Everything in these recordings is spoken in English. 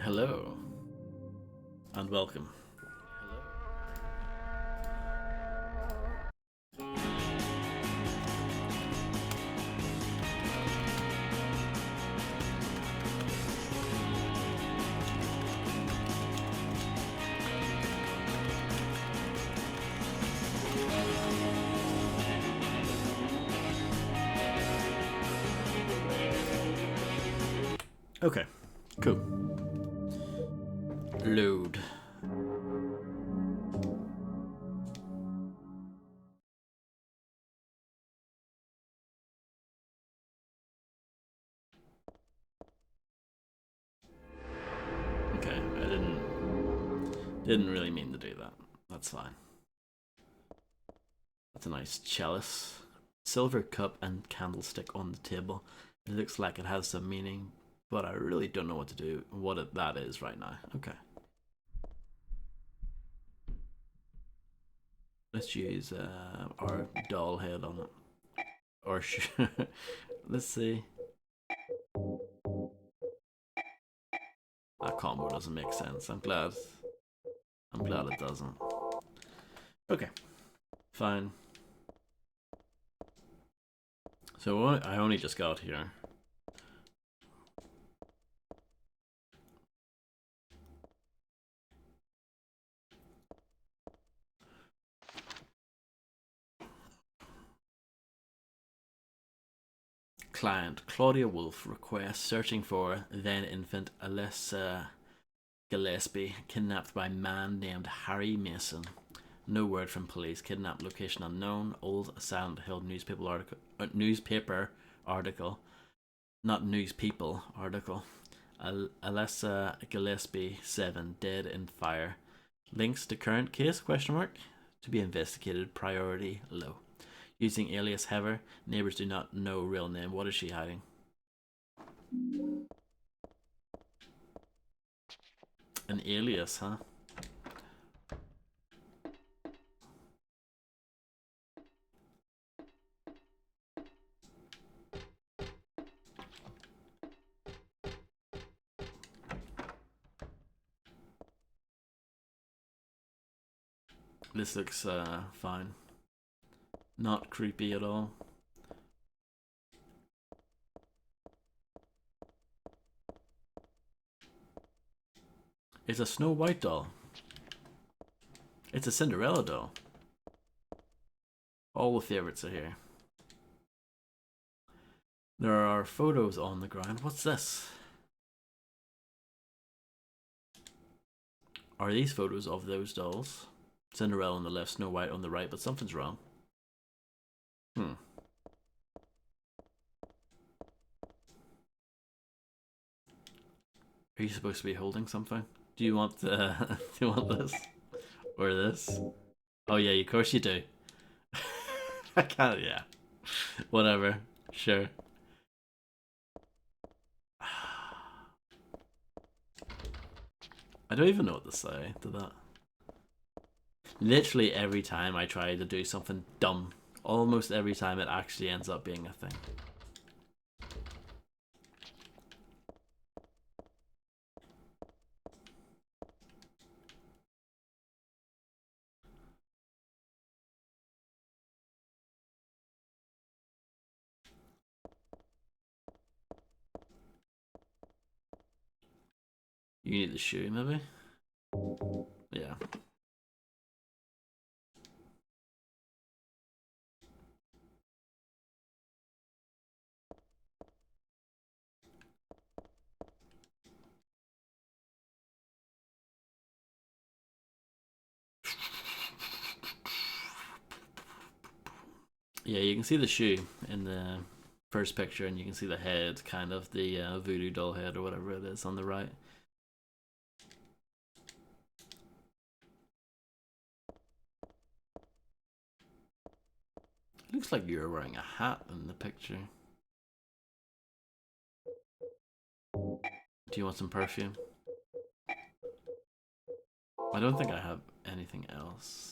Hello and welcome. Okay, cool. Load. Okay, I didn't really mean to do that. That's fine. That's a nice chalice. Silver cup and candlestick on the table. It looks like it has some meaning, but I really don't know what to do, that is right now. Okay. Let's use our doll head on it. Or let's see. That combo doesn't make sense. I'm glad it doesn't. Okay, fine. So I only just got here. Client Claudia Wolf requests searching for then infant Alyssa Gillespie, kidnapped by man named Harry Mason. No word from police. Kidnapped location unknown. Old Silent Hill newspaper article, not news people article. Alyssa Gillespie 7 dead in fire. Links to current case? Question mark. To be investigated. Priority low. Using alias Heather. Neighbors do not know real name. What is she hiding? An alias, huh? This looks fine. Not creepy at all. It's a Snow White doll. It's a Cinderella doll. All the favorites are here. There are photos on the ground. What's this? Are these photos of those dolls? Cinderella on the left, Snow White on the right, but something's wrong. Hmm. Are you supposed to be holding something? Do you want do you want this? Or this? Oh yeah, of course you do. I can't, yeah. Whatever. Sure. I don't even know what to say to that. Literally every time I try to do something dumb, almost every time it actually ends up being a thing. You need the shoe, maybe? Yeah. Yeah, you can see the shoe in the first picture, and you can see the head, kind of the voodoo doll head or whatever it is on the right. It looks like you're wearing a hat in the picture. Do you want some perfume? I don't think I have anything else.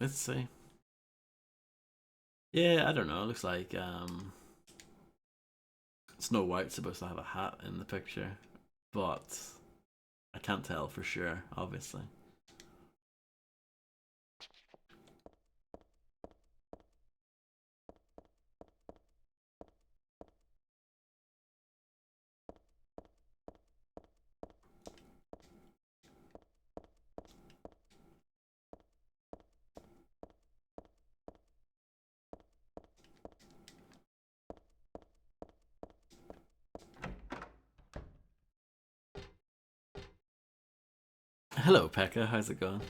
Let's see. Yeah, I don't know. It looks like Snow White's supposed to have a hat in the picture, but I can't tell for sure, obviously. Hello, Pekka. How's it going?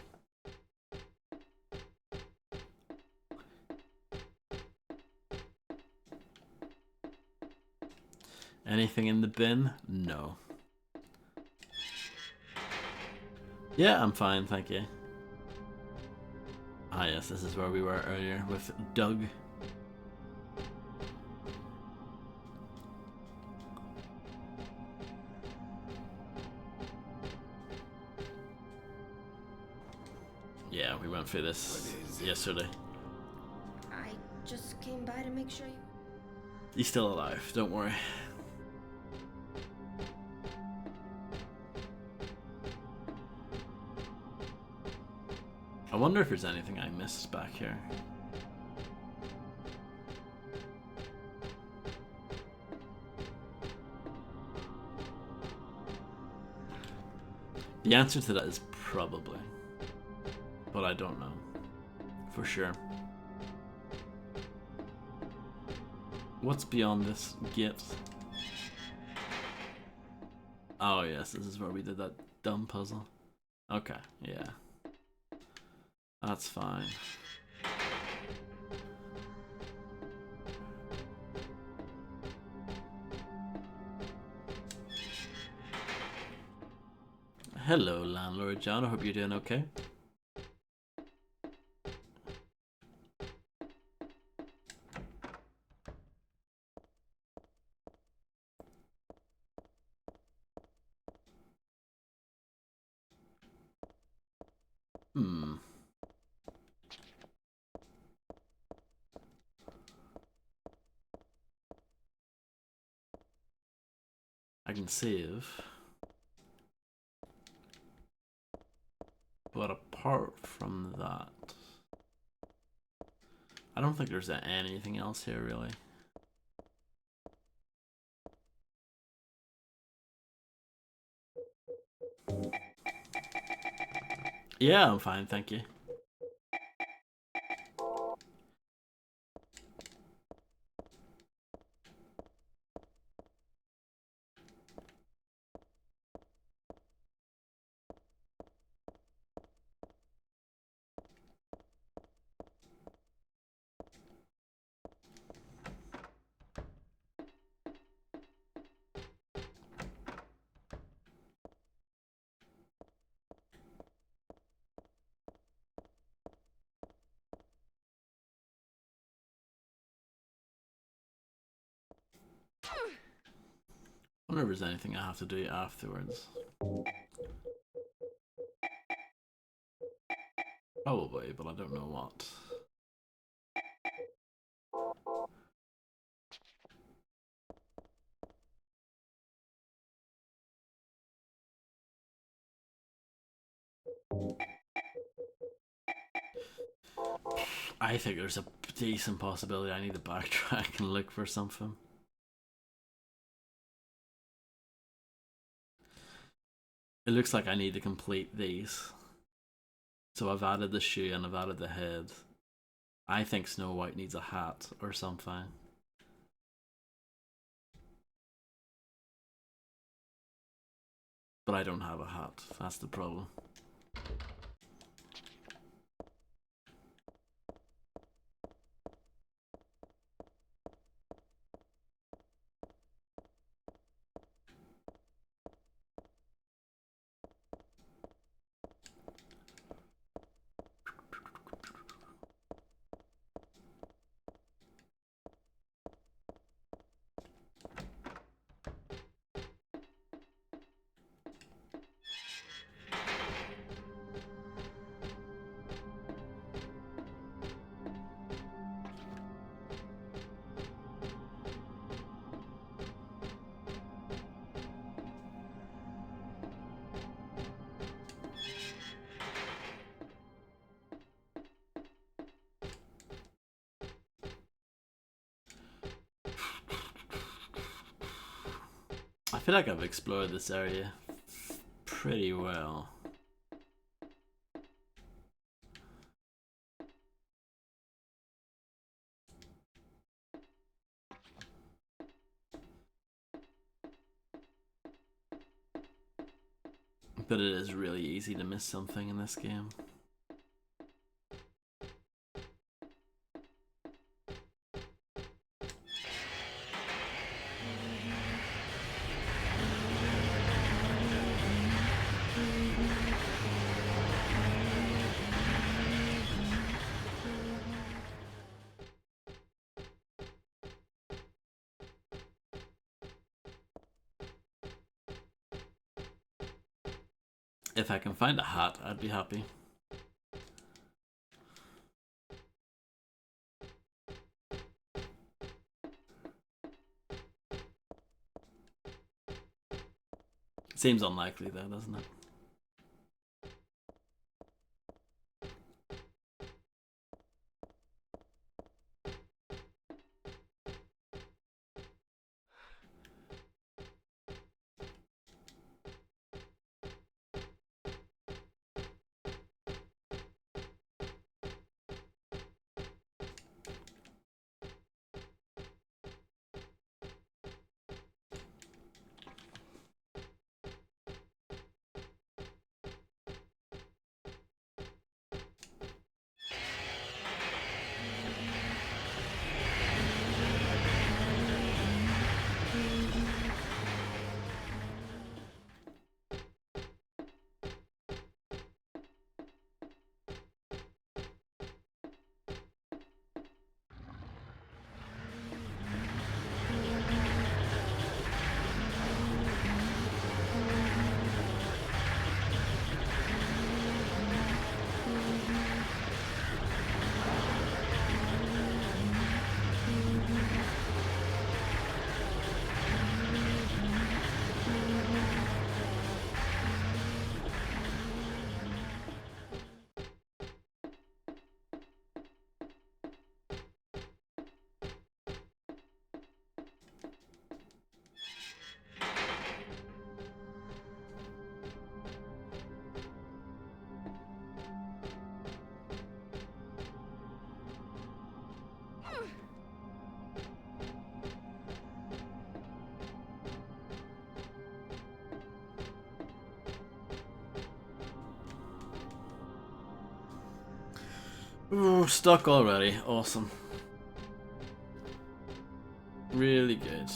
Anything in the bin? No. Yeah, I'm fine, thank you. Ah, yes, this is where we were earlier with Doug. Yeah, we went through this yesterday. I just came by to make sure you... He's still alive, don't worry. I wonder if there's anything I missed back here. The answer to that is probably, but I don't know for sure. What's beyond this gate? Oh yes, this is where we did that dumb puzzle. Okay, yeah. That's fine. Hello, Landlord John. I hope you're doing okay. I can save. But apart from that, I don't think there's anything else here really. Yeah, I'm fine, thank you. I wonder if there's anything I have to do afterwards. Probably, but I don't know what. I think there's a decent possibility I need to backtrack and look for something. It looks like I need to complete these. So I've added the shoe and I've added the head. I think Snow White needs a hat or something. But I don't have a hat, that's the problem. feel like I've explored this area pretty well. But it is really easy to miss something in this game. If I can find a hat, I'd be happy. Seems unlikely though, doesn't it? Ooh, stuck already. Awesome. Really good.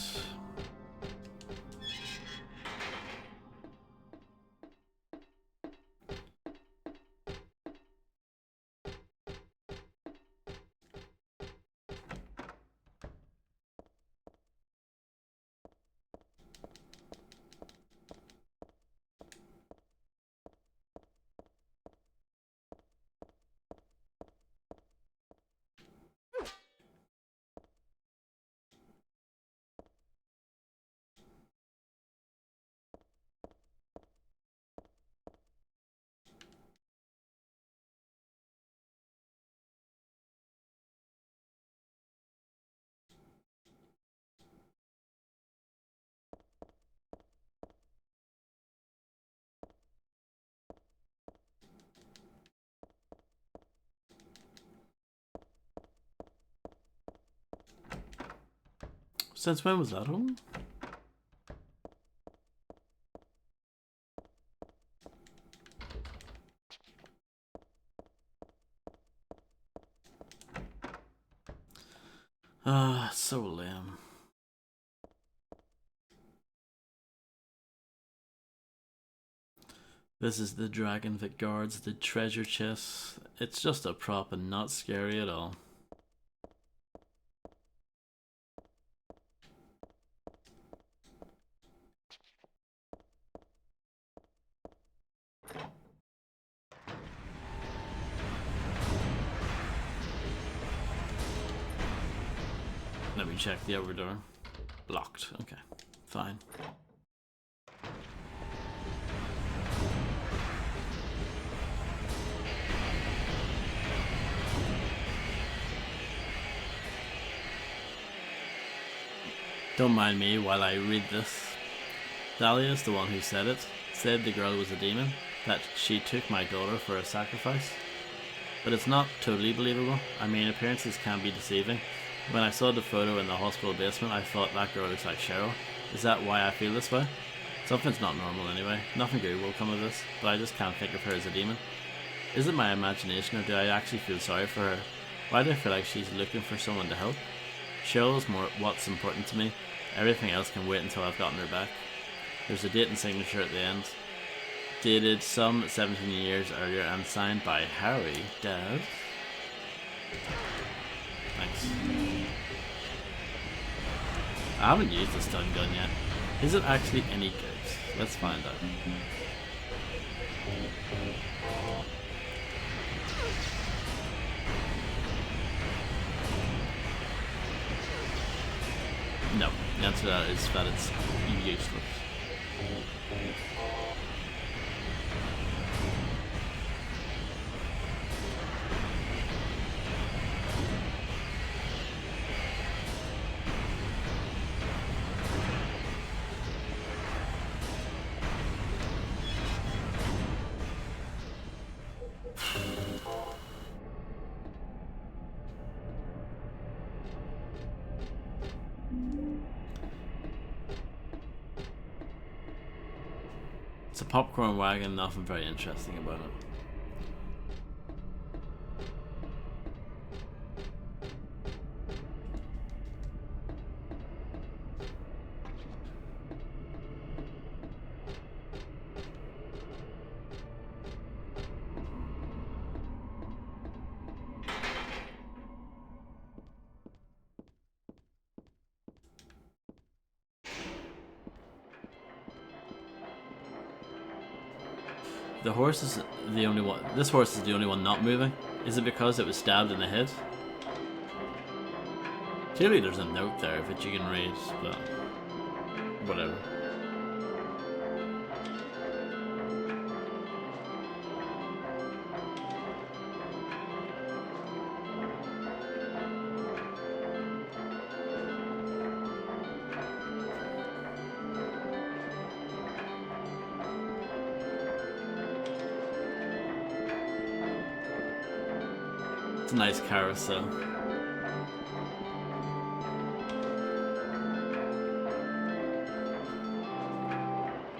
Since when was that home? Ah, so lame. This is the dragon that guards the treasure chest. It's just a prop and not scary at all. Let me check the other door. Locked. Okay, fine. Don't mind me while I read this. Dahlia's the one who said it. Said the girl was a demon. That she took my daughter for a sacrifice. But it's not totally believable. I mean, appearances can be deceiving. When I saw the photo in the hospital basement, I thought that girl looks like Cheryl. Is that why I feel this way? Something's not normal anyway. Nothing good will come of this, but I just can't think of her as a demon. Is it my imagination, or do I actually feel sorry for her? Why do I feel like she's looking for someone to help? Cheryl is more what's important to me. Everything else can wait until I've gotten her back. There's a date and signature at the end. Dated some 17 years earlier and signed by Harry, Dad. Thanks. I haven't used the stun gun yet. Is it actually any good? Let's find out. No, the answer to that is that it's useless. It's a popcorn wagon, nothing very interesting about it. The horse is the only one. This horse is the only one not moving. Is it because it was stabbed in the head? Clearly, there's a note there that you can read, but whatever. It's a nice carousel.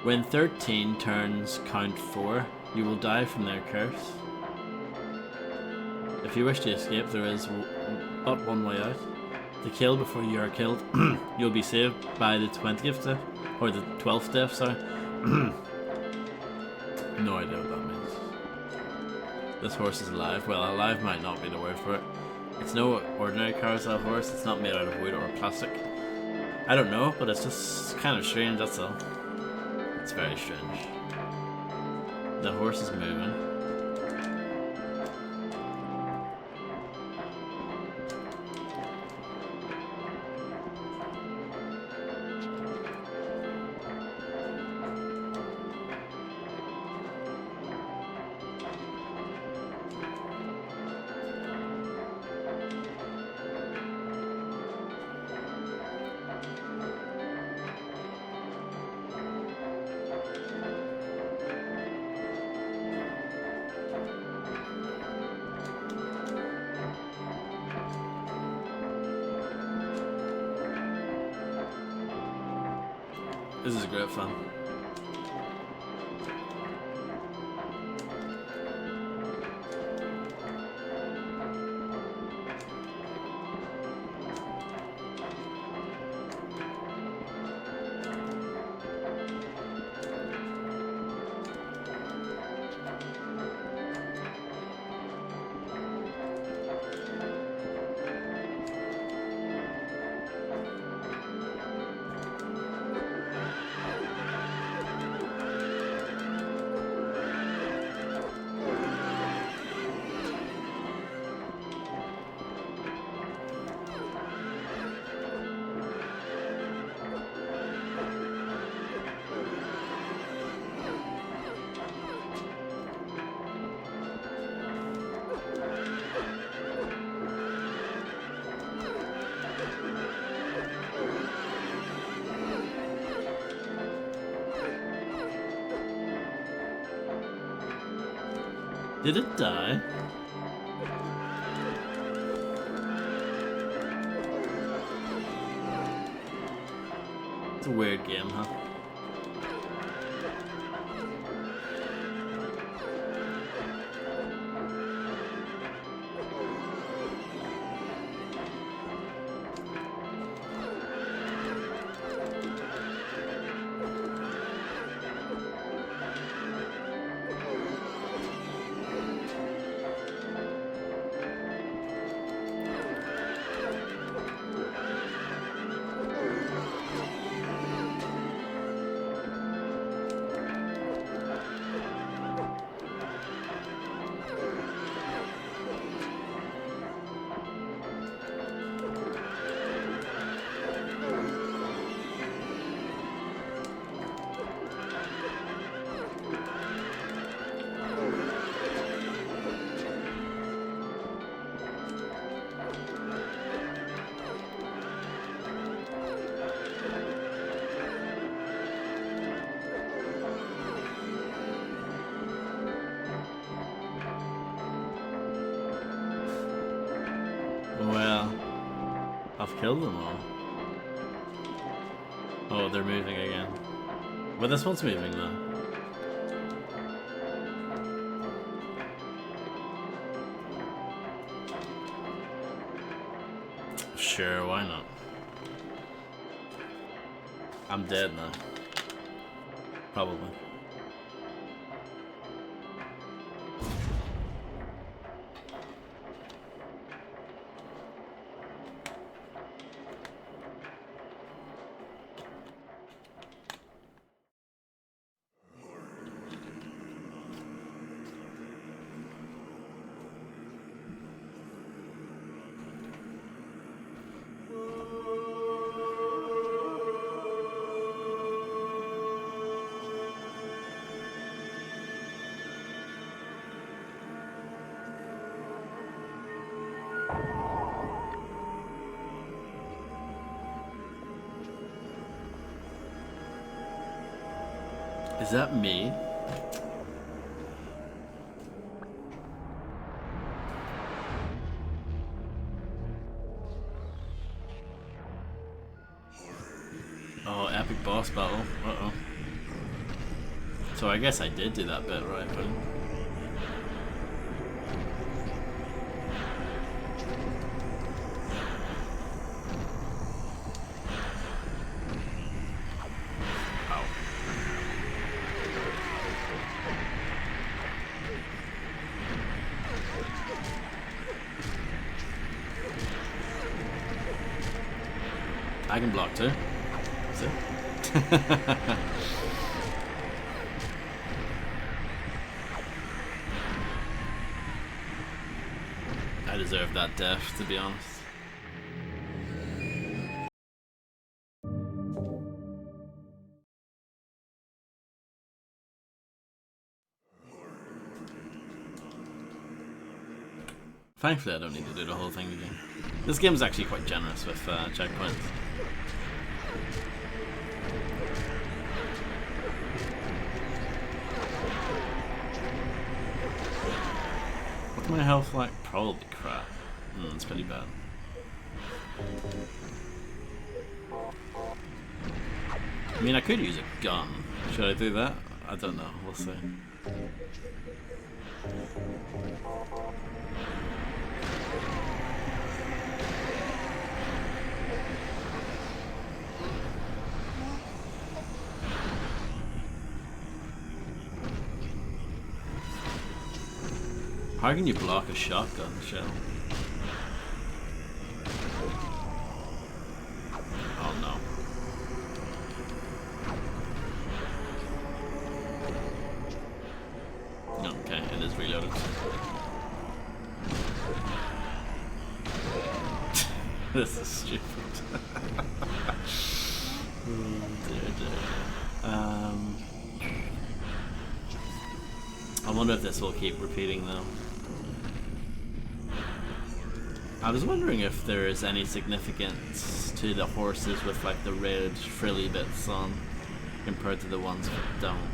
When 13 turns count 4, you will die from their curse. If you wish to escape, there is but one way out. To kill before you are killed, you'll be saved by the 20th death, or the 12th death, sorry. No idea what that means. This horse is alive. Well, alive might not be the word for it. It's no ordinary carousel horse. It's not made out of wood or plastic. I don't know, but it's just kind of strange, that's all. It's very strange. The horse is moving. This is great fun. Did it die? It's a weird game, huh? Well, I've killed them all. Oh, they're moving again. Well, this one's moving though. Sure, why not? I'm dead now. Probably. Is that me? Oh, epic boss battle. Uh-oh. So I guess I did do that bit right, but... I can block too. See? I deserve that death, to be honest. Thankfully I don't need to do the whole thing again. This game is actually quite generous with checkpoints. What's my health like? Probably crap. It's pretty bad. I mean, I could use a gun. Should I do that? I don't know. We'll see. How can you block a shotgun shell? Oh no. Okay, it is reloaded. This is stupid. I wonder if this will keep repeating though. I was wondering if there is any significance to the horses with like the red frilly bits on compared to the ones that don't.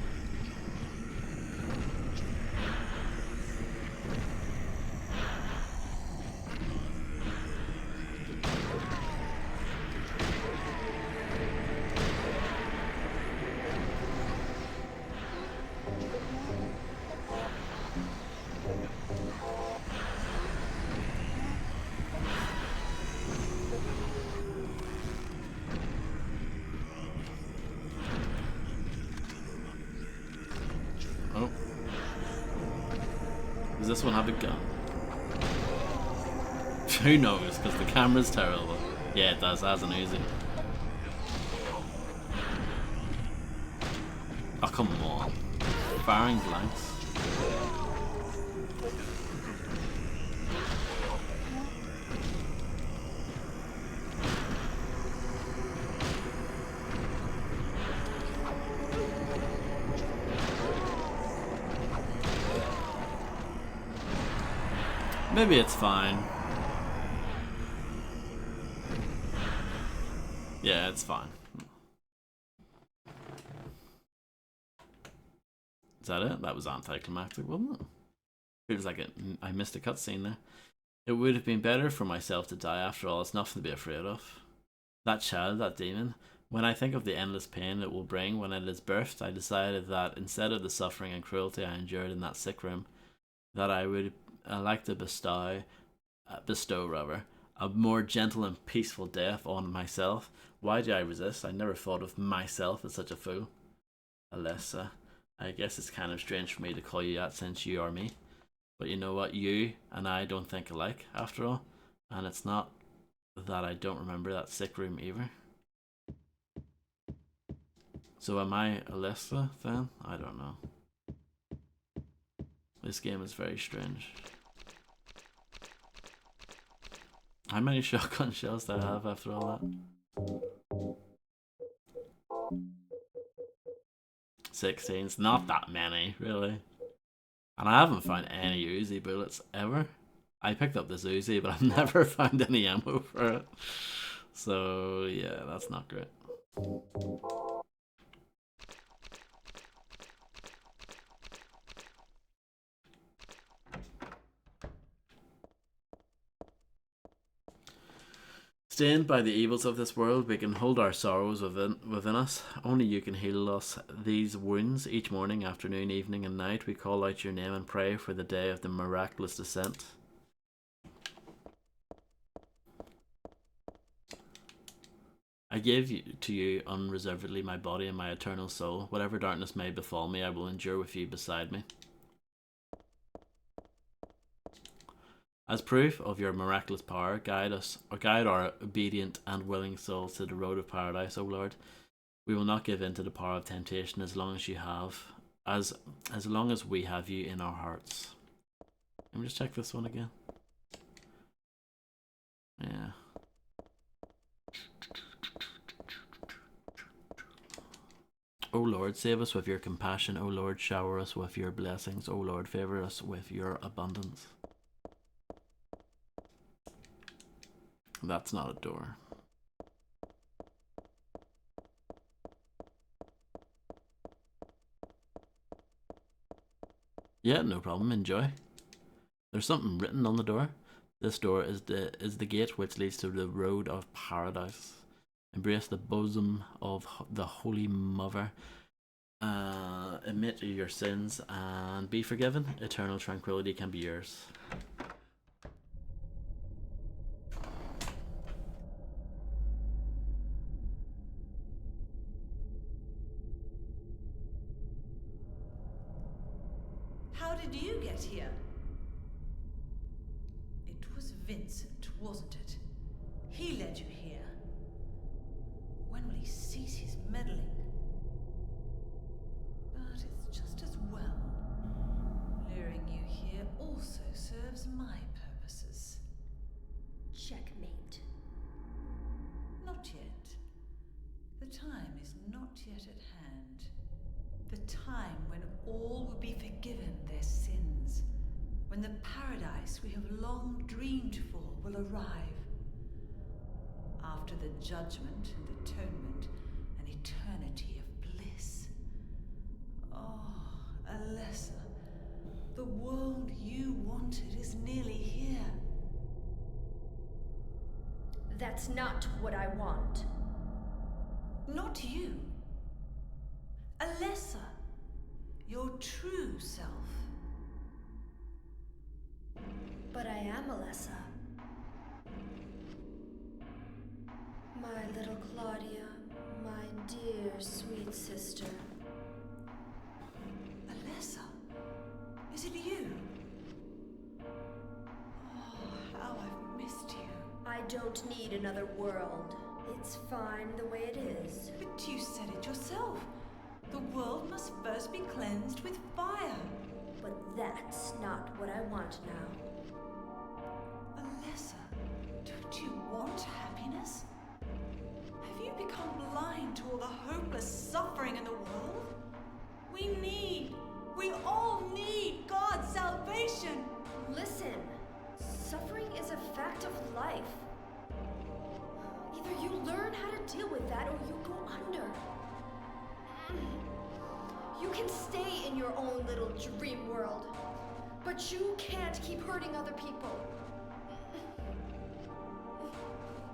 this one have a gun? Who knows, because the camera's terrible. Yeah, it does, that's an Uzi. Oh, come on. Firing blanks. Maybe it's fine. Yeah, it's fine. Is that it? That was anticlimactic, wasn't it? Feels like I missed a cutscene there. It would have been better for myself to die after all. It's nothing to be afraid of. That child, that demon. When I think of the endless pain it will bring when it is birthed, I decided that instead of the suffering and cruelty I endured in that sick room, that I would like to bestow a more gentle and peaceful death on myself. Why do I resist? I never thought of myself as such a fool. Alessa, I guess it's kind of strange for me to call you that since you are me. But you know what? You and I don't think alike, after all. And it's not that I don't remember that sick room either. So am I Alessa then? I don't know. This game is very strange. How many shotgun shells do I have after all that? 16's not that many, really. And I haven't found any Uzi bullets ever. I picked up this Uzi, but I've never found any ammo for it. So yeah, that's not great. Stained by the evils of this world, we can hold our sorrows within us. Only you can heal us these wounds. Each morning, afternoon, evening, and night, we call out your name and pray for the day of the miraculous descent. I give to you unreservedly my body and my eternal soul. Whatever darkness may befall me, I will endure with you beside me. As proof of your miraculous power, guide our obedient and willing souls to the road of paradise, O Lord. We will not give in to the power of temptation as long as we have you in our hearts. Let me just check this one again. Yeah. O Lord, save us with your compassion. O Lord, shower us with your blessings. O Lord, favor us with your abundance. That's not a door. Yeah, no problem. Enjoy. There's something written on the door. This door is the gate which leads to the road of paradise. Embrace the bosom of the Holy Mother. Admit your sins and be forgiven. Eternal tranquility can be yours. How did you get here? It was Vincent, wasn't it? He led you here. When will he cease his meddling? But it's just as well. Luring you here also serves my purposes. Checkmate. Not yet. The time is not yet at hand. The time when all will be forgiven their sins. When the paradise we have long dreamed for will arrive. After the judgment and atonement, an eternity of bliss. Oh, Alessa, the world you wanted is nearly here. That's not what I want. Not you. Alessa, your true self. But I am Alessa. My little Claudia, my dear sweet sister. Alessa, is it you? don't need another world. It's fine the way it is. But you said it yourself. The world must first be cleansed with fire. But that's not what I want now. Alessa, don't you want happiness? Have you become blind to all the hopeless suffering in the world? We all need God's salvation. Listen, suffering is a fact of life. Either you learn how to deal with that or you go under. You can stay in your own little dream world, but you can't keep hurting other people.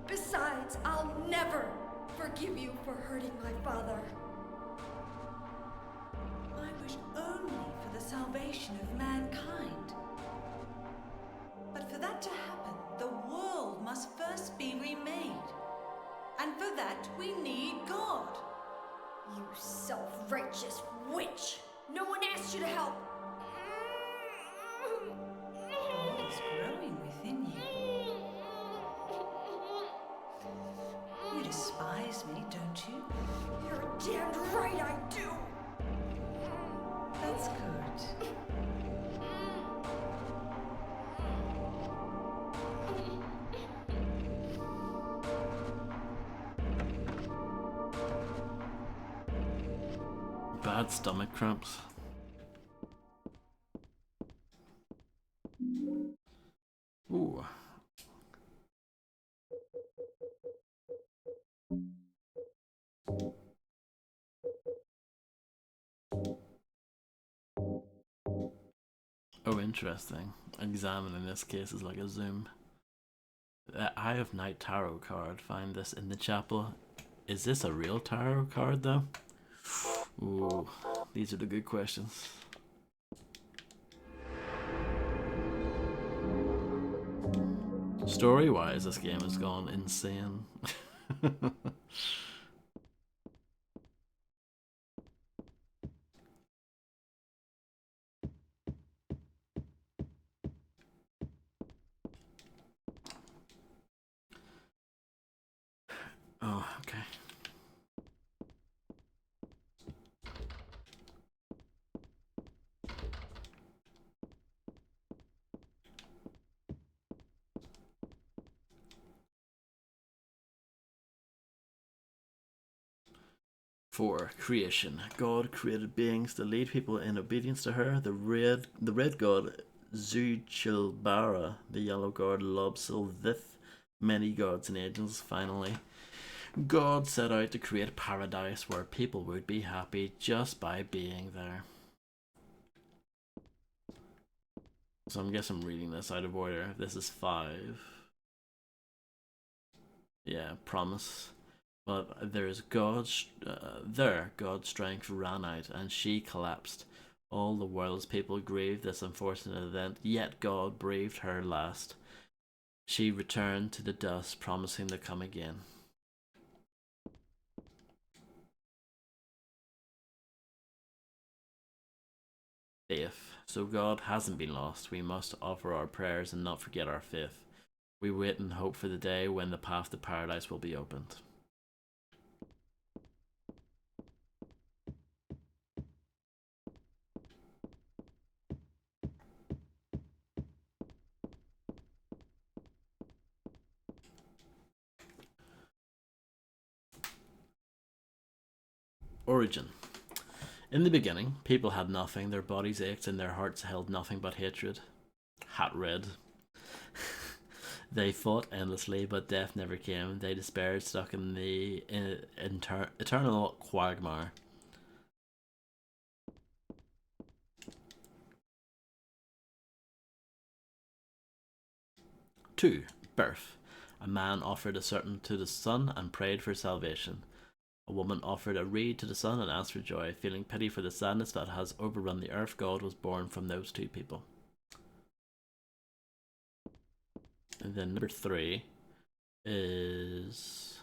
Besides, I'll never forgive you for hurting my father. I wish only for the salvation of mankind. But for that to happen, the world must first be remade. And for that, we need God. You self-righteous witch! No one asked you to help! What is growing within you? You despise me, don't you? You're damned right I do! That's good. Bad stomach cramps. Ooh. Oh, interesting. Examine in this case is like a zoom. The Eye of Night tarot card. Find this in the chapel. Is this a real tarot card though? Ooh, these are the good questions. Story-wise, this game has gone insane. Oh, okay. For creation, God created beings to lead people in obedience to her. The red god Zuchilbara, the yellow god Lobsilvith, many gods and angels. Finally, God set out to create a paradise where people would be happy just by being there. So I guess I'm reading this out of order. This is 5. Yeah, promise. But there's God's strength ran out and she collapsed. All the world's people grieved this unfortunate event, yet God breathed her last. She returned to the dust, promising to come again. Faith. So God hasn't been lost. We must offer our prayers and not forget our faith. We wait and hope for the day when the path to paradise will be opened. Origin. In the beginning, people had nothing, their bodies ached and their hearts held nothing but hatred. Hat red. They fought endlessly, but death never came. They despaired, stuck in the eternal quagmire. Two, birth. A man offered a serpent to the sun and prayed for salvation. A woman offered a reed to the sun and asked for joy. Feeling pity for the sadness that has overrun the earth, God was born from those two people. And then number 3 is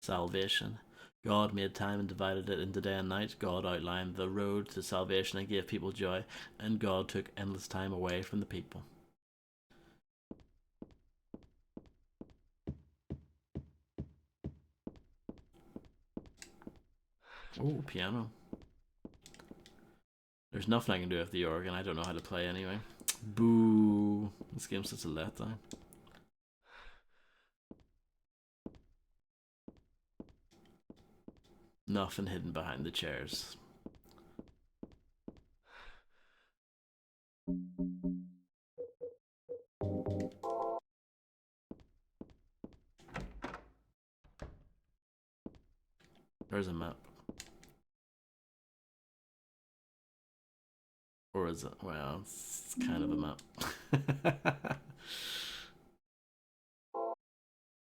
salvation. God made time and divided it into day and night. God outlined the road to salvation and gave people joy, and God took endless time away from the people. Oh, piano. There's nothing I can do with the organ. I don't know how to play anyway. Boo. This game's such a letdown. Nothing hidden behind the chairs. There's a map. Or is it? Well, it's kind of a map.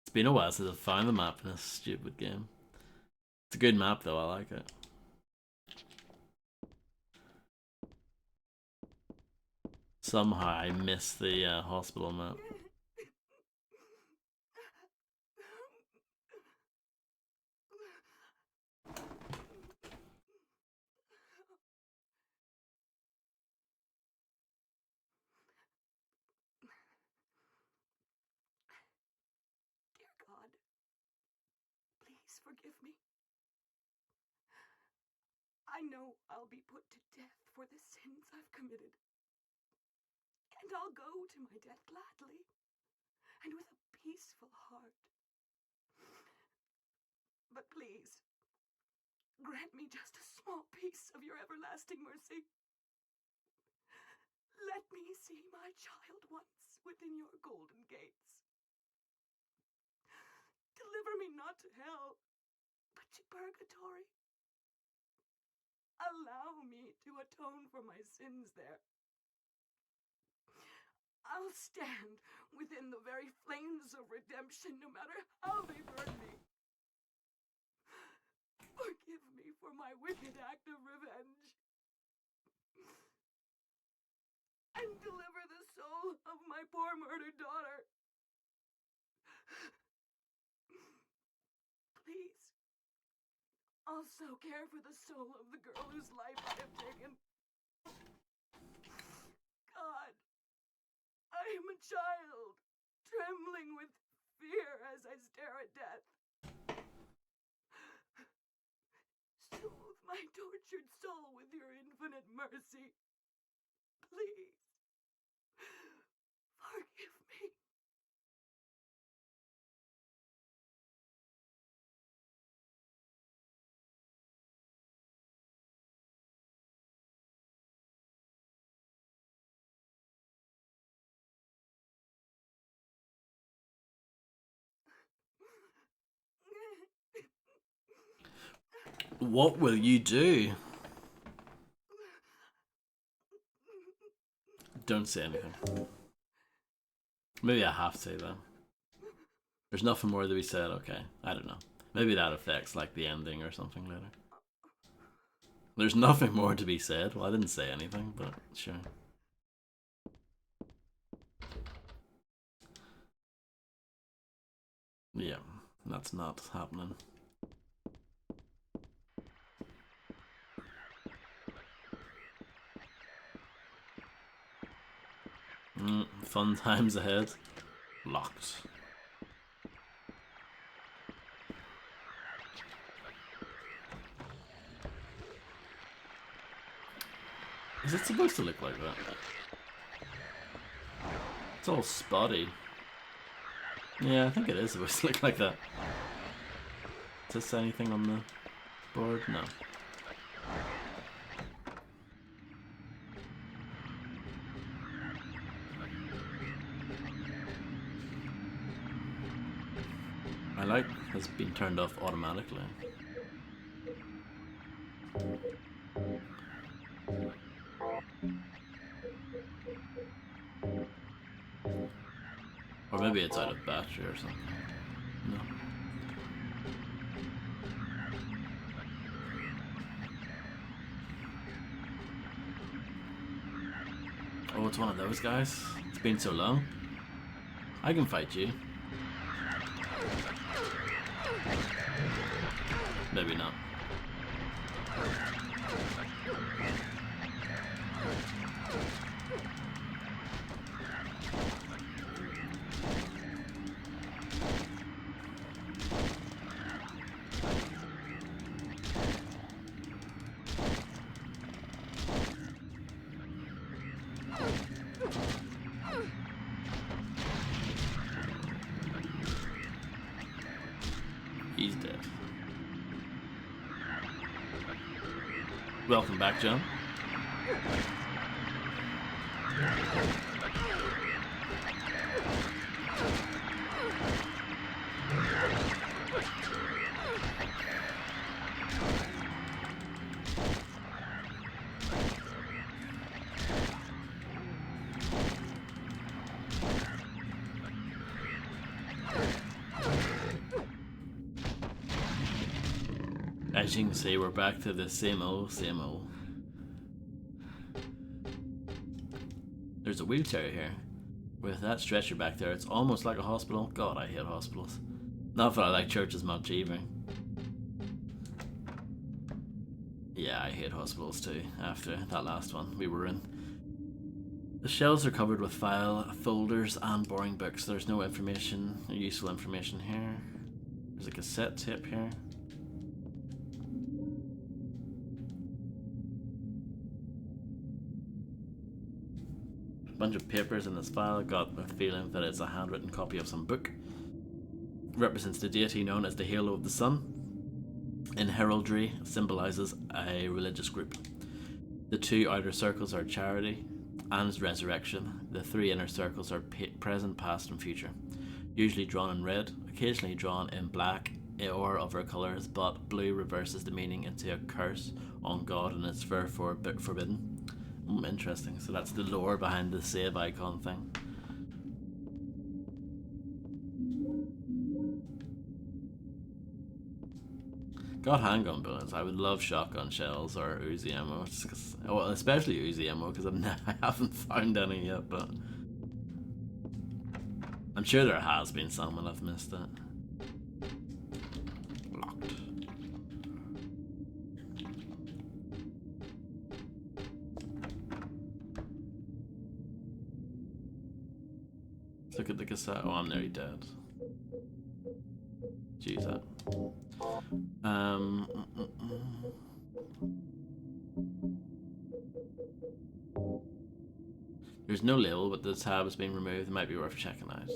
It's been a while since I've found the map in a stupid game. It's a good map though, I like it. Somehow I missed the hospital map. Dear God, please forgive me. I know I'll be put to death for the sins I've committed. And I'll go to my death gladly and with a peaceful heart. But please, grant me just a small piece of your everlasting mercy. Let me see my child once within your golden gates. Deliver me not to hell, but to purgatory. Allow me to atone for my sins there. I'll stand within the very flames of redemption, no matter how they burn me. Forgive me for my wicked act of revenge. And deliver the soul of my poor murdered daughter. Please, also care for the soul of the girl whose life I have taken. God, I am a child, trembling with fear as I stare at death. Soothe my tortured soul with your infinite mercy. Please, forgive me. What will you do? Don't say anything. Maybe I have to though. There's nothing more to be said, okay. I don't know. Maybe that affects like the ending or something later. There's nothing more to be said. Well, I didn't say anything, but sure. Yeah, that's not happening. Fun times ahead. Locked. Is it supposed to look like that? It's all spotty. Yeah, I think it is supposed to look like that. Does this say anything on the board? No. My light has been turned off automatically. Or maybe it's out of battery or something. No. Oh, it's one of those guys? It's been so long. I can fight you. Maybe not. Welcome back, John. As you can see, we're back to the same old, same old. There's a wheelchair here. With that stretcher back there, it's almost like a hospital. God, I hate hospitals. Not that I like churches much either. Yeah, I hate hospitals too, after that last one we were in. The shelves are covered with file folders and boring books. There's no information, useful information here. There's a cassette tape here. Bunch of papers in this file. Got a feeling that it's a handwritten copy of some book. Represents the deity known as the halo of the sun. In heraldry, symbolizes a religious group. The two outer circles are charity and resurrection. The three inner circles are present, past, and future. Usually drawn in red, occasionally drawn in black or other colours, but blue reverses the meaning into a curse on God and is therefore forbidden. Interesting. So that's the lore behind the save icon thing. Got handgun bullets. I would love shotgun shells or Uzi ammo. Well, especially Uzi ammo because I haven't found any yet, but I'm sure there has been some and I've missed it. Locked. Let's look at the cassette. Oh, I'm nearly dead. Jeez, that. There's no label, but the tab has been removed. It might be worth checking out.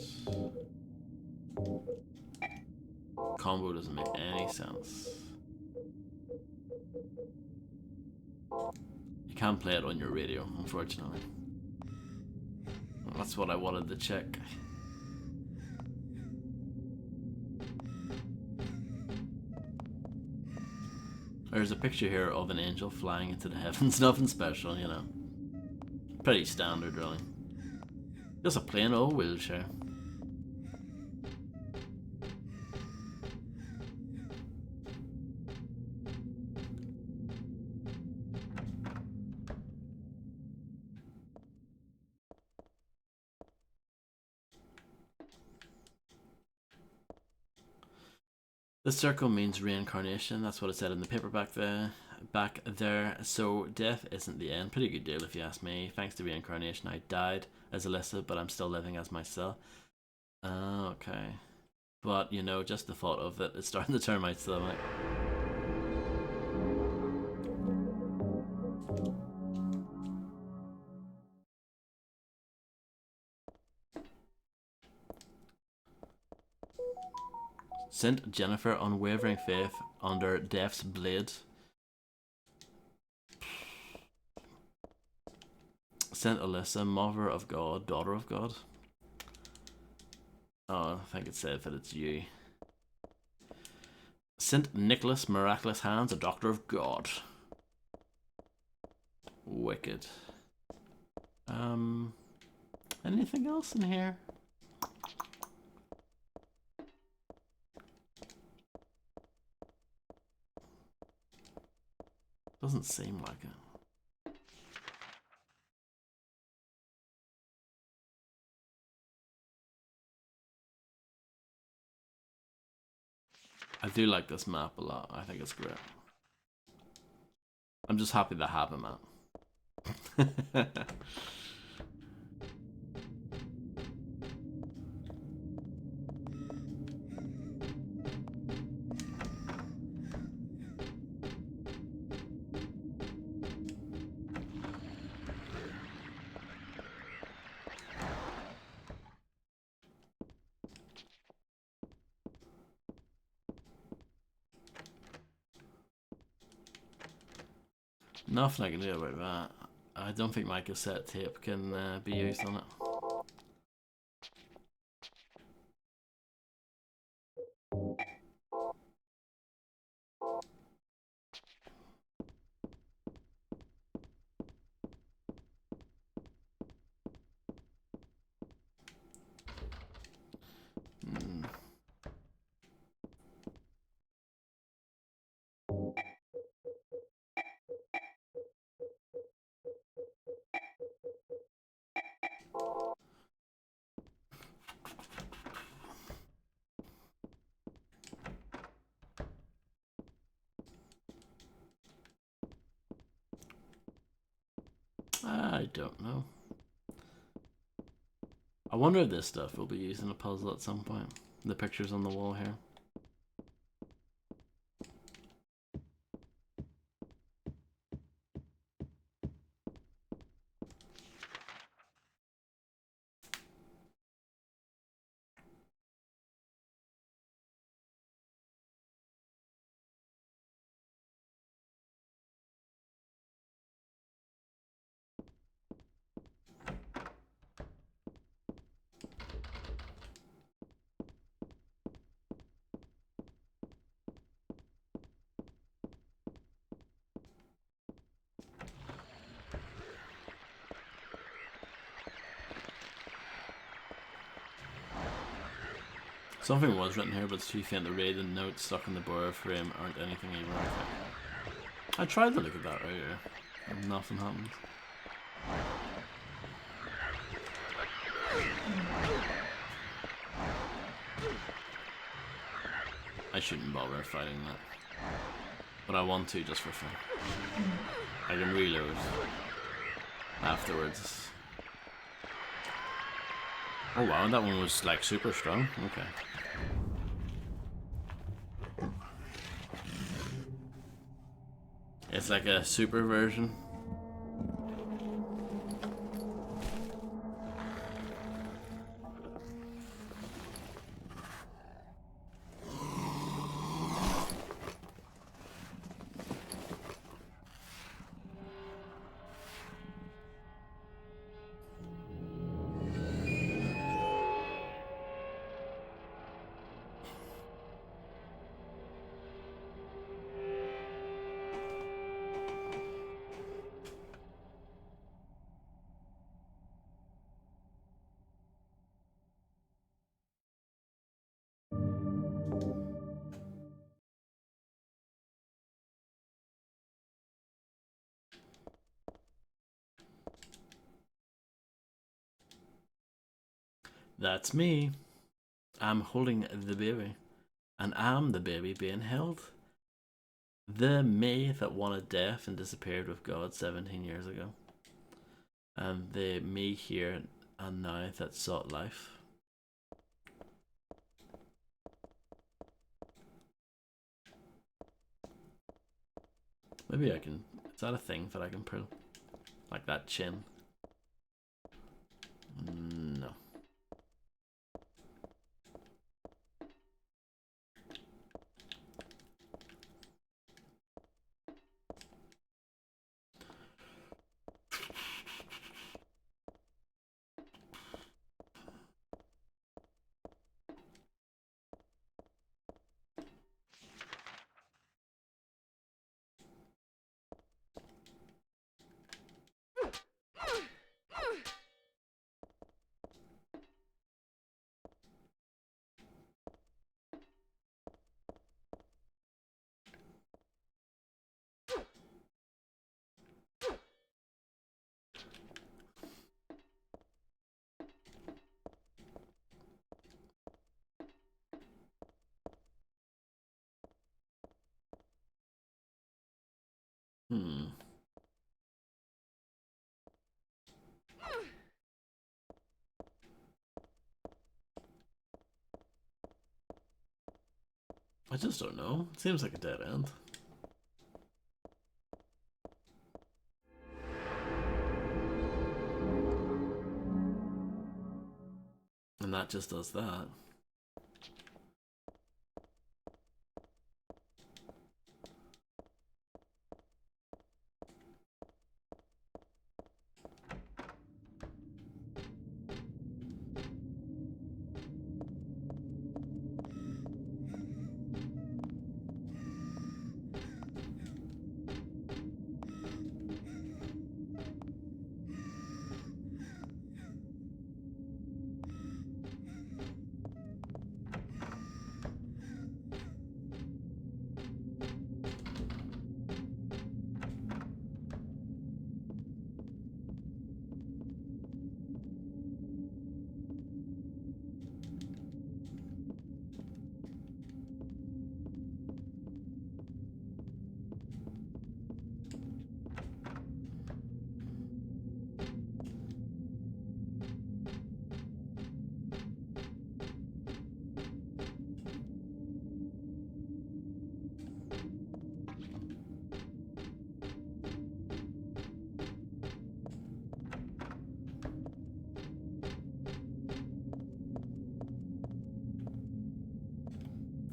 Combo doesn't make any sense. You can't play it on your radio, unfortunately. Well, that's what I wanted to check. There's a picture here of an angel flying into the heavens. Nothing special, you know. Pretty standard, really. Just a plain old wheelchair. The circle means reincarnation. That's what it said in the paper back there. So death isn't the end. Pretty good deal if you ask me. Thanks to reincarnation, I died as Alyssa, but I'm still living as myself. Okay. But, you know, just the thought of it is starting to turn my stomach. Saint Jennifer, unwavering faith under death's blade. Saint Alyssa, mother of God, daughter of God. Oh, I think it said that it's you. Saint Nicholas, miraculous hands, a doctor of God. Wicked. Anything else in here? Doesn't seem like it. I do like this map a lot. I think it's great. I'm just happy to have a map. Nothing I can do about that. I don't think my cassette tape can be used on it. Hmm. I don't know. I wonder if this stuff will be used in a puzzle at some point. The pictures on the wall here. Something was written here, but it's too faint to read, and notes stuck in the border frame aren't anything even. I tried to look at that earlier, and nothing happened. I shouldn't bother fighting that, but I want to just for fun. I can reload afterwards. Oh wow, that one was like super strong. Okay. It's like a super version. That's me. I'm holding the baby. And I'm the baby being held. The me that wanted death and disappeared with God 17 years ago. And the me here and now that sought life. Maybe I can. Is that a thing that I can pull? Like that chin? No. Hmm. I just don't know. It seems like a dead end. And that just does that.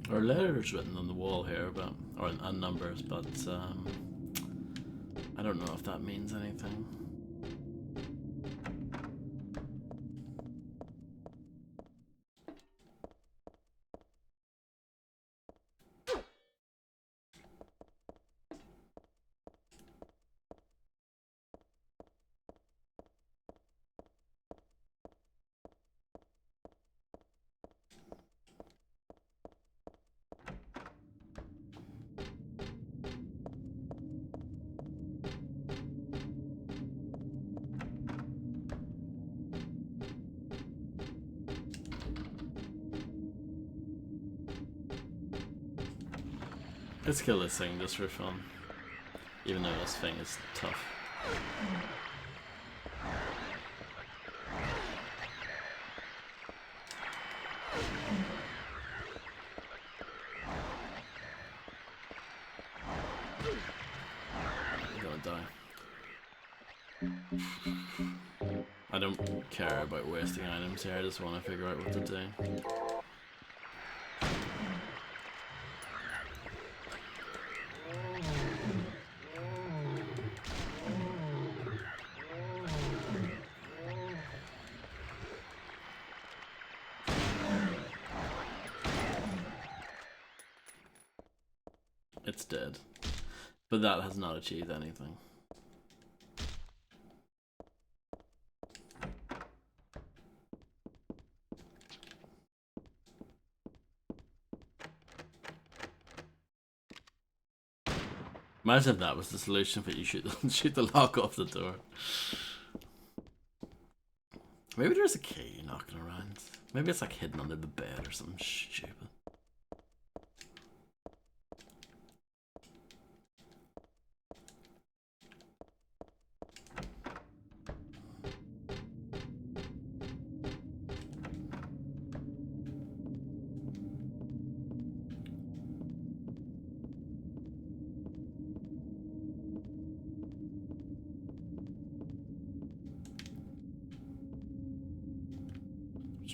Or letters written on the wall here, but or and numbers, but I don't know if that means anything. Let's kill this thing just for fun. Even though this thing is tough. I'm gonna die. I don't care about wasting items here, I just want to figure out what to do. It's dead. But that has not achieved anything. Imagine if that was the solution, but you shoot the lock off the door. Maybe there's a key knocking around. Maybe it's like hidden under the bed or something stupid.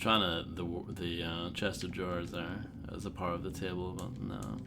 Trying to the chest of drawers there as a part of the table, but no.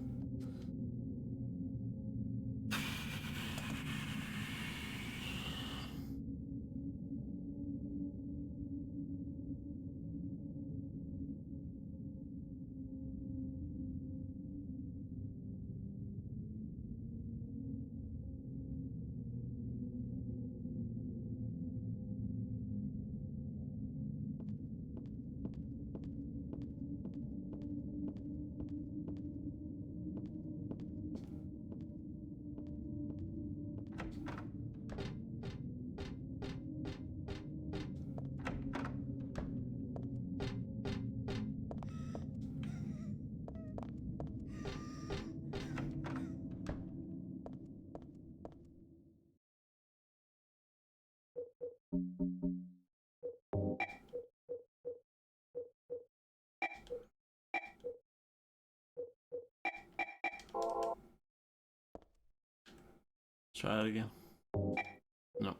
Try it again. No.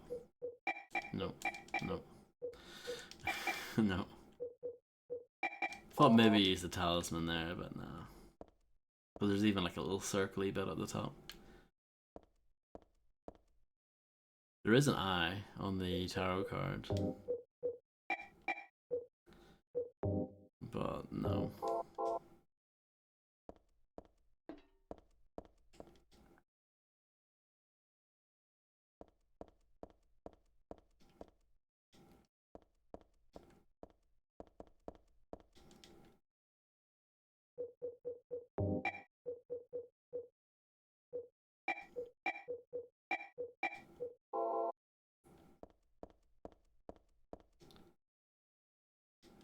No. No. No. Thought maybe use the talisman there, but no. But there's even like a little circly bit at the top. There is an eye on the tarot card. But no.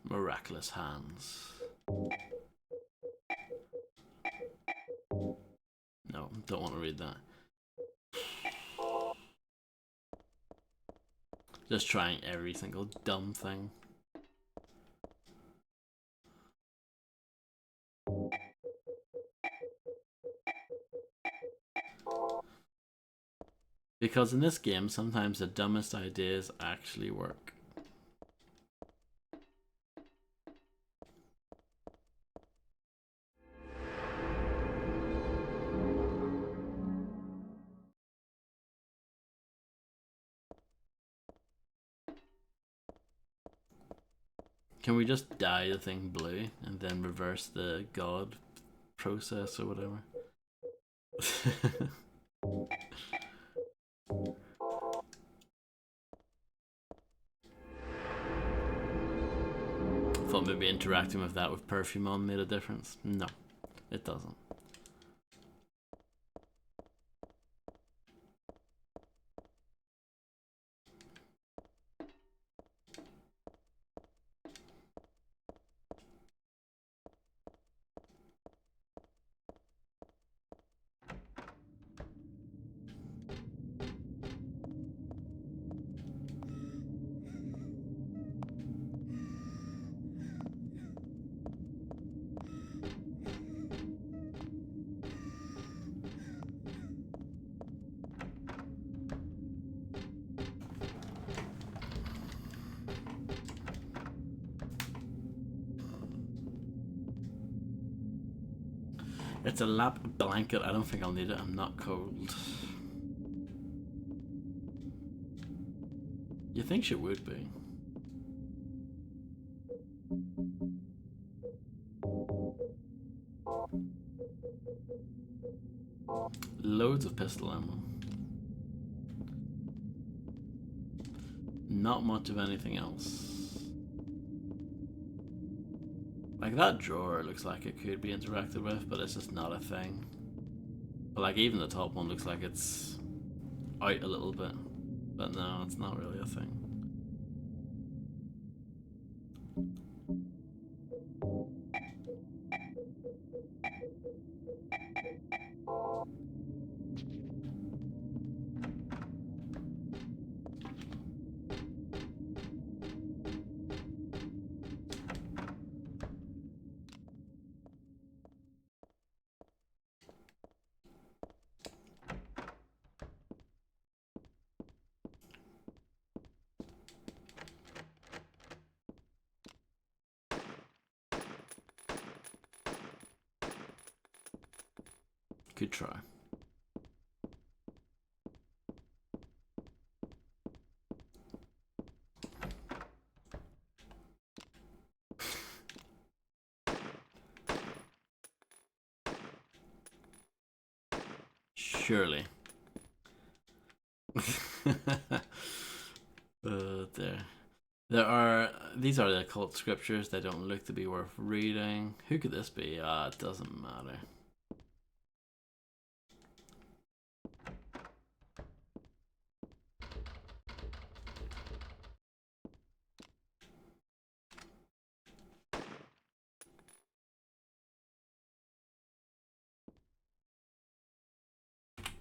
Miraculous hands. No, don't want to read that. Just trying every single dumb thing. Because in this game, sometimes the dumbest ideas actually work. Can we just dye the thing blue and then reverse the god process or whatever? Thought maybe interacting with that with perfume on made a difference. No, it doesn't. It's a lap blanket. I don't think I'll need it. I'm not cold. You think she would be? Loads of pistol ammo. Not much of anything else. Like that drawer looks like it could be interacted with, but it's just not a thing. But like even the top one looks like it's out a little bit. But no, it's not really a thing. Could try. Surely. These are the occult scriptures. They don't look to be worth reading. Who could this be? It doesn't matter.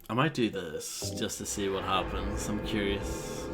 I might do this just to see what happens. I'm curious.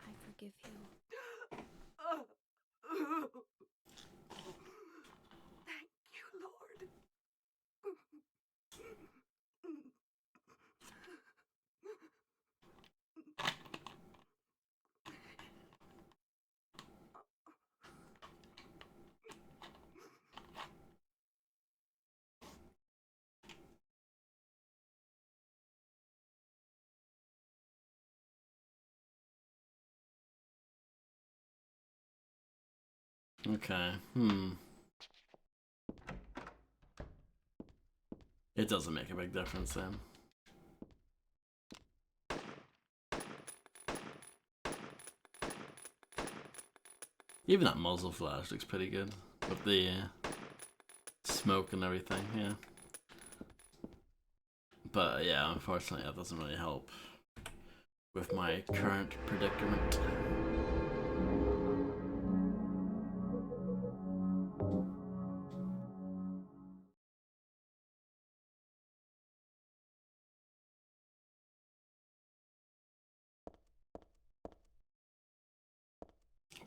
I forgive you. Thank you, Lord. Okay. It doesn't make a big difference then. Even that muzzle flash looks pretty good. With the smoke and everything, yeah. But yeah, unfortunately that doesn't really help with my current predicament.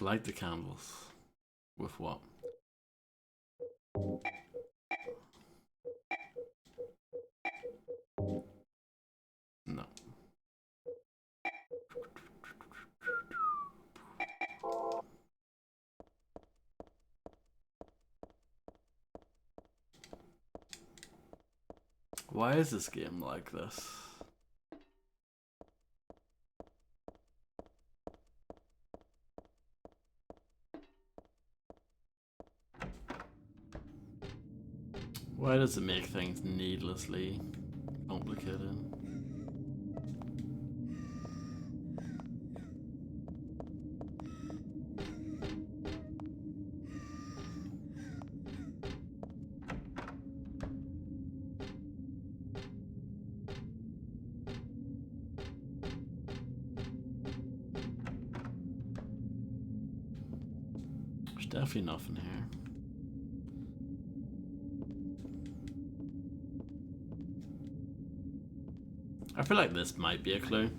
Light the candles. With what? No. Why is this game like this? Why does it make things needlessly complicated? There's definitely nothing here. I feel like this might be a clue.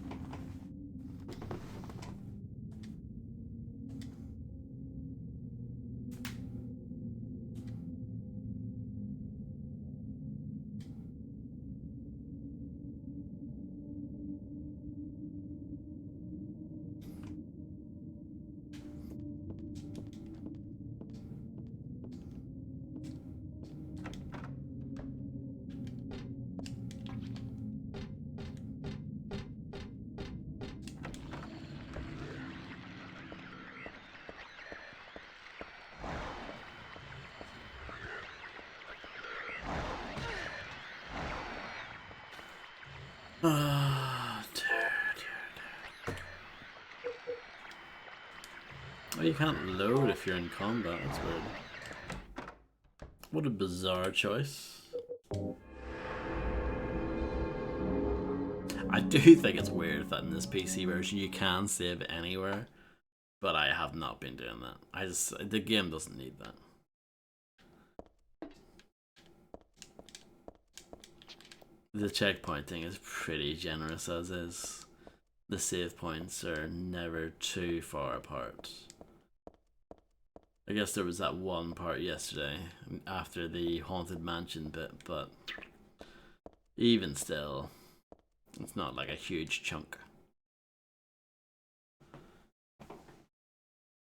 Oh, you can't load if you're in combat, that's weird. What a bizarre choice. I do think it's weird that in this PC version you can save anywhere, but I have not been doing that. The game doesn't need that. The checkpointing is pretty generous as is. The save points are never too far apart. I guess there was that one part yesterday after the Haunted Mansion bit, but even still, it's not like a huge chunk.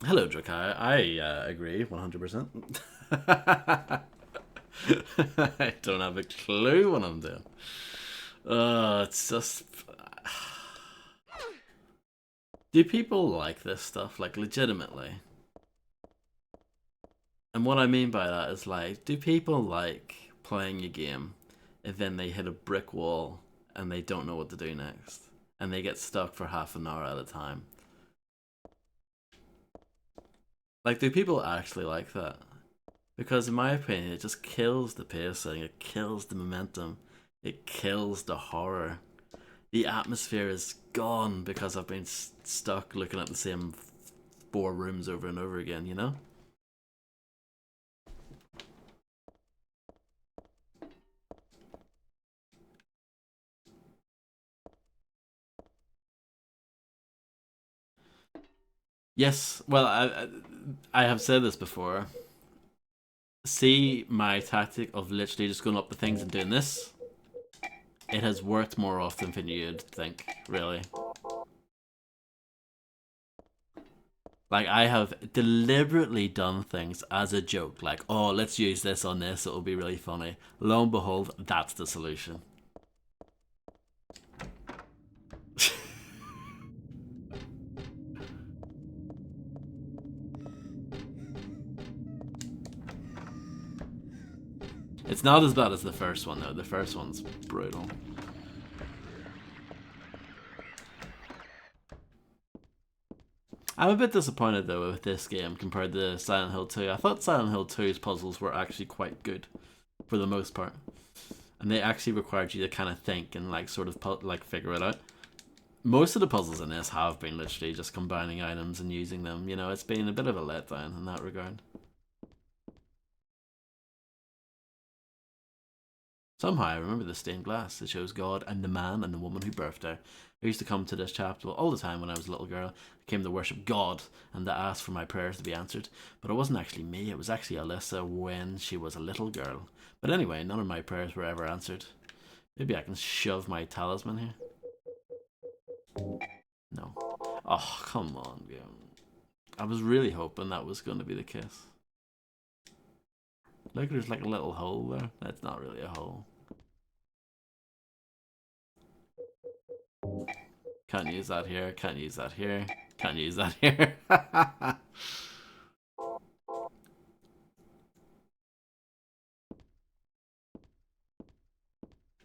Hello, Drakai. I agree 100%. I don't have a clue what I'm doing. It's just... Do people like this stuff? Like, legitimately? And what I mean by that is, like, do people like playing a game and then they hit a brick wall and they don't know what to do next? And they get stuck for half an hour at a time? Like, do people actually like that? Because in my opinion, it just kills the pacing, it kills the momentum, it kills the horror. The atmosphere is gone because I've been stuck looking at the same 4 rooms over and over again, you know? Yes, well, I have said this before. See my tactic of literally just going up the things and doing this? It has worked more often than you'd think, really. Like, I have deliberately done things as a joke, like, oh, let's use this on this, it'll be really funny. Lo and behold, that's the solution. It's not as bad as the first one, though. The first one's brutal. I'm a bit disappointed, though, with this game compared to Silent Hill 2. I thought Silent Hill 2's puzzles were actually quite good, for the most part. And they actually required you to kind of think and, like, sort of, like, figure it out. Most of the puzzles in this have been literally just combining items and using them. You know, it's been a bit of a letdown in that regard. Somehow I remember the stained glass. It shows God and the man and the woman who birthed her. I used to come to this chapel all the time when I was a little girl. I came to worship God and to ask for my prayers to be answered. But it wasn't actually me, it was actually Alyssa when she was a little girl. But anyway, none of my prayers were ever answered. Maybe I can shove my talisman here. No. Oh, come on, game. I was really hoping that was going to be the case. Look, there's like a little hole there. That's not really a hole. Can't use that here, can't use that here, can't use that here.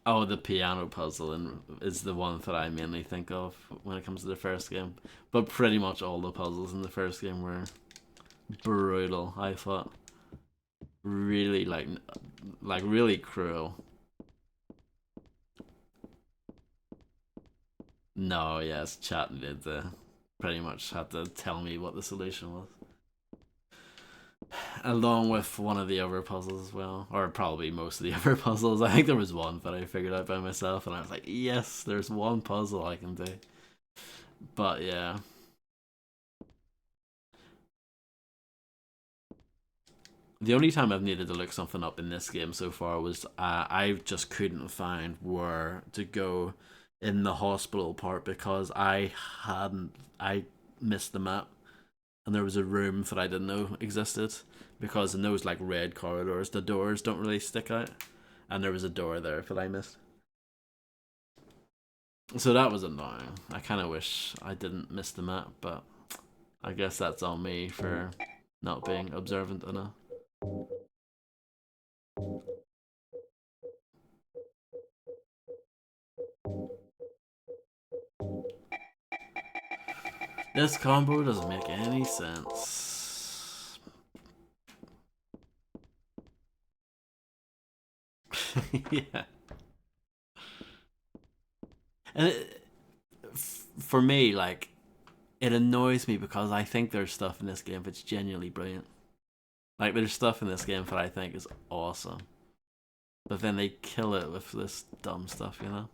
Oh, the piano puzzle is the one that I mainly think of when it comes to the first game. But pretty much all the puzzles in the first game were brutal, I thought. Really, like really cruel. No, yes, chat did pretty much had to tell me what the solution was. Along with one of the other puzzles as well, or probably most of the other puzzles. I think there was one that I figured out by myself, and I was like, yes, there's one puzzle I can do. But yeah. The only time I've needed to look something up in this game so far was I just couldn't find where to go in the hospital part because I missed the map, and there was a room that I didn't know existed because in those like red corridors the doors don't really stick out, and there was a door there that I missed. So that was annoying. I kind of wish I didn't miss the map, but I guess that's on me for not being observant enough. This combo doesn't make any sense. Yeah. And for me, like, it annoys me because I think there's stuff in this game that's genuinely brilliant. Like, there's stuff in this game that I think is awesome. But then they kill it with this dumb stuff, you know?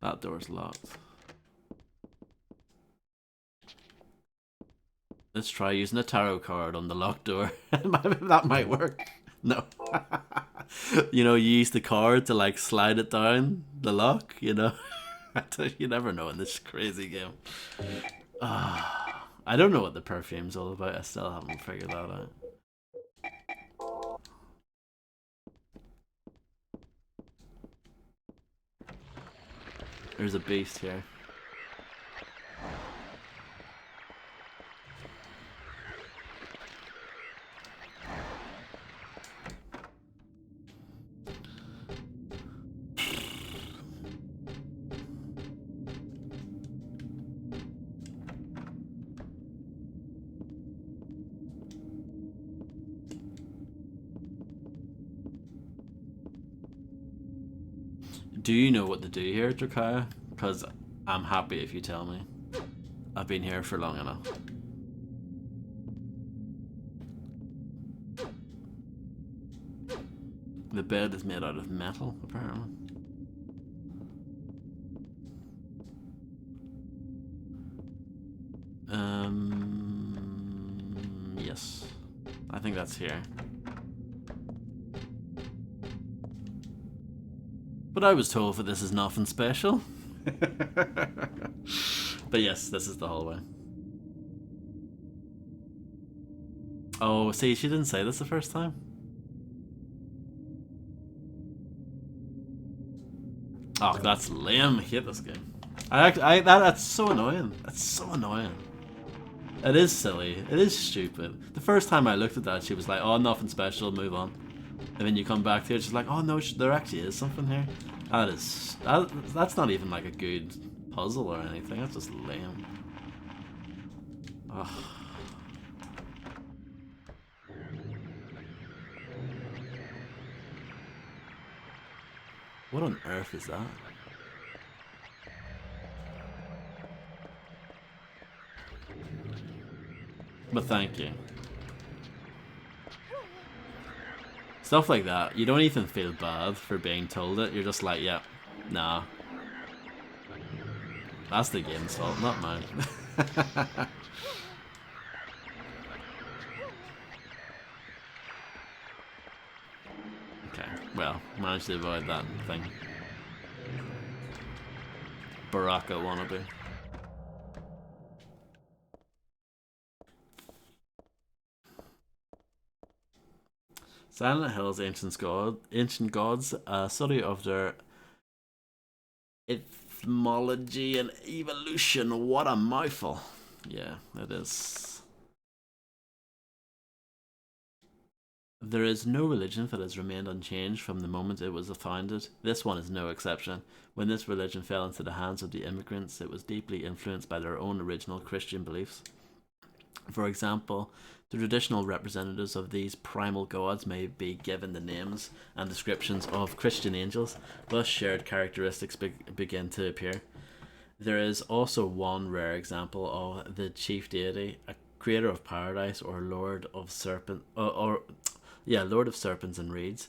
That door's locked. Let's try using a tarot card on the locked door. That might work. No. You know, you use the card to like slide it down the lock, you know? You never know in this crazy game. I don't know what the perfume's all about. I still haven't figured that out. There's a beast here. Do you know what to do here, Drakaya? Because I'm happy if you tell me. I've been here for long enough. The bed is made out of metal, apparently. Yes. I think that's here. But I was told that this is nothing special. But yes, this is the hallway. Oh, see, she didn't say this the first time. Oh, that's lame. I hate this game. That's so annoying. That's so annoying. It is silly. It is stupid. The first time I looked at that, she was like, "Oh, nothing special. Move on." And then you come back to it, she's like, "Oh no, there actually is something here." That's not even like a good puzzle or anything. That's just lame. Ugh. What on earth is that? But thank you. Stuff like that. You don't even feel bad for being told it. You're just like, yeah, nah. That's the game's fault, not mine. Okay, well, managed to avoid that thing. Baraka wannabe. Silent Hill's Ancient Gods, a study of their etymology and evolution. What a mouthful. Yeah, it is. There is no religion that has remained unchanged from the moment it was founded. This one is no exception. When this religion fell into the hands of the immigrants, it was deeply influenced by their own original Christian beliefs. For example, the traditional representatives of these primal gods may be given the names and descriptions of Christian angels, thus shared characteristics begin to appear. There is also one rare example of the chief deity, a creator of paradise or Lord of Lord of Serpents and Reeds,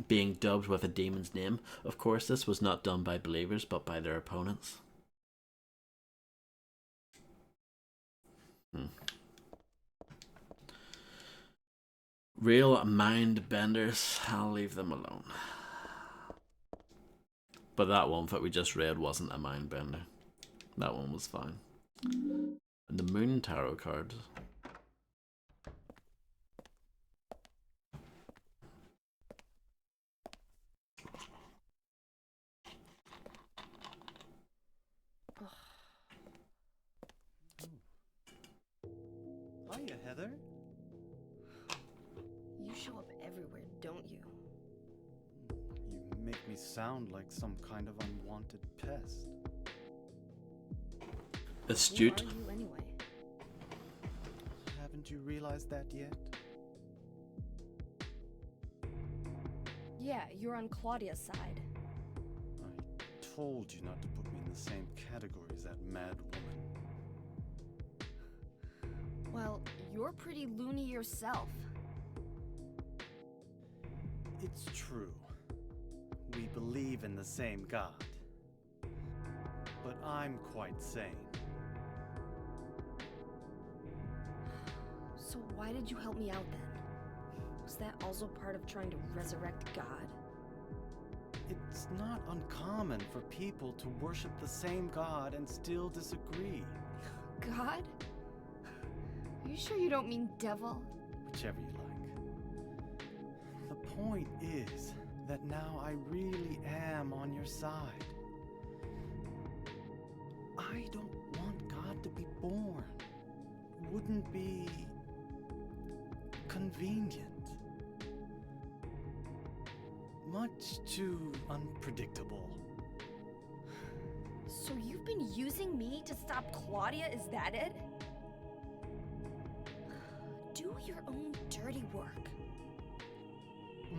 being dubbed with a demon's name. Of course, this was not done by believers, but by their opponents. Real mind benders, I'll leave them alone. But that one that we just read wasn't a mind bender. That one was fine. And the Moon Tarot card. Hiya, Heather. You show up everywhere, don't you? You make me sound like some kind of unwanted pest. Astute. Who are you anyway? Haven't you realized that yet? Yeah, you're on Claudia's side. I told you not to put me in the same category as that mad woman. Well, you're pretty loony yourself. It's true. We believe in the same God. But I'm quite sane. So why did you help me out then? Was that also part of trying to resurrect God? It's not uncommon for people to worship the same God and still disagree. God? Are you sure you don't mean devil? Whichever you like. The point is that now I really am on your side. I don't want God to be born. Wouldn't be convenient. Much too unpredictable. So you've been using me to stop Claudia, is that it? Do your own dirty work.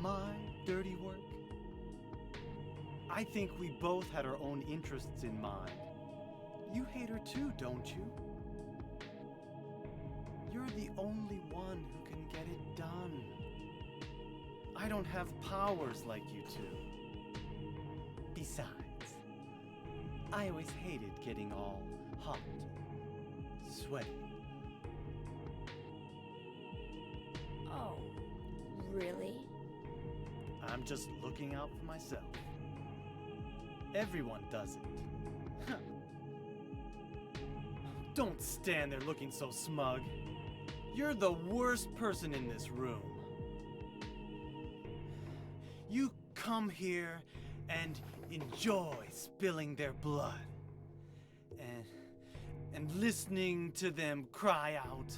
My dirty work? I think we both had our own interests in mind. You hate her too, don't you? You're the only one who can get it done. I don't have powers like you two. Besides, I always hated getting all hot, sweaty. Oh, really? I'm just looking out for myself. Everyone does it. Huh. Don't stand there looking so smug. You're the worst person in this room. You come here and enjoy spilling their blood. And listening to them cry out.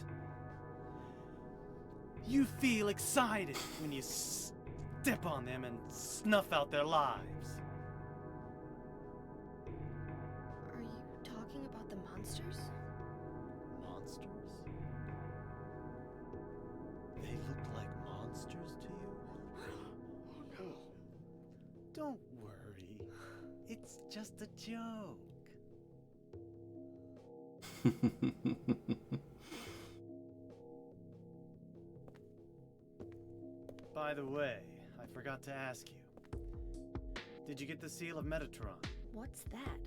You feel excited when you step on them and snuff out their lives. Are you talking about the monsters? Monsters? They look like monsters to you? Oh no. Don't worry. It's just a joke. By the way, I forgot to ask you. Did you get the seal of Metatron? What's that?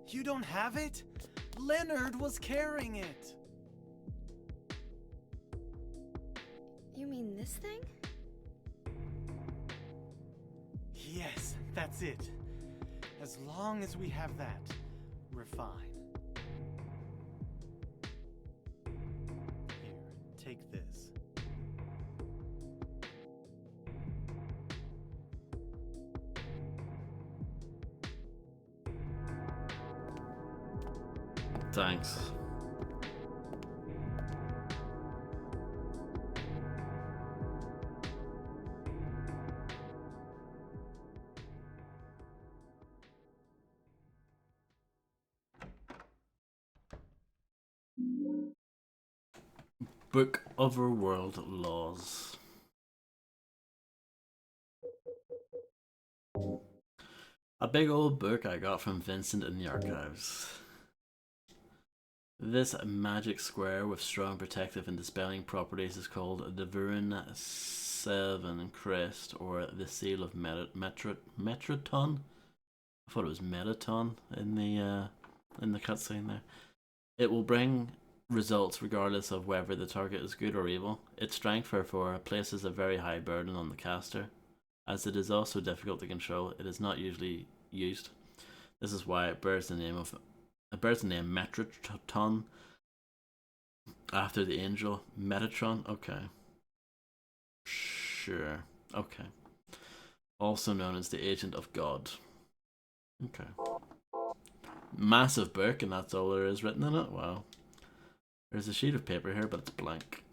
You don't have it? Leonard was carrying it! You mean this thing? Yes, that's it. As long as we have that, we're fine. Here, take this. Thanks. Book Overworld Laws. A big old book I got from Vincent in the archives. This magic square with strong protective and dispelling properties is called the Vurin 7 Crest, or the Seal of Metraton. I thought it was Metaton in the cutscene there. It will bring results regardless of whether the target is good or evil. Its strength, therefore, places a very high burden on the caster. As it is also difficult to control, it is not usually used. This is why it bears the name Metraton after the angel Metatron. Okay. Sure. Okay. Also known as the Agent of God. Okay. Massive book, and that's all there is written in it? Wow. There's a sheet of paper here, but it's blank.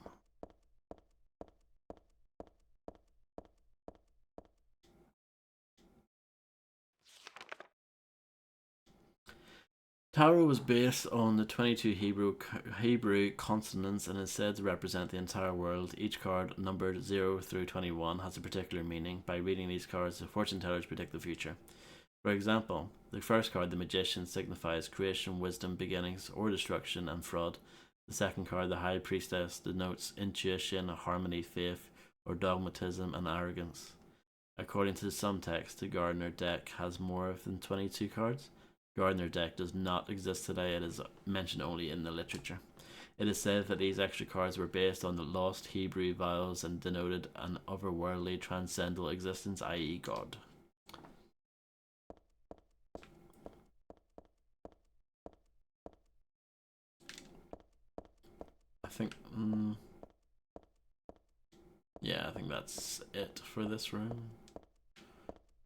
Tarot was based on the 22 Hebrew consonants and is said to represent the entire world. Each card, numbered 0 through 21, has a particular meaning. By reading these cards, the fortune tellers predict the future. For example, the first card, the Magician, signifies creation, wisdom, beginnings, or destruction, and fraud. The second card, the High Priestess, denotes intuition, harmony, faith, or dogmatism and arrogance. According to some texts, the Gardener deck has more than 22 cards. Gardener deck does not exist today. It is mentioned only in the literature. It is said that these extra cards were based on the lost Hebrew vowels and denoted an otherworldly transcendental existence, i.e. God. I think yeah, I think that's it for this room.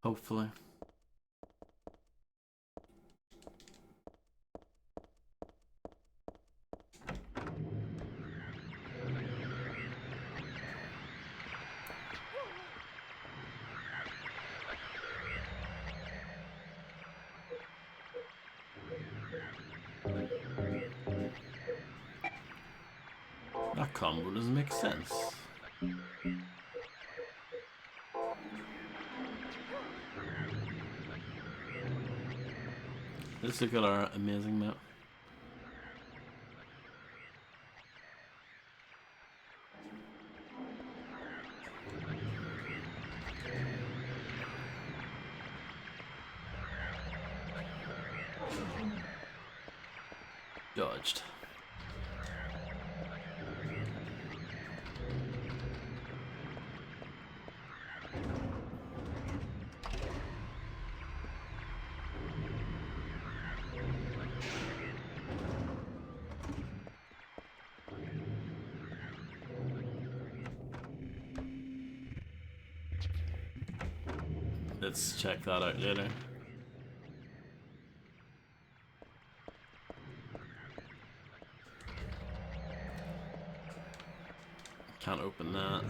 Hopefully. That combo doesn't make sense. Let's look at our amazing map. Dodged. Let's check that out later. Can't open that.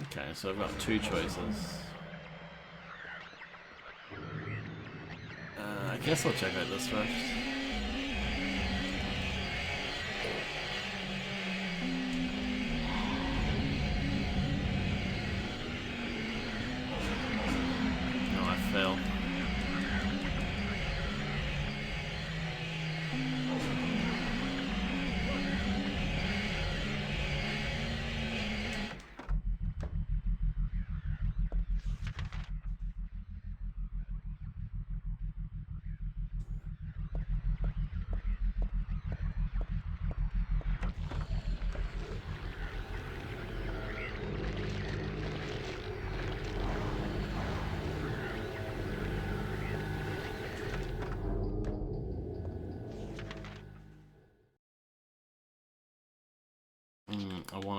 Okay, so I've got two choices. I guess I'll check out this first.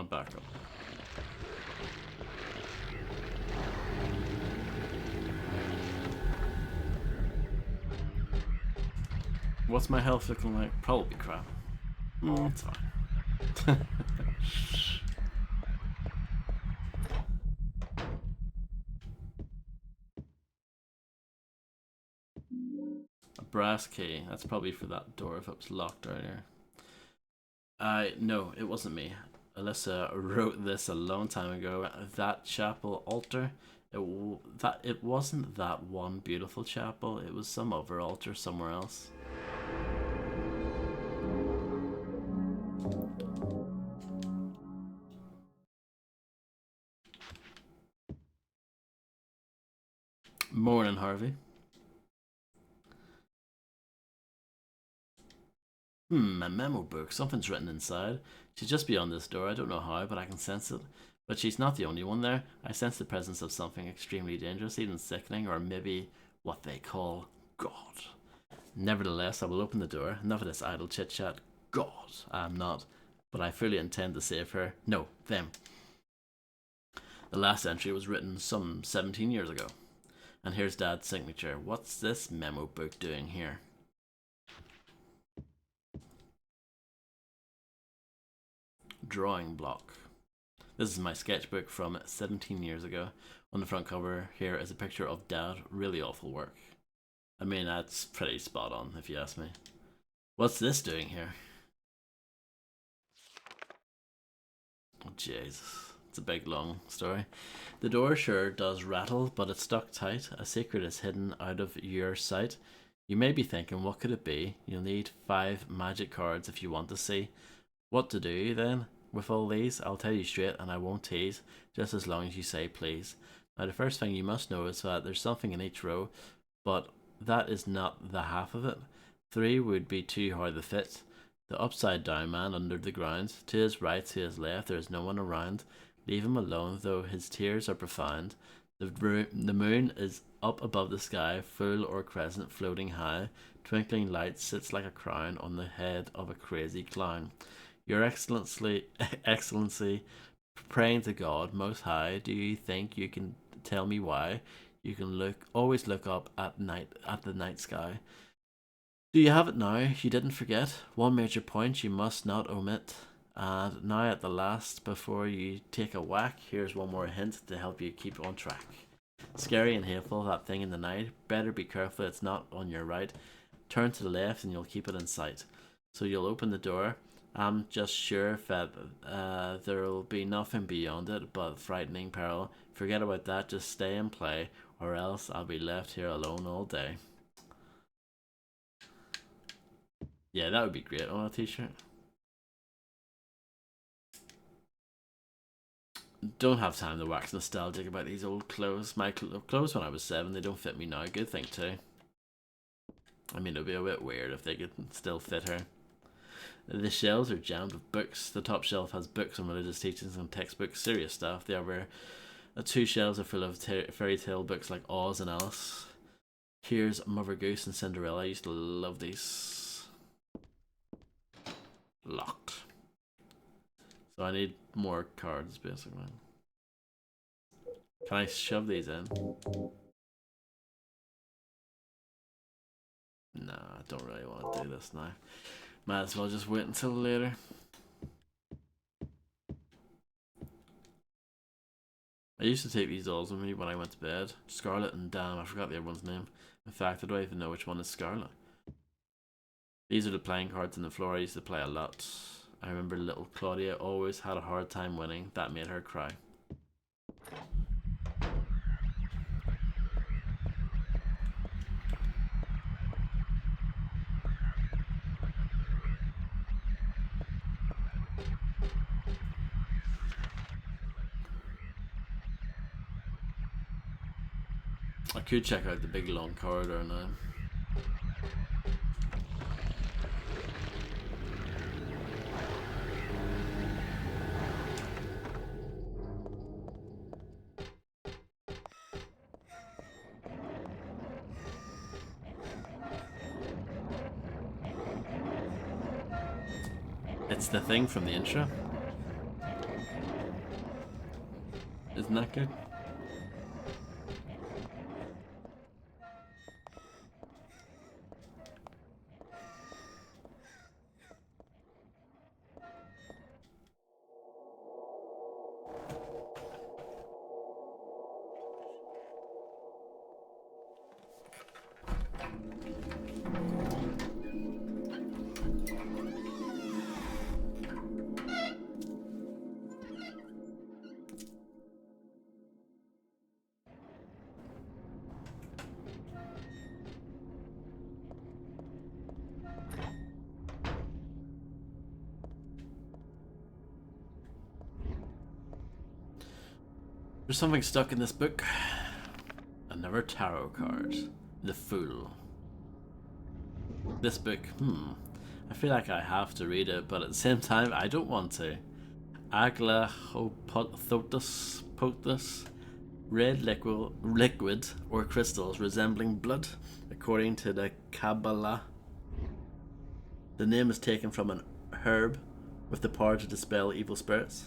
to back up. What's my health looking like? Probably crap. It's fine. A brass key. That's probably for that door if it was locked earlier. No, it wasn't me. Alyssa wrote this a long time ago. That chapel altar. It wasn't that one beautiful chapel. It was some other altar somewhere else. Morning, Harvey. A memo book. Something's written inside. She's just beyond this door. I don't know how, but I can sense it. But she's not the only one there. I sense the presence of something extremely dangerous, even sickening, or maybe what they call God. Nevertheless, I will open the door. Enough of this idle chit-chat. God, I am not. But I fully intend to save her. No, them. The last entry was written some 17 years ago. And here's Dad's signature. What's this memo book doing here? Drawing block. This is my sketchbook from 17 years ago. On the front cover here is a picture of Dad. Really awful work. I mean, that's pretty spot on if you ask me. What's this doing here? Oh, Jesus. It's a big long story. The door sure does rattle, but it's stuck tight. A secret is hidden out of your sight. You may be thinking, what could it be? You'll need 5 magic cards if you want to see. What to do then? With all these, I'll tell you straight and I won't tease, just as long as you say please. Now the first thing you must know is that there's something in each row, but that is not the half of it. 3 would be too hard to fit. The upside down man under the ground, to his right, to his left, there is no one around. Leave him alone, though his tears are profound. The moon is up above the sky, full or crescent, floating high. Twinkling light sits like a crown on the head of a crazy clown. Your Excellency, praying to God Most High, do you think you can tell me why? You can always look up at the night sky. Do you have it now? You didn't forget? One major point you must not omit. And now at the last, before you take a whack, here's one more hint to help you keep on track. Scary and hateful, that thing in the night. Better be careful it's not on your right. Turn to the left and you'll keep it in sight. So you'll open the door. I'm just sure that there'll be nothing beyond it but frightening peril. Forget about that, just stay and play, or else I'll be left here alone all day. Yeah, that would be great on a t-shirt. Don't have time to wax nostalgic about these old clothes. My clothes when I was 7, they don't fit me now. Good thing too. I mean, it would be a bit weird if they could still fit her. The shelves are jammed with books. The top shelf has books on religious teachings and textbooks, serious stuff. The other 2 shelves are full of fairy tale books like Oz and Alice. Here's Mother Goose and Cinderella. I used to love these. Locked. So I need more cards, basically. Can I shove these in? Nah, I don't really want to do this now. Might as well just wait until later. I used to take these dolls with me when I went to bed. Scarlet and Dan, I forgot the other one's name. In fact, I don't even know which one is Scarlet. These are the playing cards on the floor. I used to play a lot. I remember little Claudia always had a hard time winning. That made her cry. I could check out the big long corridor now. It's the thing from the intro. Isn't that good? There's something stuck in this book. Another tarot card. The Fool. This book, I feel like I have to read it, but at the same time, I don't want to. Aglahopothos, pothos, red liquid or crystals resembling blood, according to the Kabbalah. The name is taken from an herb with the power to dispel evil spirits.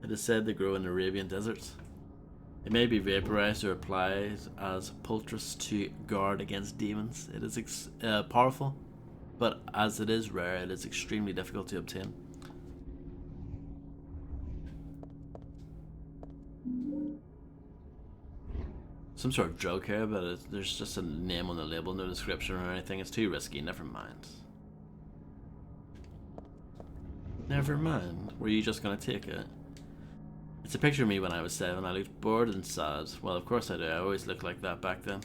It is said they grow in the Arabian deserts. It may be vaporized or applied as poultice to guard against demons. It is powerful, but as it is rare, it is extremely difficult to obtain. Some sort of drug here, but there's just a name on the label, no description or anything. It's too risky, never mind. Never mind. Were you just gonna take it? It's a picture of me when I was 7. I looked bored and sad. Well, of course I do. I always looked like that back then.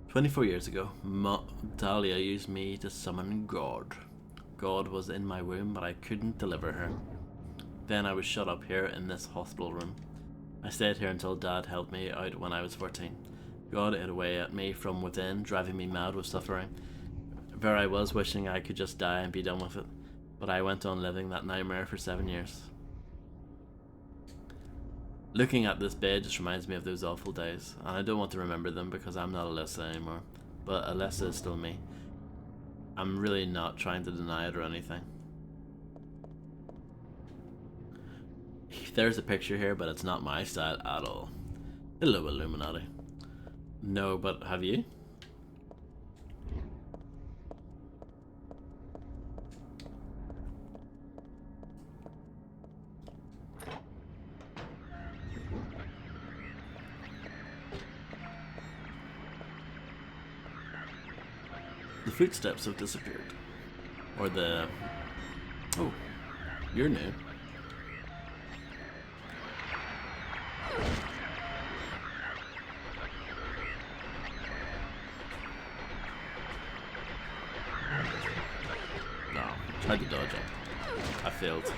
"24 years ago, Dahlia used me to summon God. God was in my womb, but I couldn't deliver her. Then I was shut up here in this hospital room. I stayed here until Dad helped me out when I was 14. God ate away at me from within, driving me mad with suffering. There I was, wishing I could just die and be done with it. But I went on living that nightmare for 7 years. Looking at this bed just reminds me of those awful days, and I don't want to remember them because I'm not Alyssa anymore. But Alyssa is still me. I'm really not trying to deny it or anything." There's a picture here, but it's not my style at all. Hello, Illuminati. No, but have you? The footsteps have disappeared. Or the... Oh, you're new. No, tried to dodge it. I failed.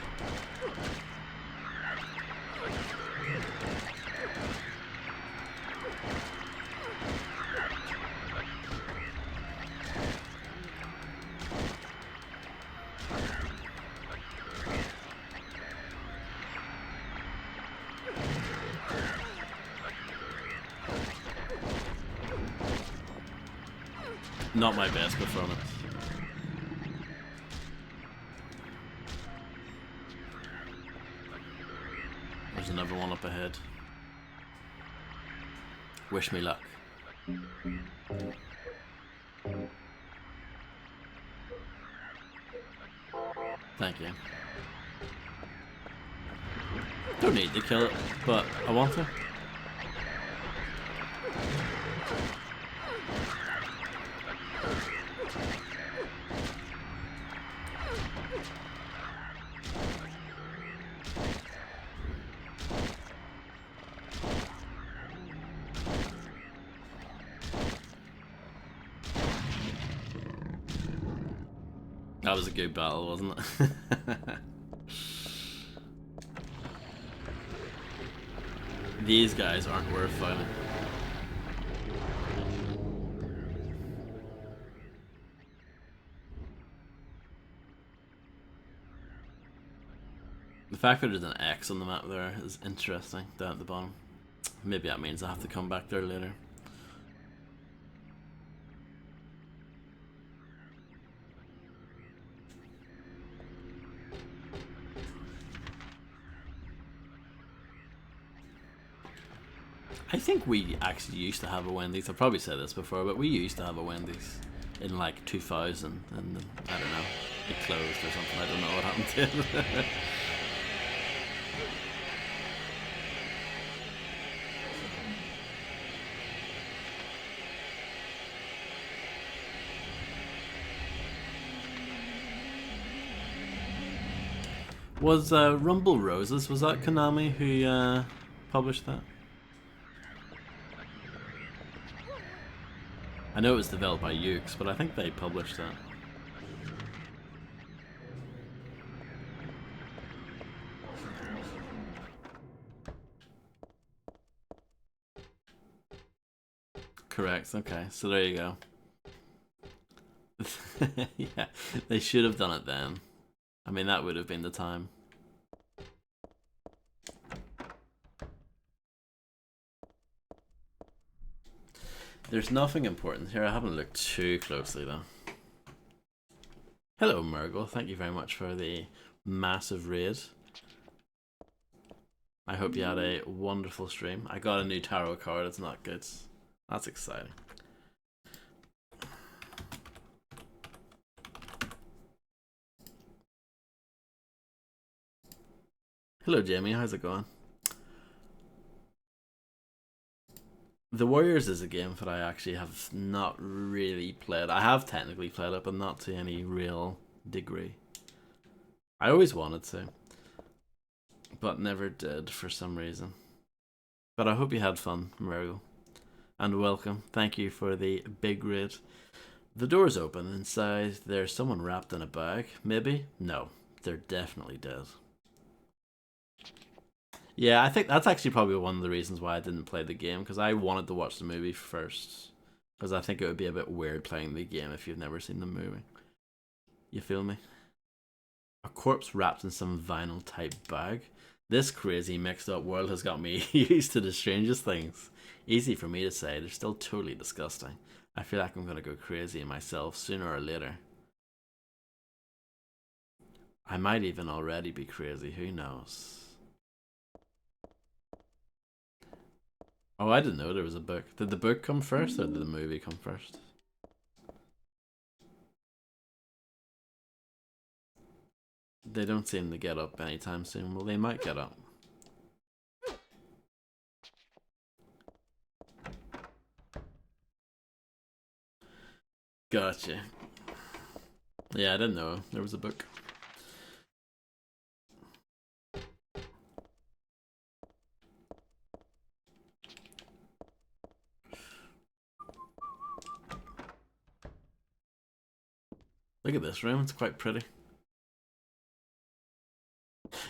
Not my best performance. There's another one up ahead. Wish me luck. Thank you. Don't need to kill it, but I want to. That was a good battle, wasn't it? These guys aren't worth fighting. The fact that there's an X on the map there is interesting, down at the bottom. Maybe that means I have to come back there later. I think we actually used to have a Wendy's. I've probably said this before, but we used to have a Wendy's in like 2000, and I don't know, it closed or something. I don't know what happened to it. Was Rumble Roses, was that Konami who published that? I know it was developed by Ukes, but I think they published that. Correct, okay, so there you go. Yeah, they should have done it then. I mean, that would have been the time. There's nothing important here. I haven't looked too closely though. Hello, Murgle. Thank you very much for the massive raid. I hope you had a wonderful stream. I got a new tarot card. It's not good. That's exciting. Hello, Jamie. How's it going? The Warriors is a game that I actually have not really played. I have technically played it, but not to any real degree. I always wanted to, but never did for some reason. But I hope you had fun, Muriel. And welcome. Thank you for the big raid. The door's open. Inside, there's someone wrapped in a bag. Maybe? No. They're definitely dead. Yeah, I think that's actually probably one of the reasons why I didn't play the game, because I wanted to watch the movie first. Because I think it would be a bit weird playing the game if you've never seen the movie. You feel me? A corpse wrapped in some vinyl type bag. This crazy mixed up world has got me used to the strangest things. Easy for me to say, they're still totally disgusting. I feel like I'm going to go crazy myself sooner or later. I might even already be crazy, who knows? Oh, I didn't know there was a book. Did the book come first or did the movie come first? They don't seem to get up anytime soon. Well, they might get up. Gotcha. Yeah, I didn't know there was a book. Look at this room, it's quite pretty.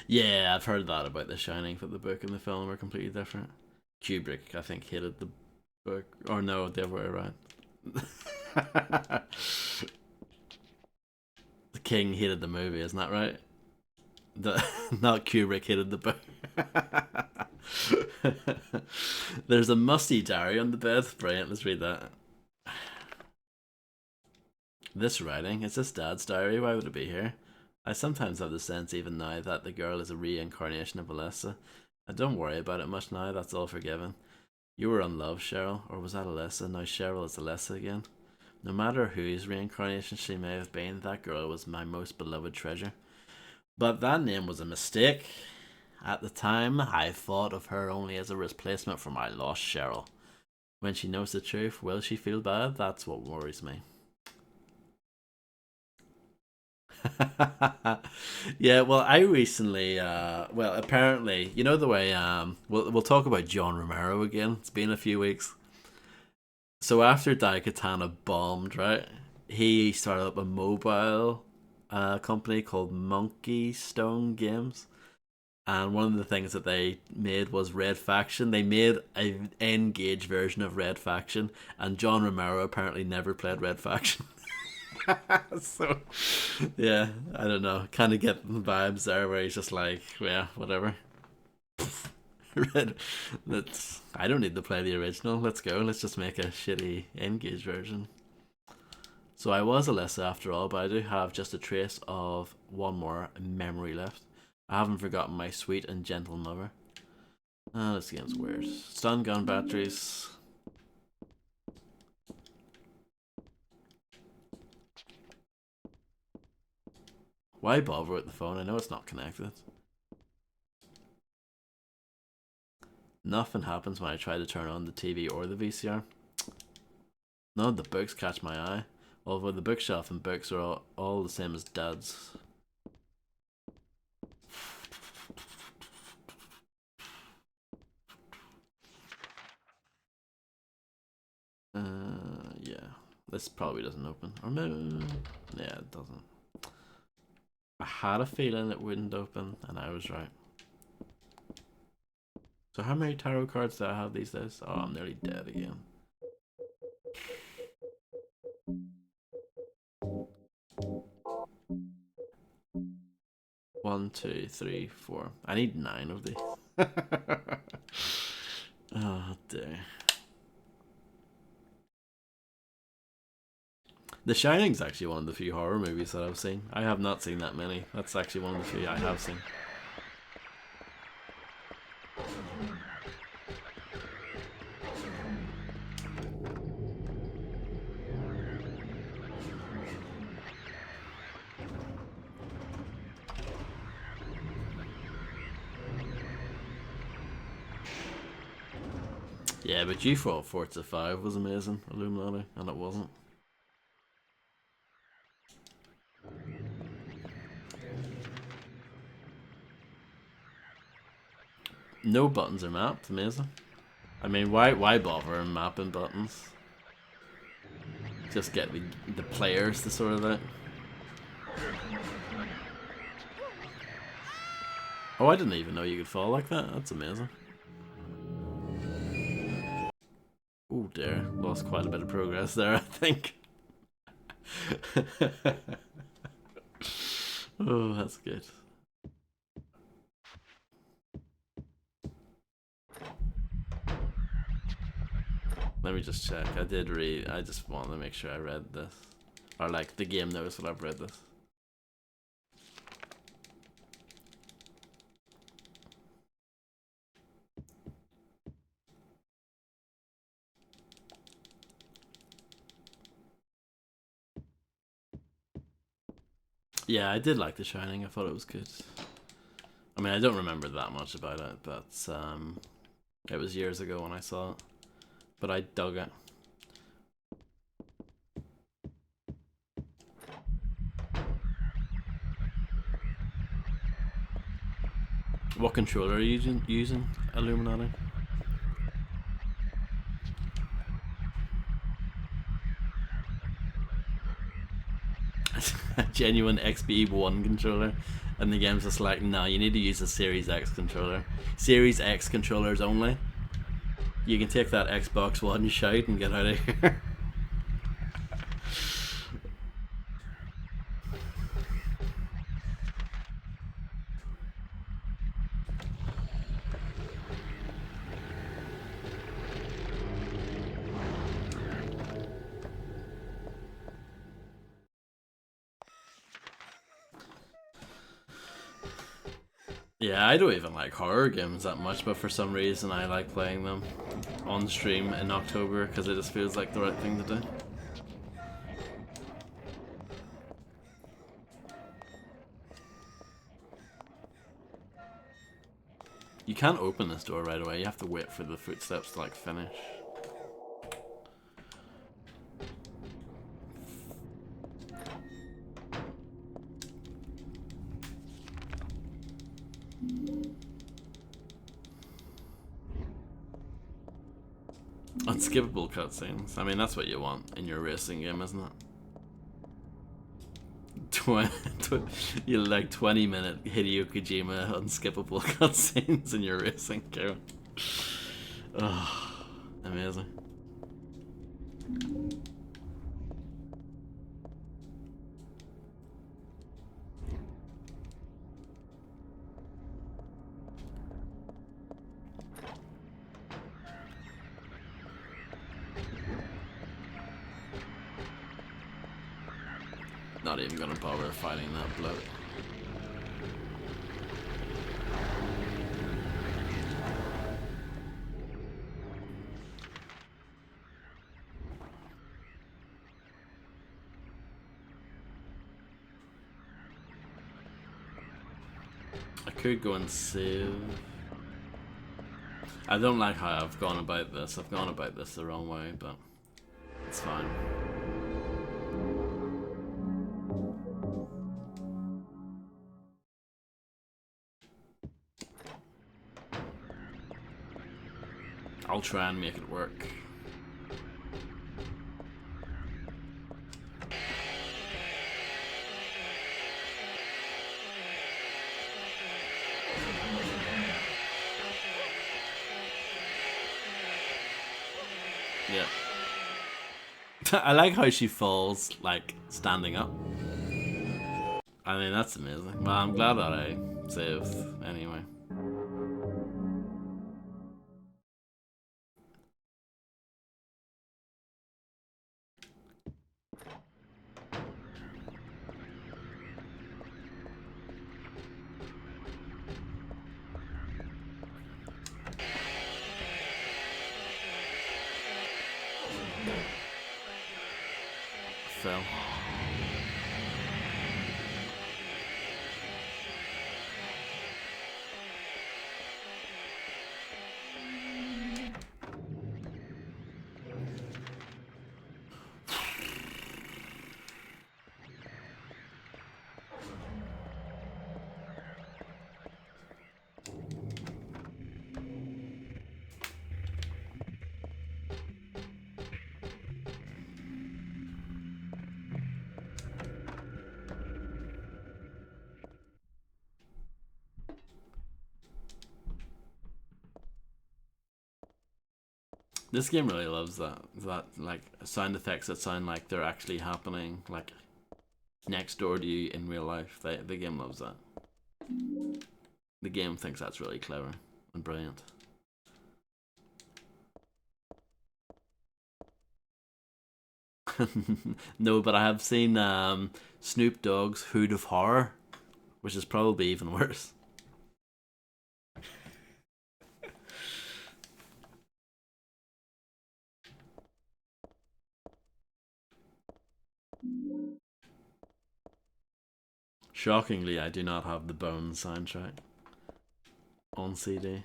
Yeah, I've heard that about The Shining, that the book and the film are completely different. Kubrick, I think, hated the book. Or no, the other way around. The King hated the movie, isn't that right? Not Kubrick hated the book. There's a musty diary on the bed. Brilliant, let's read that. This writing, is this Dad's diary? Why would it be here? I sometimes have the sense even now that the girl is a reincarnation of Alyssa. I don't worry about it much now, that's all forgiven. You were in love, Cheryl, or was that Alyssa? Now Cheryl is Alyssa again. No matter whose reincarnation she may have been, that girl was my most beloved treasure. But that name was a mistake. At the time, I thought of her only as a replacement for my lost Cheryl. When she knows the truth, will she feel bad? That's what worries me. Yeah, well, I recently, well, apparently, you know the way, we'll talk about John Romero again. It's been a few weeks. So after Daikatana bombed, right, he started up a mobile company called Monkey Stone Games. And one of the things that they made was Red Faction. They made an N-Gage version of Red Faction, and John Romero apparently never played Red Faction. So, yeah, I don't know. Kind of get vibes there where he's just like, yeah, whatever. Red, I don't need to play the original. Let's go. Let's just make a shitty N-Gage version. So I was Alyssa after all, but I do have just a trace of one more memory left. I haven't forgotten my sweet and gentle mother. Ah, this game's weird. Stun gun batteries. Why bother with the phone? I know it's not connected. Nothing happens when I try to turn on the TV or the VCR. None of the books catch my eye, although the bookshelf and books are all the same as Dad's. Yeah. This probably doesn't open. Or maybe... Yeah, it doesn't. I had a feeling it wouldn't open, and I was right. So how many tarot cards do I have these days? Oh, I'm nearly dead again. One, two, three, four. I need 9 of these. Oh dear. The Shining's actually one of the few horror movies that I've seen. I have not seen that many. That's actually one of the few I have seen. Yeah, but you thought Forza 5 was amazing, Illuminati, and it wasn't. No buttons are mapped, amazing. I mean, why bother mapping buttons? Just get the players to sort it out. Oh, I didn't even know you could fall like that. That's amazing. Oh dear, lost quite a bit of progress there, I think. Oh, that's good. Let me just check. I did read. I just wanted to make sure I read this. Or like the game knows that I've read this. Yeah, I did like The Shining. I thought it was good. I mean, I don't remember that much about it, but it was years ago when I saw it. But I dug it. What controller are you using Illuminati? A genuine XB1 controller, and the game's just like, nah, you need to use a Series X controller. Series X controllers only. You can take that Xbox One shout and get out of here. Yeah, I don't even like horror games that much, but for some reason I like playing them on stream in October because it just feels like the right thing to do. You can't open this door right away, you have to wait for the footsteps to like finish. Unskippable cutscenes. I mean, that's what you want in your racing game, isn't it? You like 20-minute Hideo Kojima unskippable cutscenes in your racing game. Oh, amazing. Not even gonna bother fighting that bloke. Could go and save. I don't like how I've gone about this. I've gone about this the wrong way, but it's fine. I'll try and make it work. Yeah. I like how she falls, like, standing up. I mean, that's amazing. Well, I'm glad that I saved anyway. Fell. This game really loves that like sound effects that sound like they're actually happening, like next door to you in real life. The game loves that. The game thinks that's really clever and brilliant. No, but I have seen Snoop Dogg's Hood of Horror, which is probably even worse. Shockingly, I do not have the Bones soundtrack on CD.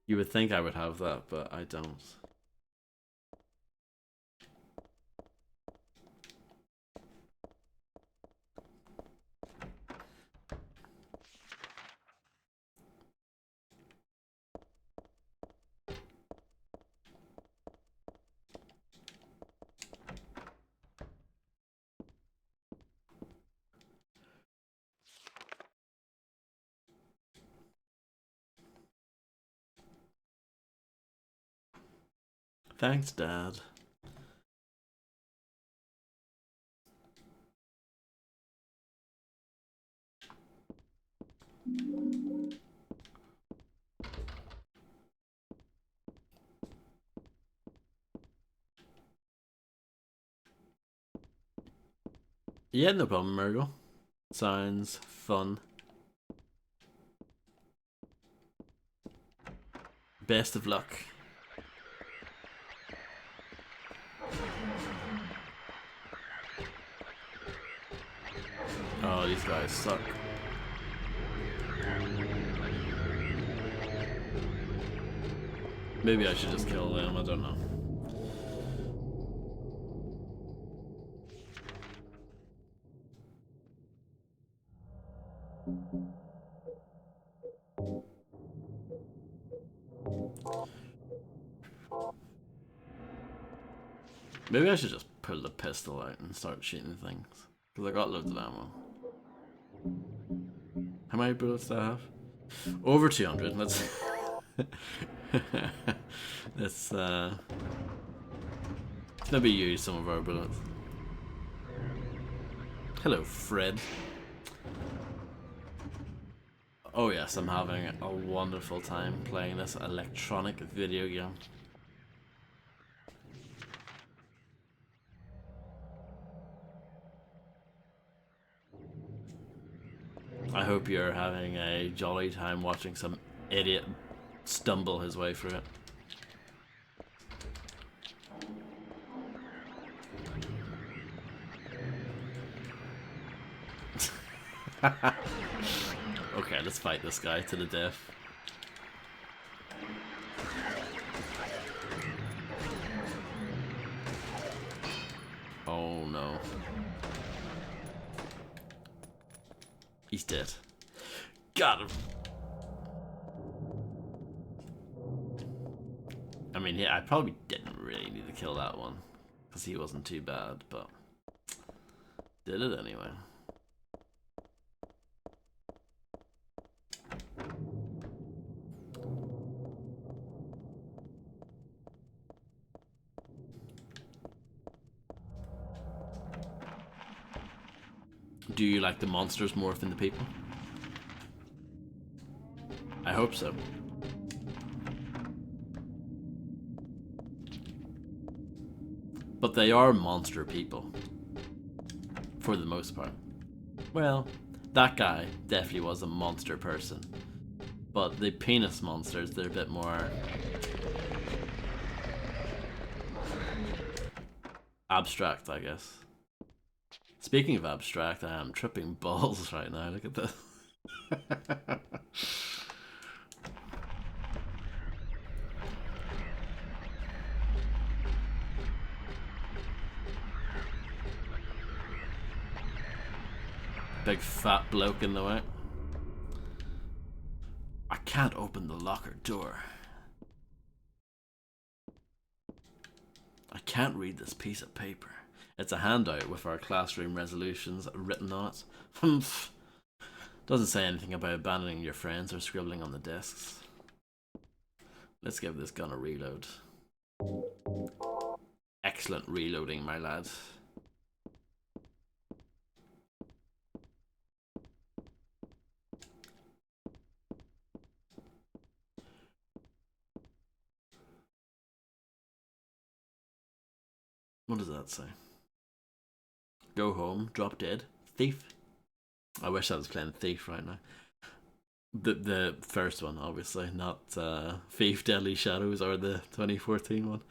You would think I would have that, but I don't. Thanks, Dad. Yeah, no problem, Murgle. Sounds fun. Best of luck. Oh, these guys suck. Maybe I should just kill them, I don't know. Maybe I should just pull the pistol out and start shooting things. Because I got loads of ammo. How many bullets do I have? Over 200. Let's... let's maybe use some of our bullets. Hello, Fred. Oh yes, I'm having a wonderful time playing this electronic video game. I hope you're having a jolly time watching some idiot stumble his way through it. Okay, let's fight this guy to the death. Oh no. He's dead. Got him. I mean, yeah, I probably didn't really need to kill that one, because he wasn't too bad, but did it anyway. Do you like the monsters more than the people? I hope so. But they are monster people. For the most part. Well, that guy definitely was a monster person. But the penis monsters, they're a bit more abstract, I guess. Speaking of abstract, I am tripping balls right now. Look at this. Big fat bloke in the way. I can't open the locker door. I can't read this piece of paper. It's a handout with our classroom resolutions written on it. Doesn't say anything about abandoning your friends or scribbling on the desks. Let's give this gun a reload. Excellent reloading, my lad. What does that say? Go home, drop dead, thief. I wish I was playing thief right now. The first one, obviously, not Thief Deadly Shadows or the 2014 one.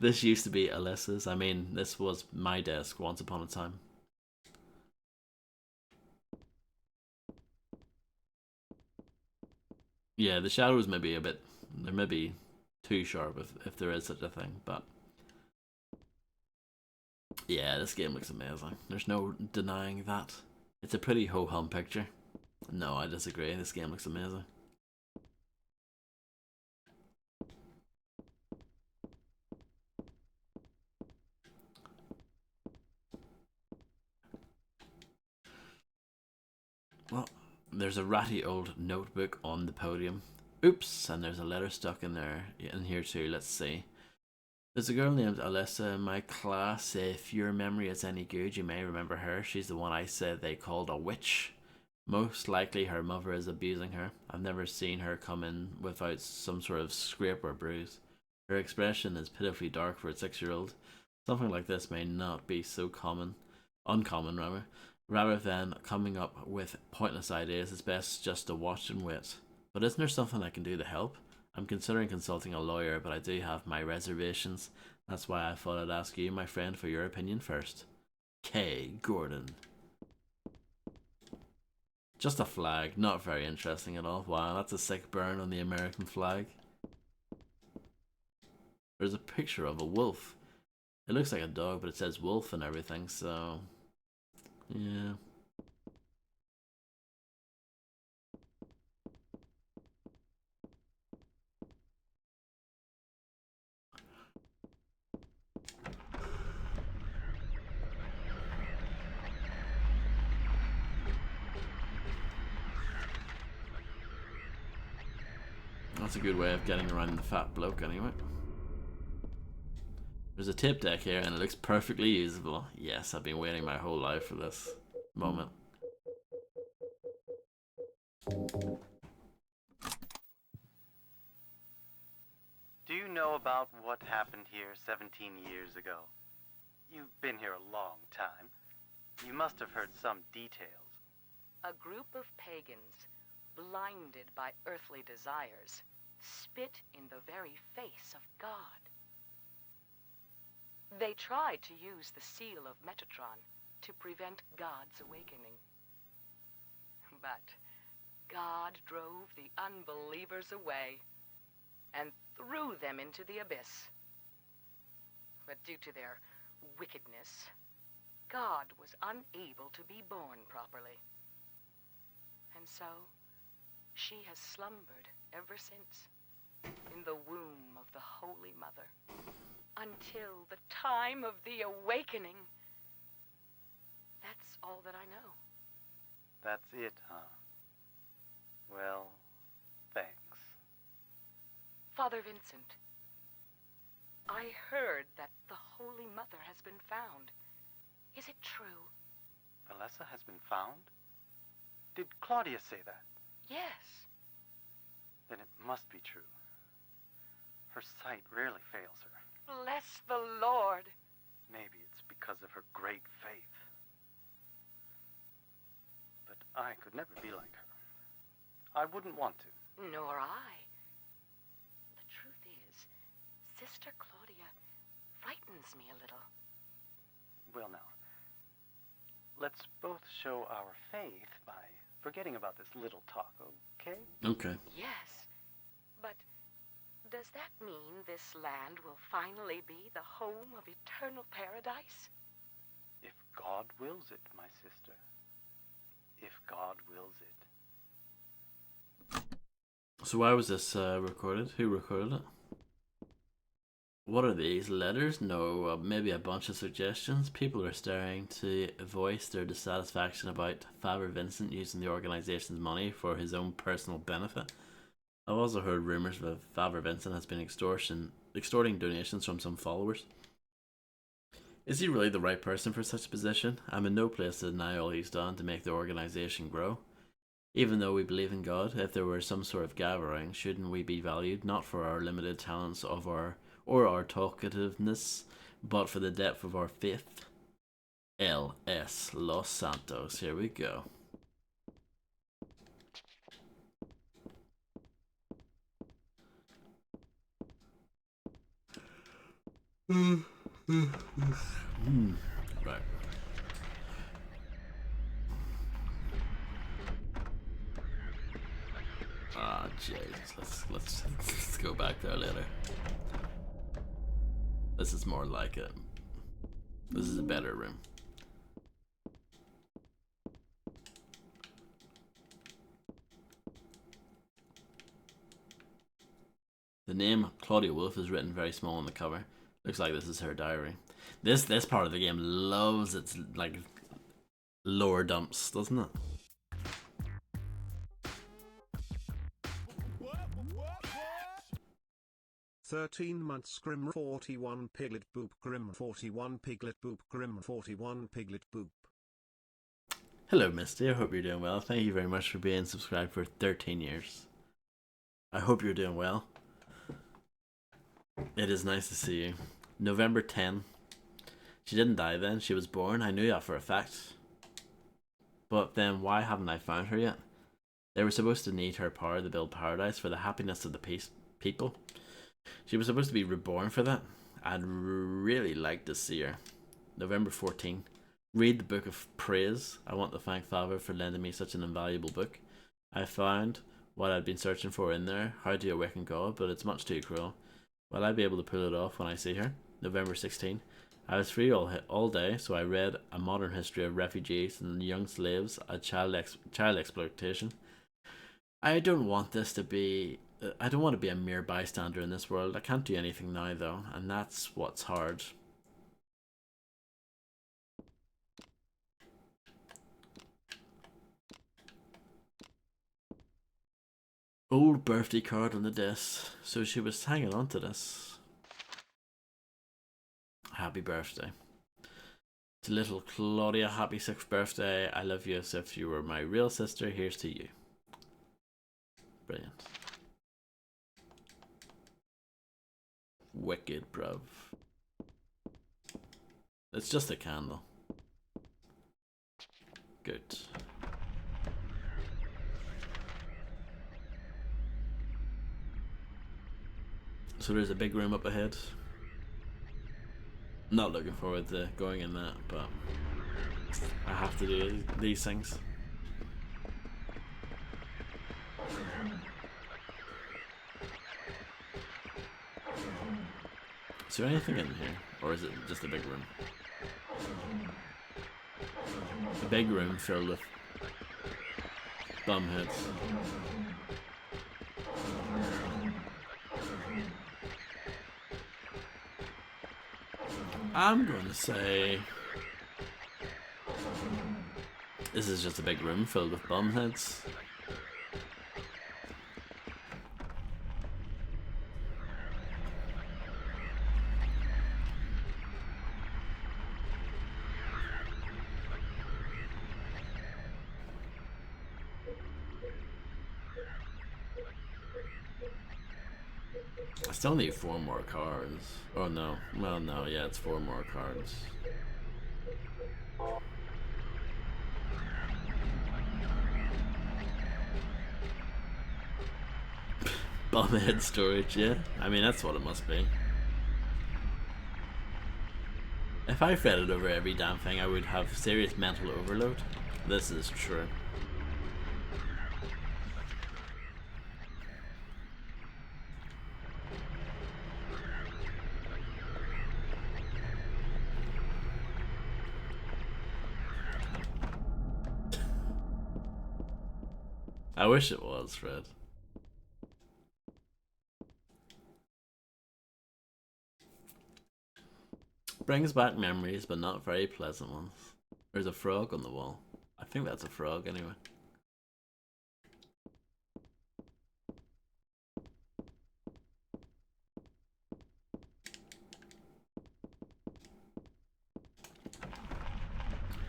This used to be Alyssa's. I mean, this was my desk once upon a time. Yeah, the shadows may be a bit... They're maybe too sharp if there is such a thing, but... Yeah, this game looks amazing. There's no denying that. It's a pretty ho-hum picture. No, I disagree. This game looks amazing. Well, there's a ratty old notebook on the podium. Oops, and there's a letter stuck in there, in here too. Let's see. There's a girl named Alyssa in my class. If your memory is any good, you may remember her. She's the one I said they called a witch. Most likely her mother is abusing her. I've never seen her come in without some sort of scrape or bruise. Her expression is pitifully dark for a 6-year-old. Something like this may not be so uncommon rather. Rather than coming up with pointless ideas, it's best just to watch and wait. But isn't there something I can do to help? I'm considering consulting a lawyer, but I do have my reservations. That's why I thought I'd ask you, my friend, for your opinion first. K. Gordon. Just a flag, not very interesting at all. Wow, that's a sick burn on the American flag. There's a picture of a wolf. It looks like a dog, but it says wolf and everything, so... yeah. That's a good way of getting around the fat bloke anyway. There's a tape deck here and it looks perfectly usable. Yes, I've been waiting my whole life for this moment. Do you know about what happened here 17 years ago? You've been here a long time. You must have heard some details. A group of pagans, blinded by earthly desires, spit in the very face of God. They tried to use the seal of Metatron to prevent God's awakening. But God drove the unbelievers away and threw them into the abyss. But due to their wickedness, God was unable to be born properly. And so, she has slumbered ever since, in the womb of the Holy Mother, until the time of the awakening. That's all that I know. That's it, huh? Well, thanks. Father Vincent, I heard that the Holy Mother has been found. Is it true? Alessa has been found? Did Claudia say that? Yes. Then it must be true. Her sight rarely fails her. Bless the Lord. Maybe it's because of her great faith. But I could never be like her. I wouldn't want to. Nor I. The truth is, Sister Claudia frightens me a little. Well, now, let's both show our faith by forgetting about this little talk, okay? Okay. Yes, but does that mean this land will finally be the home of eternal paradise? If God wills it, my sister. If God wills it. So why was this recorded? Who recorded it? What are these? Letters? No, maybe a bunch of suggestions. People are starting to voice their dissatisfaction about Father Vincent using the organisation's money for his own personal benefit. I've also heard rumours that Father Vincent has been extorting donations from some followers. Is he really the right person for such a position? I'm in no place to deny all he's done to make the organisation grow. Even though we believe in God, if there were some sort of gathering, shouldn't we be valued not for our limited talents or our talkativeness, but for the depth of our faith? L.S. Los Santos. Here we go. Right. Ah, jeez. Let's go back there later. This is more like it. This is a better room. The name Claudia Wolf is written very small on the cover. Looks like this is her diary. This part of the game loves its like lore dumps, doesn't it? 13 months Grim 41 Piglet Boop Grim 41 Piglet Boop Grim 41 Piglet Boop. Hello Misty, I hope you're doing well. Thank you very much for being subscribed for 13 years. I hope you're doing well. It is nice to see you. November 10. She didn't die then, she was born. I knew that for a fact. But then why haven't I found her yet? They were supposed to need her power to build paradise for the happiness of the people. She was supposed to be reborn for that. I'd really like to see her. November 14. Read the Book of Praise. I want to thank Father for lending me such an invaluable book. I found what I'd been searching for in there, How to Awaken God, but it's much too cruel. Will I be able to pull it off when I see her? November 16. I was free all day, so I read A Modern History of Refugees and Young Slaves, a child exploitation. I don't want this to be... I don't want to be a mere bystander in this world. I can't do anything now, though, and that's what's hard. Old birthday card on the desk. So she was hanging on to this. Happy birthday. To little Claudia, happy 6th birthday. I love you as if you were my real sister. Here's to you. Brilliant. Wicked, bruv. It's just a candle. Good. So there's a big room up ahead. Not looking forward to going in that, but I have to do these things. Is there anything in here? Or is it just a big room? A big room filled with bumheads. I'm going to say this is just a big room filled with bumheads. I still need 4 more cards. Oh no. Well, no, yeah, it's 4 more cards. Bumhead storage, yeah. I mean, that's what it must be. If I fretted over every damn thing, I would have serious mental overload. This is true. I wish it was, Fred. Brings back memories, but not very pleasant ones. There's a frog on the wall. I think that's a frog anyway.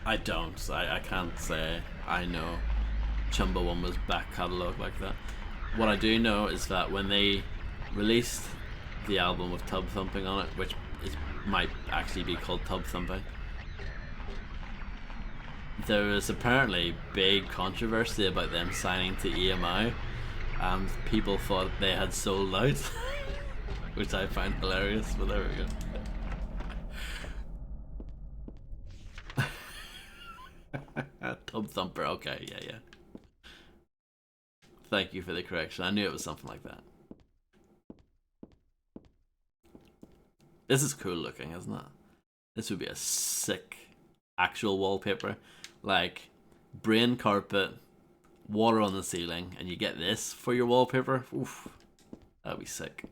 I don't. I can't say I know Chumbawamba's back catalogue like that. What I do know is that when they released the album with Tub Thumping on it, which might actually be called Tub Thumping, there was apparently big controversy about them signing to EMI, and people thought they had sold out, which I find hilarious, but there we go. Tub Thumper, okay, yeah. Thank you for the correction. I knew it was something like that. This is cool looking, isn't it? This would be a sick actual wallpaper. Like, brain carpet, water on the ceiling, and you get this for your wallpaper. Oof. That'd be sick.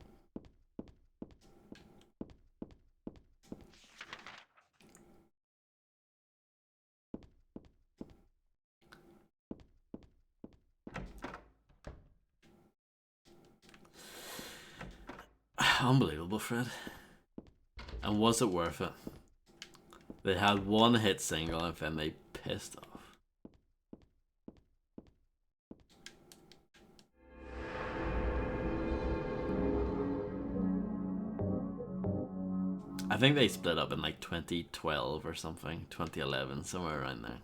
Unbelievable, Fred. And was it worth it? They had one hit single and then they pissed off. I think they split up in like 2012 or something, 2011, somewhere around there.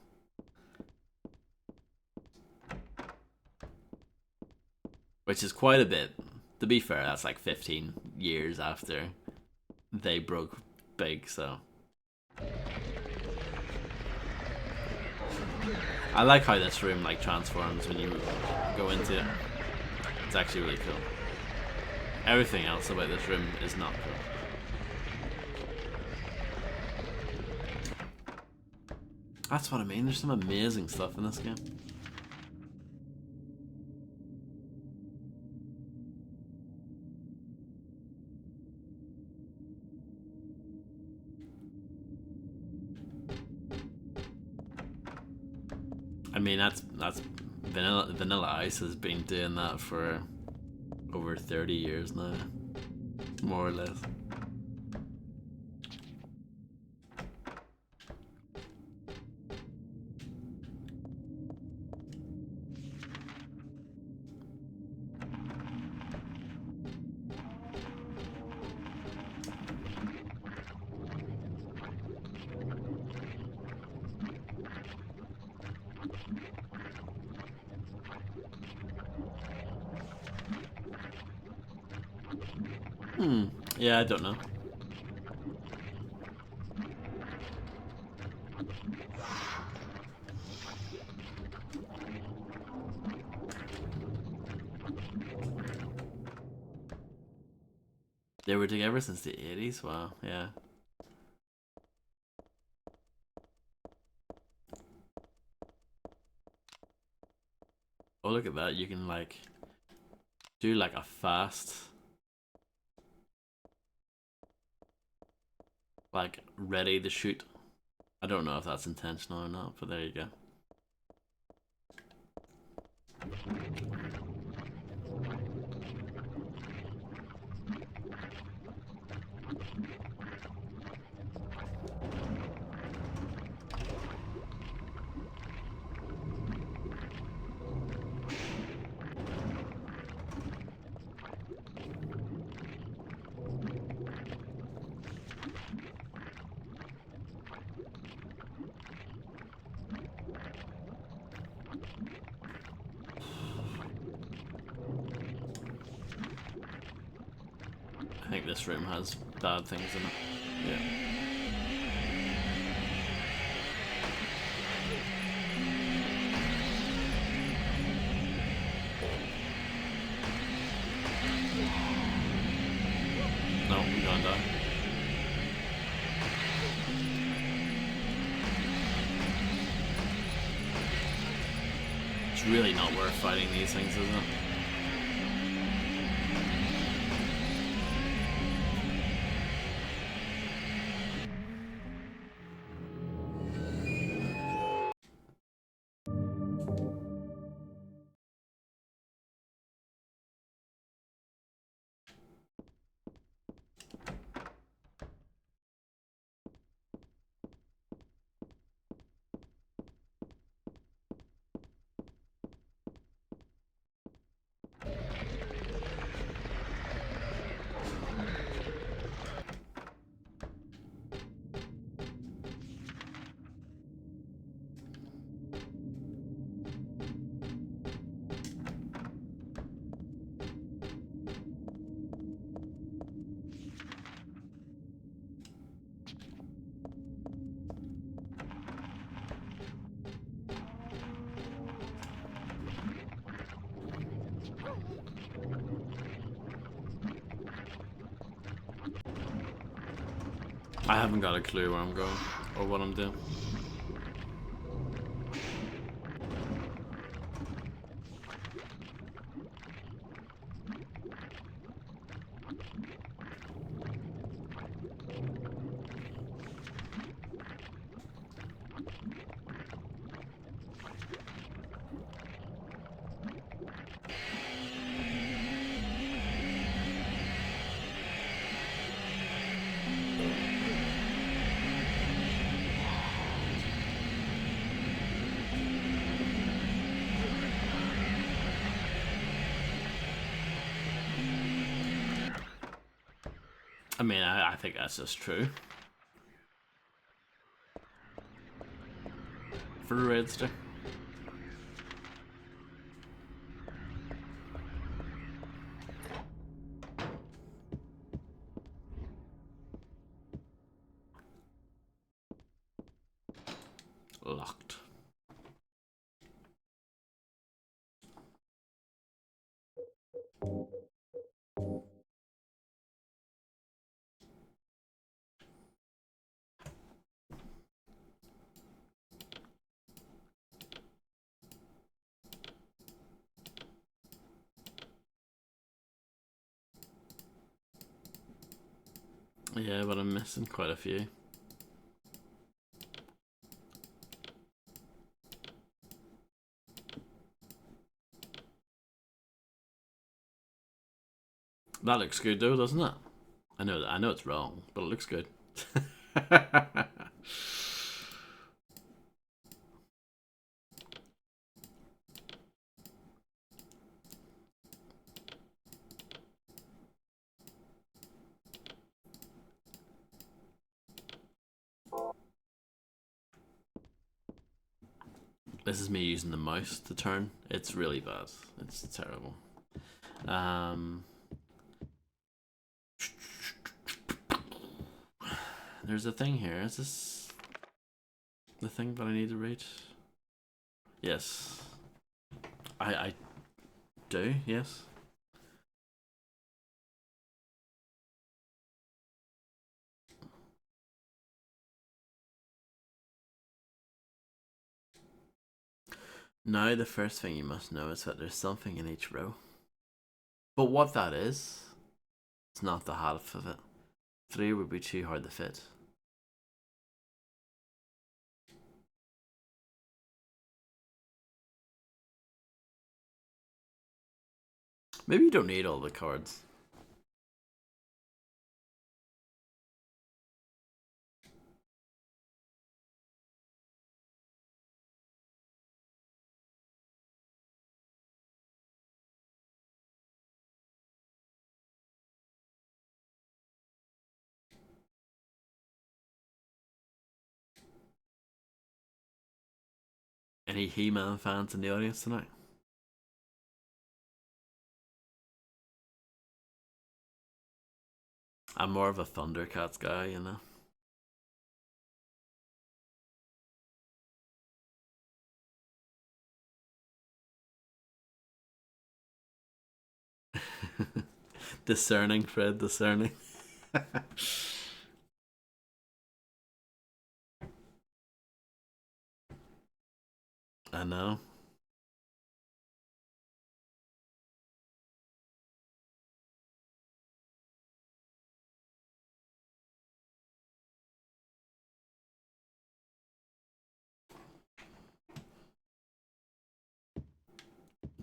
Which is quite a bit. To be fair, that's like 15 years after they broke big, so. I like how this room like transforms when you go into it. It's actually really cool. Everything else about this room is not cool. That's what I mean, there's some amazing stuff in this game. I mean, that's Vanilla Ice has been doing that for over 30 years now, more or less. Yeah, I don't know. They were together since the 80s. Wow, yeah. Oh, look at that. You can like do like a fast, like ready to shoot. I don't know if that's intentional or not, but there you go. I think this room has bad things in it. Yeah. No, I'm gonna die. It's really not worth fighting these things, isn't it? I haven't got a clue where I'm going or what I'm doing. I mean, I think that's just true. For the Redster. Locked. Yeah, but I'm missing quite a few. That looks good though, doesn't it? I know it's wrong, but it looks good. This is me using the mouse to turn. It's really bad. It's terrible. There's a thing here. Is this the thing that I need to read? Yes. I do, yes. Now the first thing you must know is that there's something in each row. But what that is, it's not the half of it. 3 would be too hard to fit. Maybe you don't need all the cards. Any He-Man fans in the audience tonight? I'm more of a Thundercats guy, you know. Discerning, Fred, discerning. I know.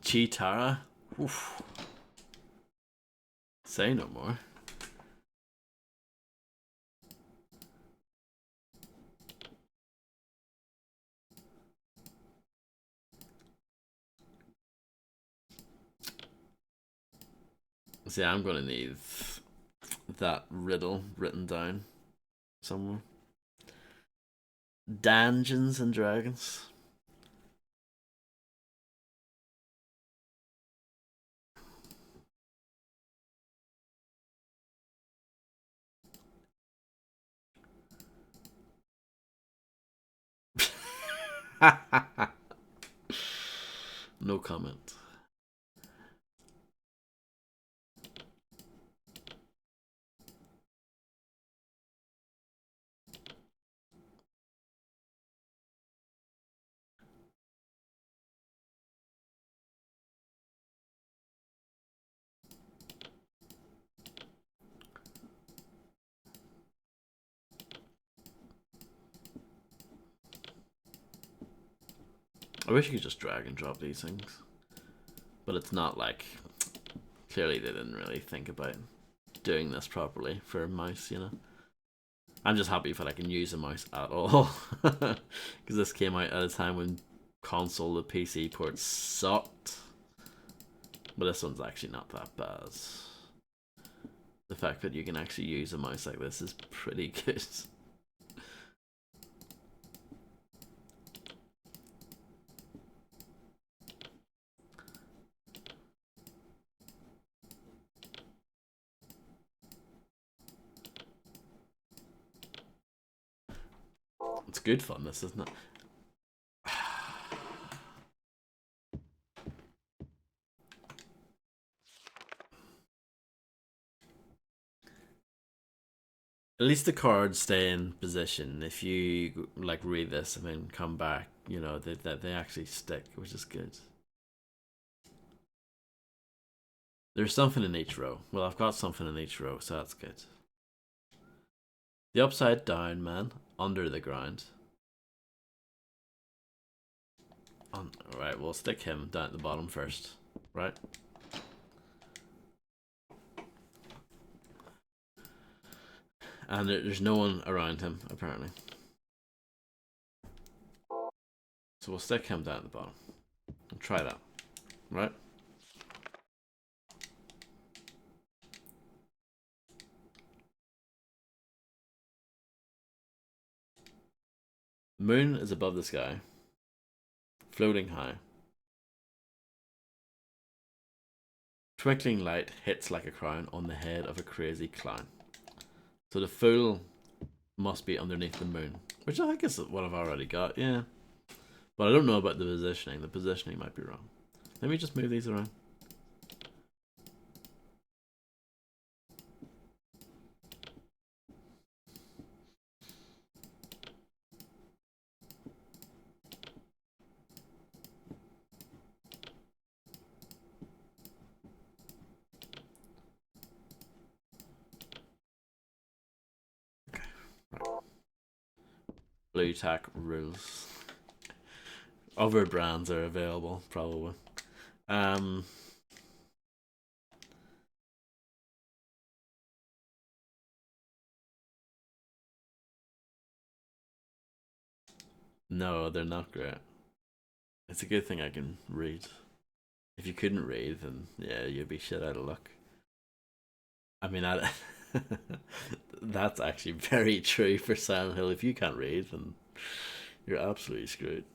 Cheetara? Oof. Say no more. See, I'm gonna need that riddle written down somewhere. Dungeons and Dragons. No comment. I wish you could just drag and drop these things. But it's not like... Clearly they didn't really think about doing this properly for a mouse, you know. I'm just happy that I can use a mouse at all. Because this came out at a time when console, the PC ports sucked. But this one's actually not that bad. The fact that you can actually use a mouse like this is pretty good. It's good fun, this, isn't it? At least the cards stay in position. If you like read this and then come back, you know, they actually stick, which is good. There's something in each row. Well, I've got something in each row, so that's good. The upside down man under the ground. Alright, we'll stick him down at the bottom first. Right? And there's no one around him, apparently. So we'll stick him down at the bottom. We'll try that. Right? The moon is above the sky, floating high. Twinkling light hits like a crown on the head of a crazy clown. So the fool must be underneath the moon, which I think is what I've already got, yeah. But I don't know about the positioning. The positioning might be wrong. Let me just move these around. Blue tack rules. Other brands are available, probably. Um, no, they're not great. It's a good thing I can read. If you couldn't read, then yeah, you'd be shit out of luck. I mean, that's actually very true for Silent Hill. If you can't read, then you're absolutely screwed.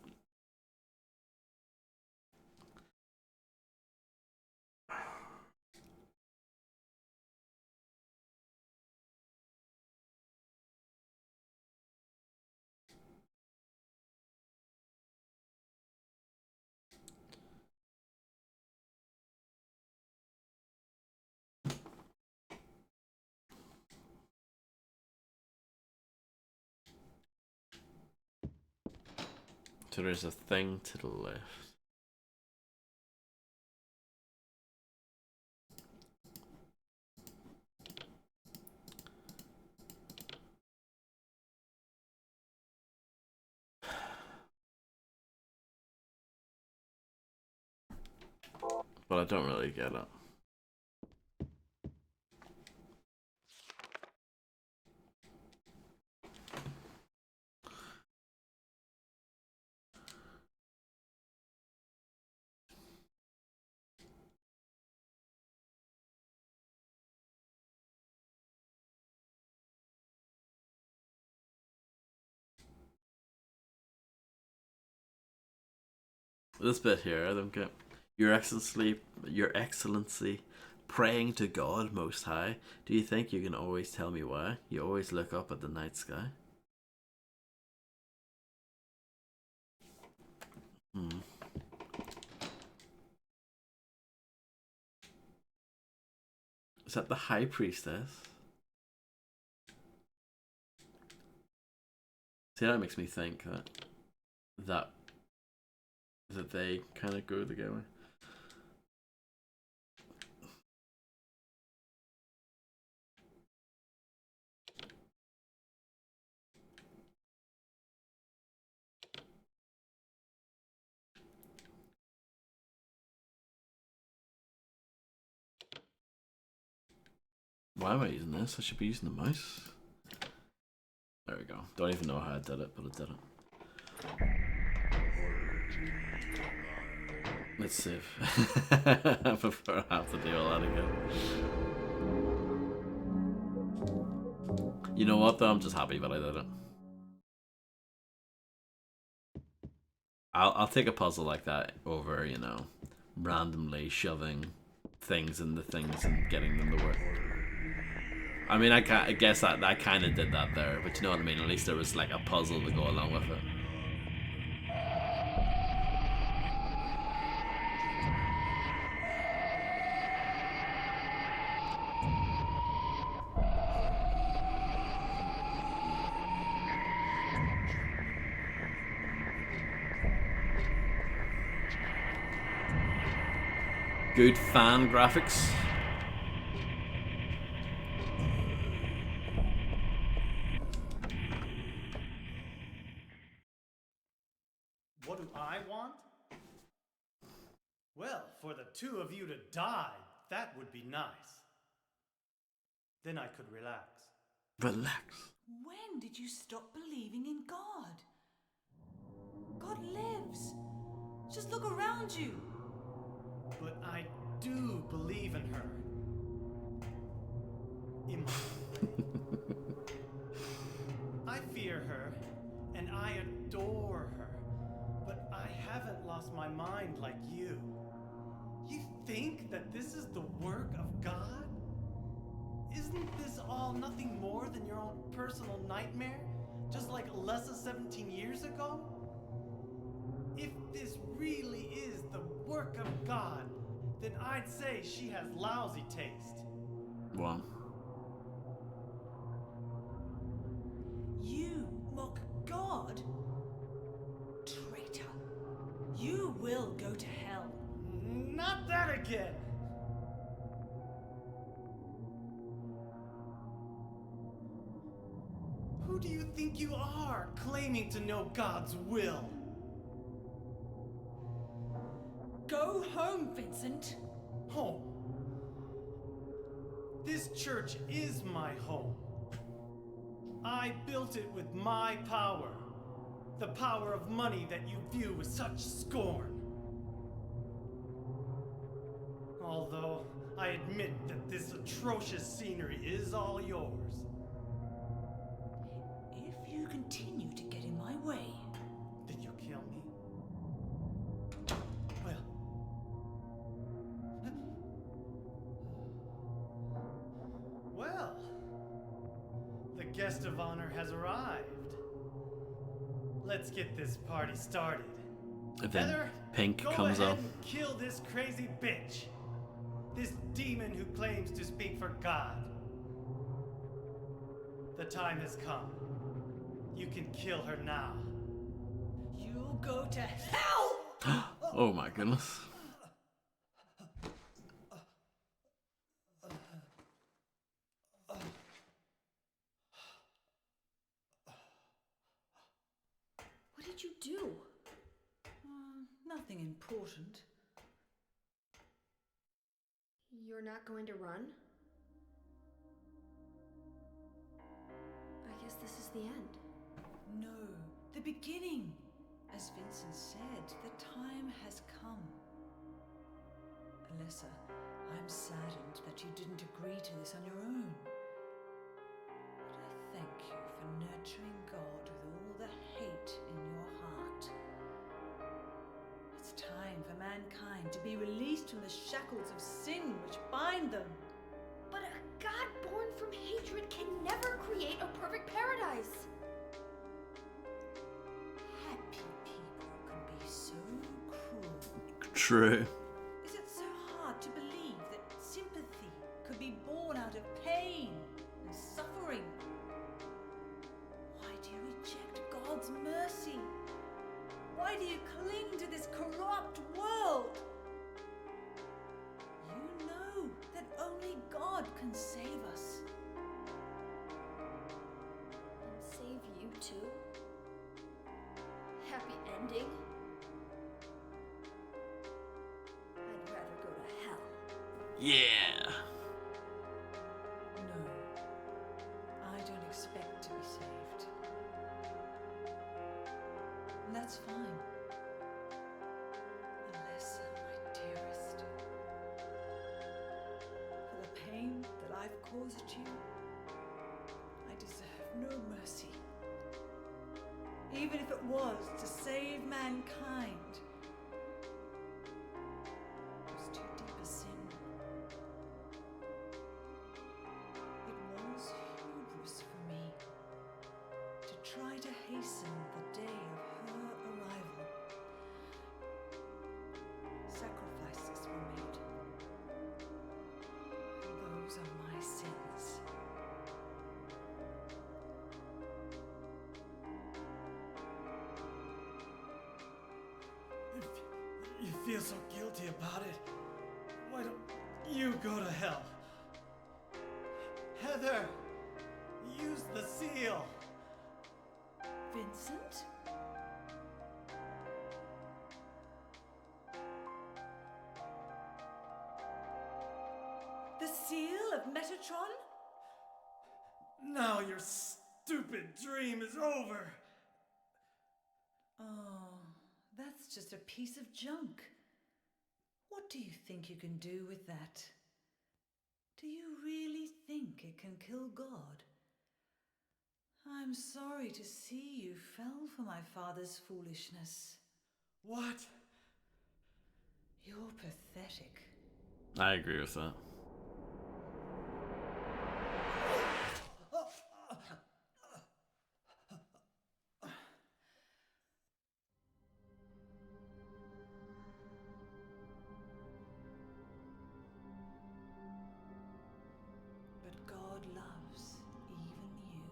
So there's a thing to the left. But I don't really get it. This bit here, I don't get. Your Excellency, praying to God Most High. Do you think you can always tell me why? You always look up at the night sky. Hmm. Is that the High Priestess? See, that makes me think that that they kind of go together. Why am I using this? I should be using the mouse. There we go. Don't even know how I did it, but I did it. Let's save. Before I have to do all that again. You know what though? I'm just happy that I did it. I'll take a puzzle like that over, randomly shoving things into things and getting them to work. I mean, I guess that I kind of did that there, but you know what I mean? At least there was like a puzzle to go along with it. Good fan graphics. What do I want? Well, for the two of you to die, that would be nice. Then I could relax. Relax. When did you stop believing in God? God lives. Just look around you. But I do believe in her. I fear her, and I adore her. But I haven't lost my mind like you. You think that this is the work of God? Isn't this all nothing more than your own personal nightmare? Just like Alessa 17 years ago? If this really is the work of God, then I'd say she has lousy taste. Well, You mock God? Traitor. You will go to hell. Not that again! Who do you think you are, claiming to know God's will? Go home, Vincent. Home. This church is my home. I built it with my power. The power of money that you view with such scorn. Although I admit that this atrocious scenery is all yours. If you continue to get in my way... Did you kill me? Well... Well... The guest of honor has arrived. Let's get this party started. And then Heather, Pink go comes ahead up. and kill this crazy bitch. This demon who claims to speak for God. The time has come. You can kill her now. You'll go to hell! Oh my goodness. What did you do? Nothing important. You're not going to run? I guess this is the end. No, the beginning. As Vincent said, the time has come. Alessa, I'm saddened that you didn't agree to this on your own. But I thank you for nurturing God with all the hate in your heart. It's time for mankind to be released from the shackles of sin which bind them. But a God born from hatred can never create a perfect paradise. Happy people can be so cruel. True. Is it so hard to believe that sympathy could be born out of pain and suffering? Why do you reject God's mercy? Why do you cling to this corrupt world? You know that only God can save us. And save you too? Happy ending? I'd rather go to hell. Yeah. No, I don't expect to be saved. And that's fine. Alessa, my dearest. For the pain that I've caused you, I deserve no mercy. Even if it was to save mankind. It was too deep a sin. It was hubris for me to try to hasten the day of her arrival. Sacrifices were made. And those are my sins. If you feel so guilty about it, why don't you go to hell? Heather, use the seal. Vincent? The seal of Metatron? Now your stupid dream is over. Oh, that's just a piece of junk. What do you think you can do with that? Do you really think it can kill God? I'm sorry to see you fell for my father's foolishness. What? You're pathetic. I agree with that. But God loves even you.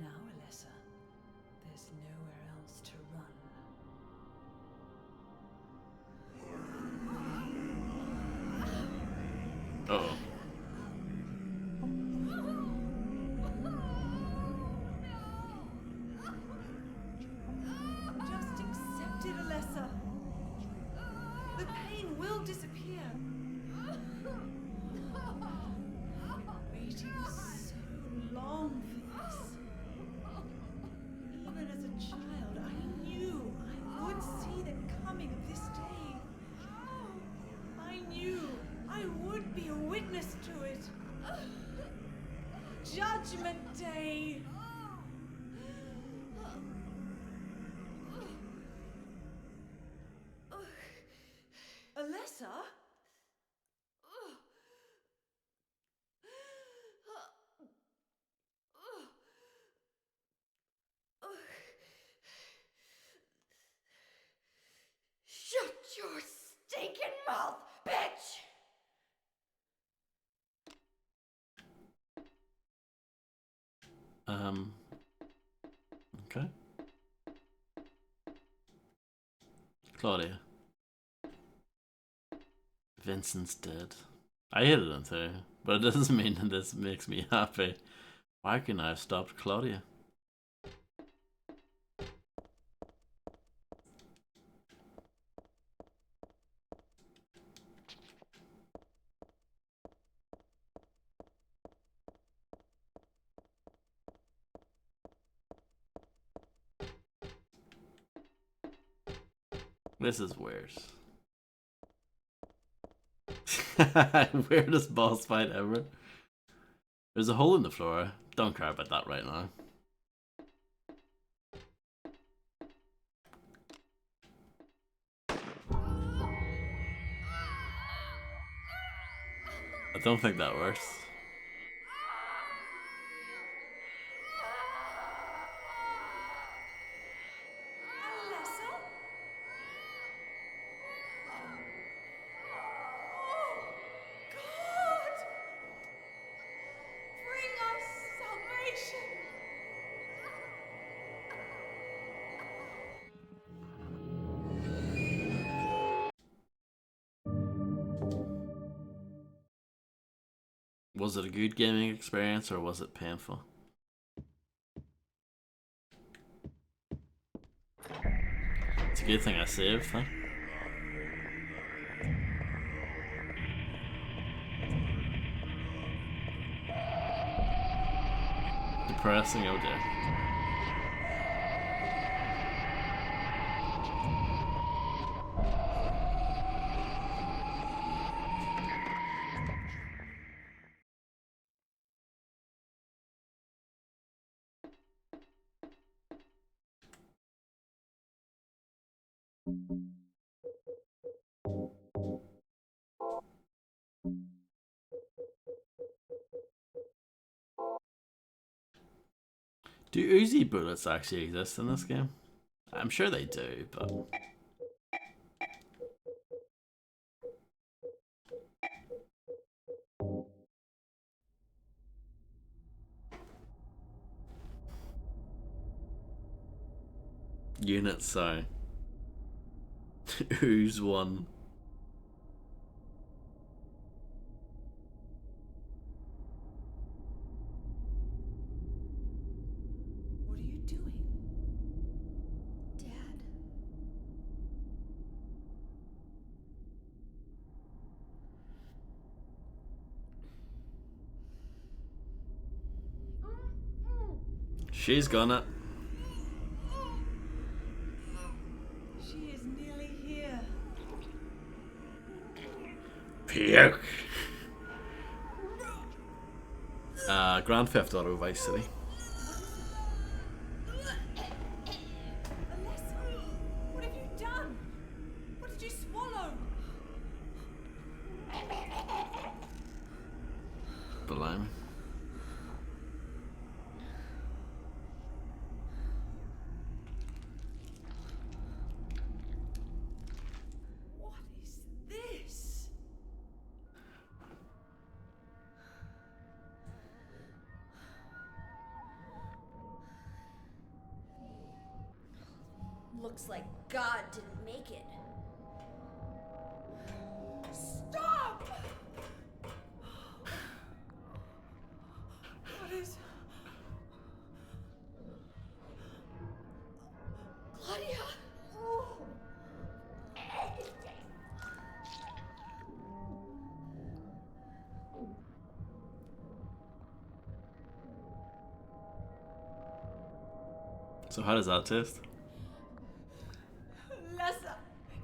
Now, Alessa, there's nowhere else to run. Uh-oh. Um. Okay. Claudia. Vincent's dead. I hated him too, but it doesn't mean that this makes me happy. Why couldn't I have stopped Claudia? This is weird. Weirdest boss fight ever. There's a hole in the floor. Don't care about that right now. I don't think that works. Alessa? God! Bring us salvation! Was it a good gaming experience or was it painful? It's a good thing I saved, huh? Depressing, oh dear. Do Uzi bullets actually exist in this game? I'm sure they do, but... Unit so. Who's one? What are you doing? Dad. She's gonna. She is nearly here. Puke. Grand Theft Auto Vice City. Alessa, what have you done? What did you swallow? Blimey. What is this? Looks like God didn't make it. Stop! What is... Claudia! So how does that taste? Alessa,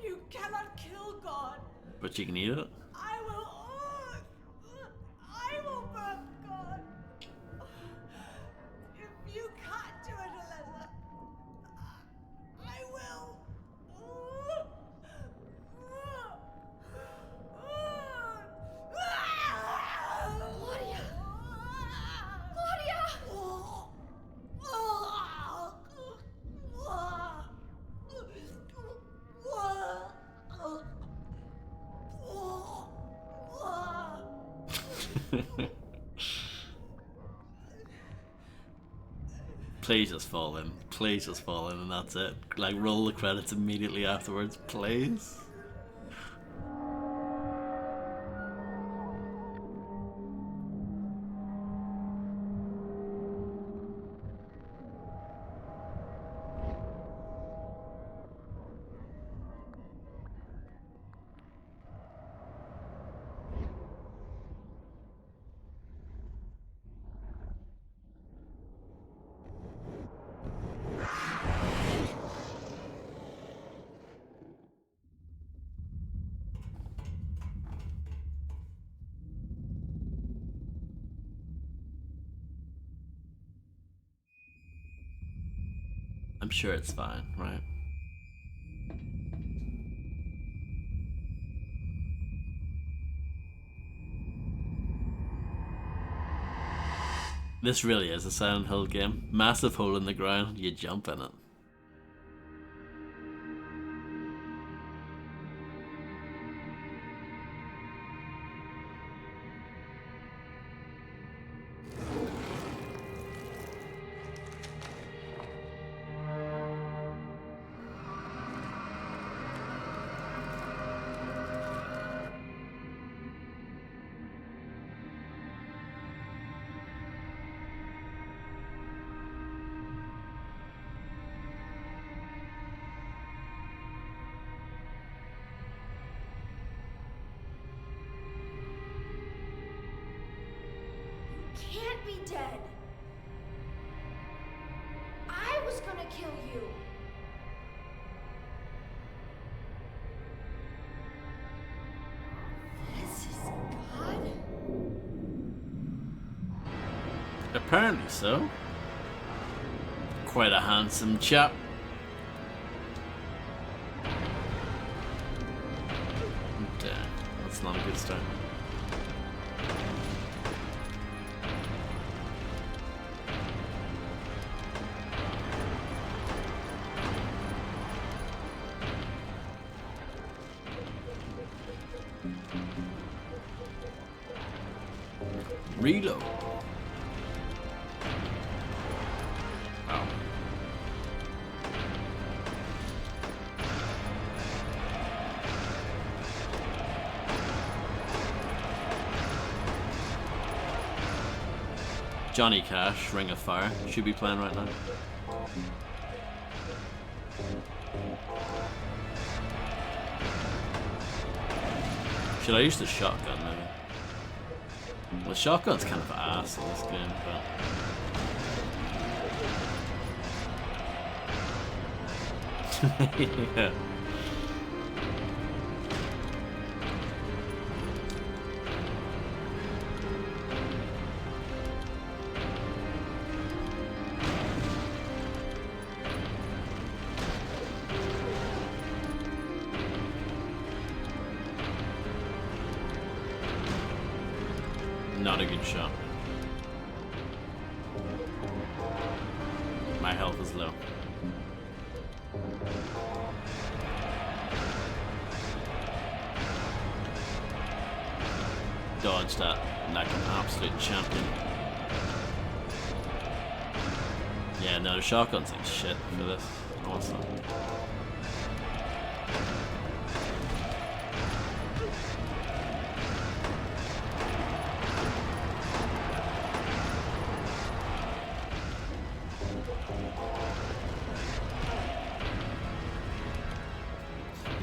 you cannot kill God. But you can eat it? I will burn God. If you can't do it, Alessa, I will. Claudia! Claudia! Please just fall in. Please just fall in, and that's it. Like, roll the credits immediately afterwards, please. I'm sure it's fine, right? This really is a Silent Hill game. Massive hole in the ground, you jump in it. Can't be dead. I was gonna kill you. This is God? Apparently so. Quite a handsome chap. Damn, that's not a good start. Reload. Wow. Johnny Cash, Ring of Fire, should be playing right now. Should I use the shotgun maybe? Well, the shotgun's kind of ass in this game, but... yeah. Not a good shot. My health is low. Dodge that like an absolute champion. Yeah, no, the shotgun's like shit for this. Awesome.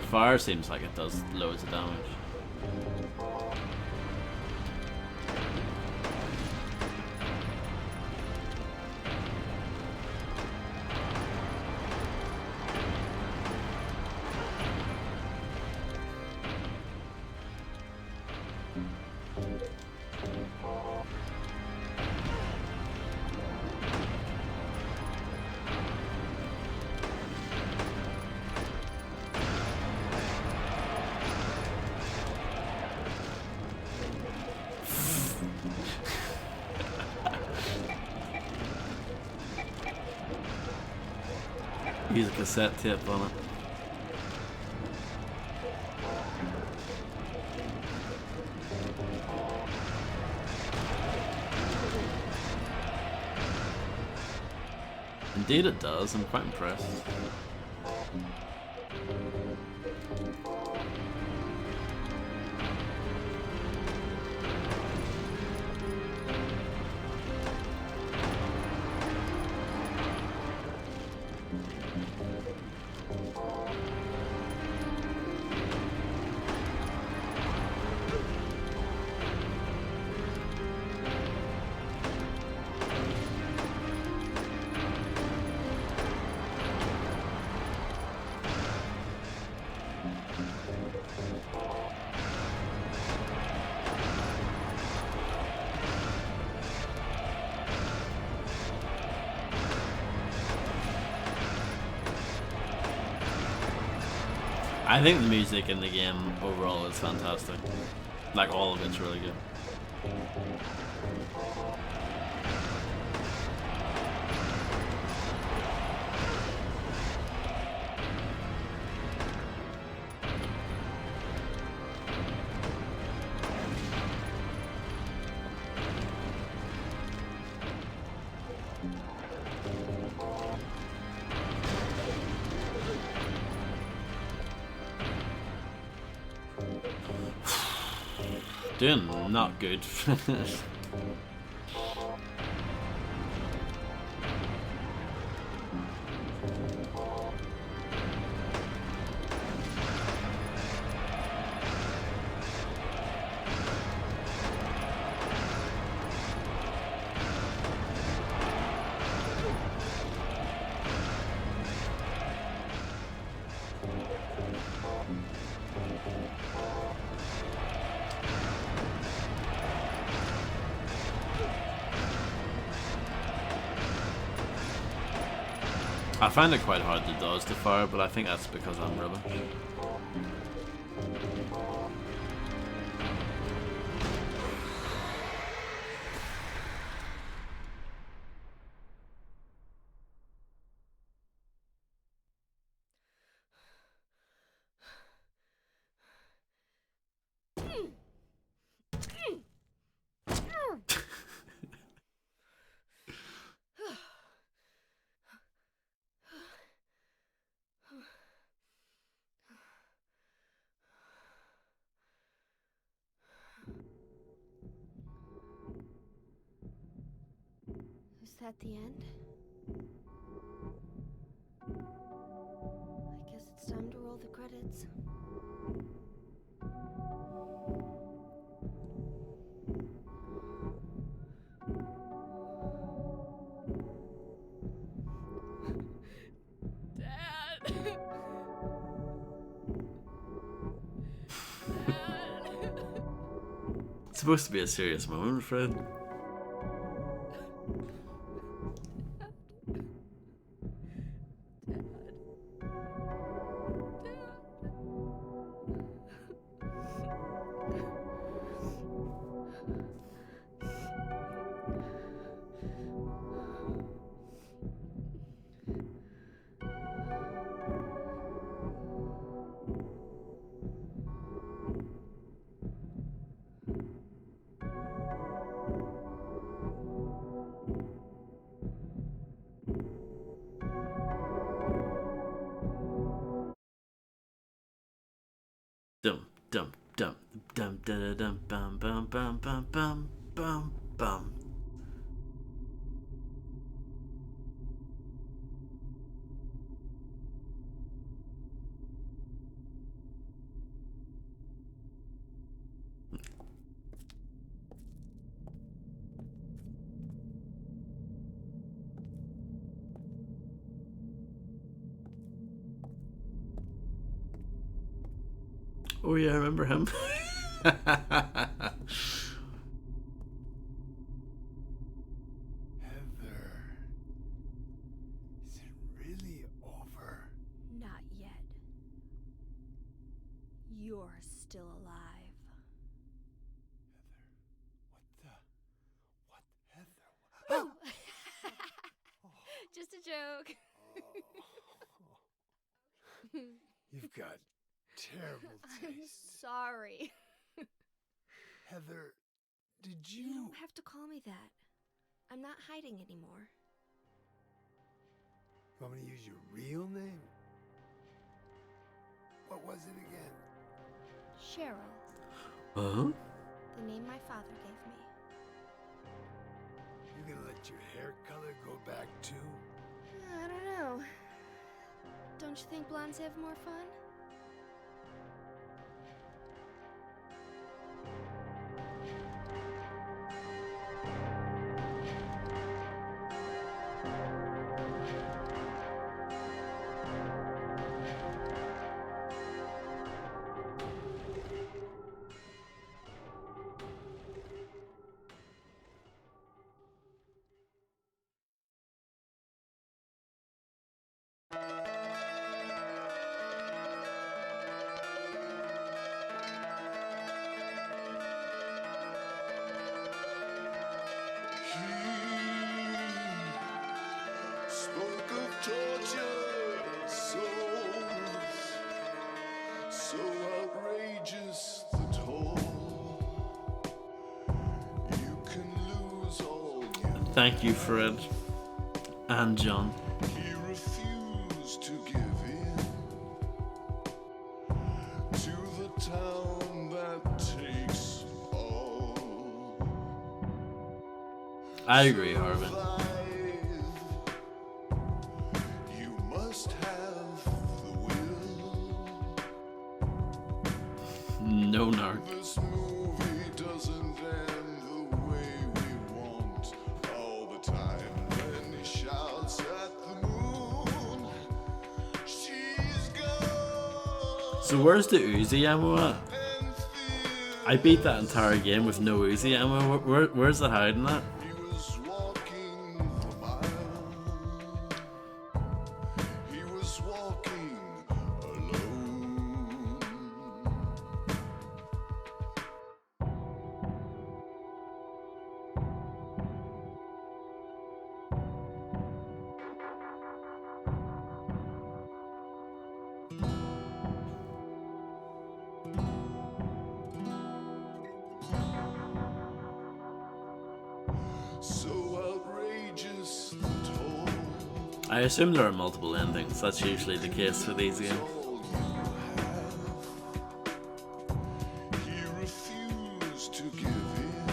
Fire seems like it does loads of damage. Use a cassette tape on it. Indeed it does, I'm quite impressed. I think the music in the game overall is fantastic. Like, all of it's really good. Doing not good. I find it quite hard to dodge the fire, but I think that's because I'm rubbish. Is that the end? I guess it's time to roll the credits. Dad! It's supposed to be a serious moment, Fred. Dum dum dum dum dum dum bum bum bum bum bum bum bum. Oh yeah, I remember him. Heather, is it really over? Not yet. You're still alive. Heather, what the? Just a joke. You've got terrible I'm taste. sorry. Heather, did You you? don't have to call me that. I'm not hiding anymore. Want me to use your real name? What was it again? Cheryl, Huh? the name my father gave me. You gonna let your hair color go back too? I don't know. Don't you think blondes have more fun? Spoke of torture, souls so outrageous the toll. You can lose all you. Thank you, Fred and John. He refused to give in to the town that takes all. I agree, Harvey. You must have the will. No narc. This movie doesn't end the way we want. All the time when he shouts at the moon, she's gone. So where's the Uzi ammo at? And I beat that entire game with no Uzi ammo. Where's it hiding at? he was walking the mile. He was walking alone. So outrageous the toll. I assume there are multiple endings. That's usually the case for these games. All you have. He refused to give in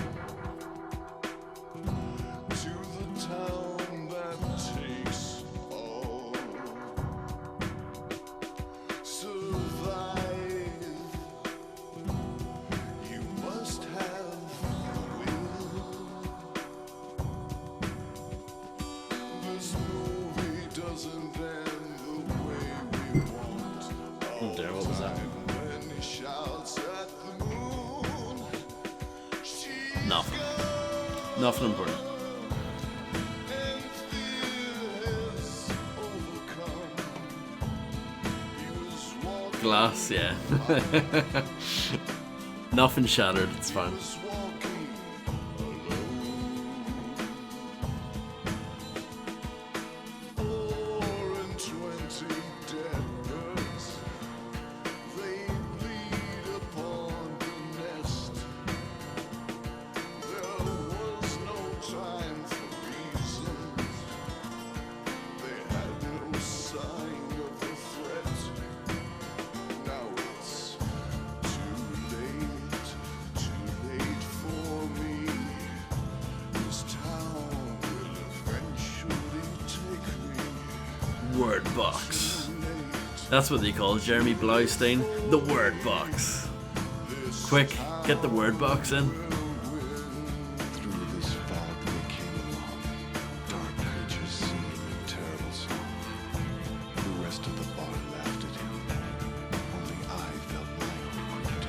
to the town that takes all. Survive. You must have the will. This movie doesn't end the way we want. All There, what was that? the time when he shouts at the moon, she's Nothing. gone Nothing important. and fear has overcome. He was walking, Glass, yeah. Nothing shattered, it's fine. was walking alone. 420 dead birds, they bleed upon the nest. There was no time for reasons. They had no sign of the threat. Now it's too late for me. This town will eventually take me. Word box. Too late. That's what they call Jeremy Blaustein, the word box. Quick, get the word box in. Through this fog they came along. Dark creatures singing a terrible song. The rest of the bar laughed at him. Only I felt my own crept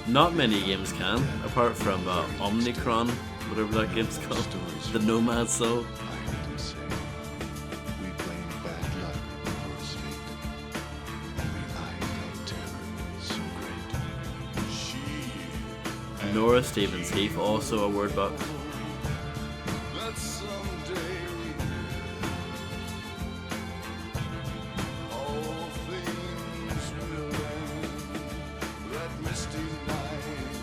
in. Not many games can, apart from Omnicron, whatever that game's called. The Nomad Soul. I heard him say, we blame bad luck for his fate. Only I felt terror so great. She Nora Stevens Heath, also a word box. that someday all things will end. That misty night,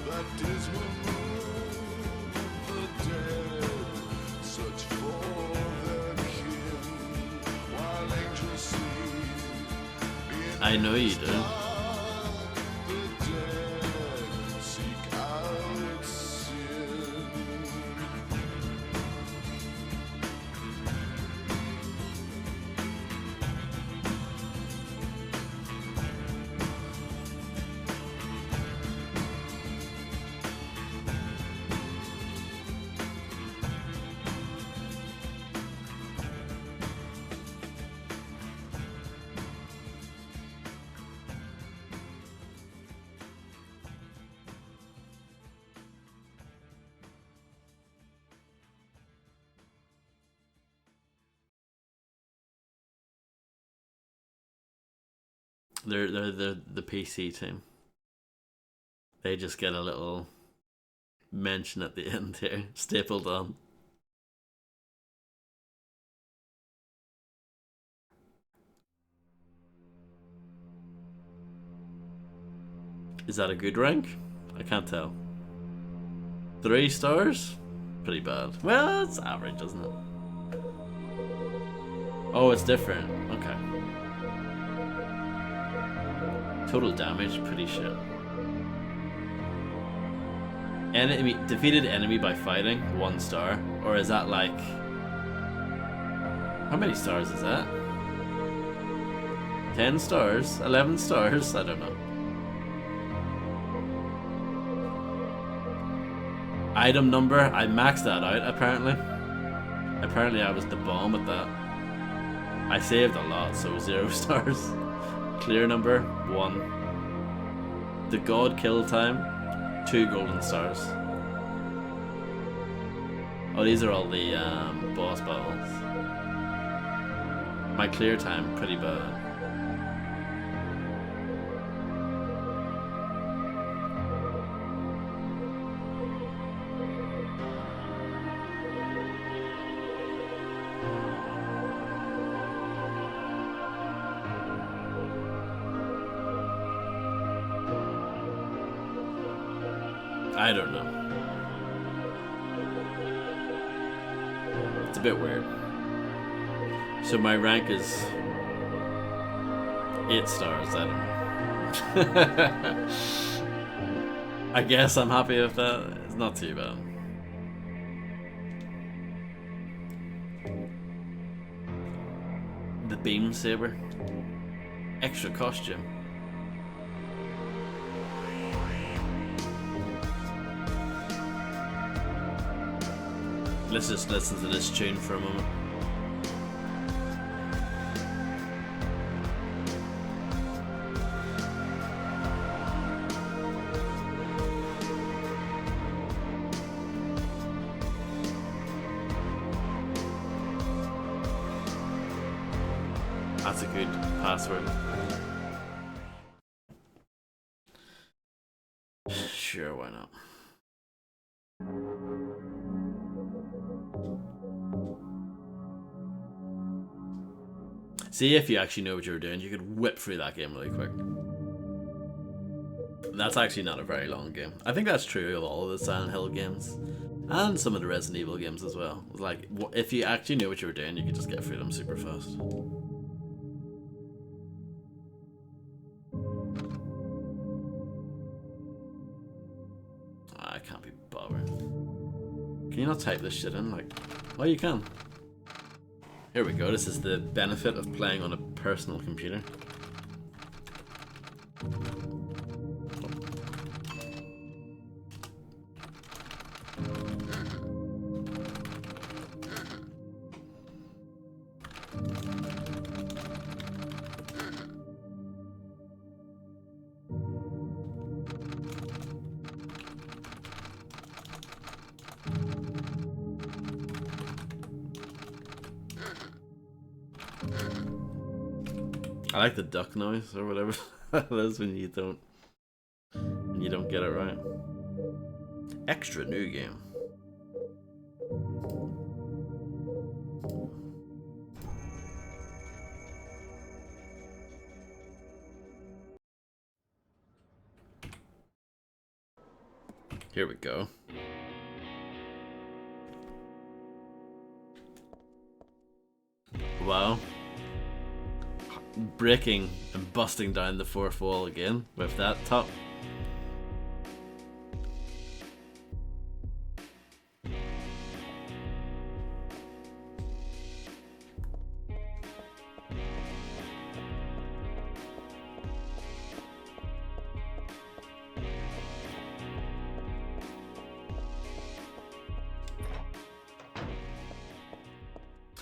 that dismal moon, the dead search for their kin. I know you do. They're the PC team. They just get a little mention at the end here, stapled on. Is that a good rank? I can't tell. 3 stars? Pretty bad. Well, it's average, isn't it? Oh, it's different. Okay. Total damage, pretty shit. Enemy defeated enemy by fighting, 1 star. Or is that like... How many stars is that? 10 stars? 11 stars? I don't know. Item number, I maxed that out apparently. Apparently I was the bomb at that. I saved a lot, so 0 stars. Clear number, 1. The god kill time, 2 golden stars. Oh, these are all the boss battles. My clear time, pretty bad. I don't know. It's a bit weird. So my rank is 8 stars, I don't know. I guess I'm happy with that. It's not too bad. The beam saber. Extra costume. Let's just listen to this tune for a moment. That's a good password. Sure, why not? See, if you actually know what you were doing, you could whip through that game really quick. That's actually not a very long game. I think that's true of all of the Silent Hill games. And some of the Resident Evil games as well. Like, if you actually knew what you were doing, you could just get through them super fast. I can't be bothered. Can you not type this shit in? Like, well, you can. Here we go. This is the benefit of playing on a personal computer. I like the duck noise or whatever that is when you don't get it right. Extra new game. Here we go. Wow. breaking and busting down the fourth wall again with that top.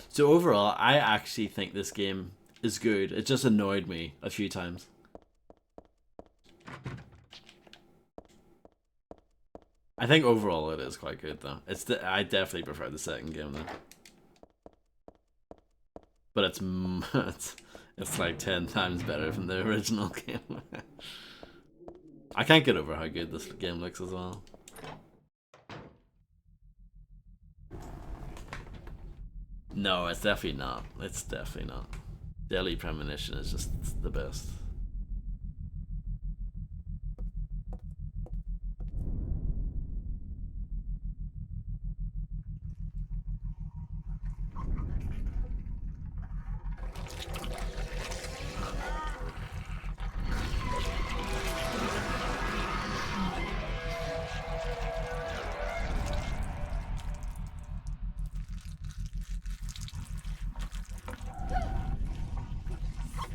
So overall, I actually think this game is good. It just annoyed me a few times. I think overall it is quite good though. I definitely prefer the second game though. But it's like 10 times better than the original game. I can't get over how good this game looks as well. No, it's definitely not. It's definitely not. Deadly Premonition is just the best.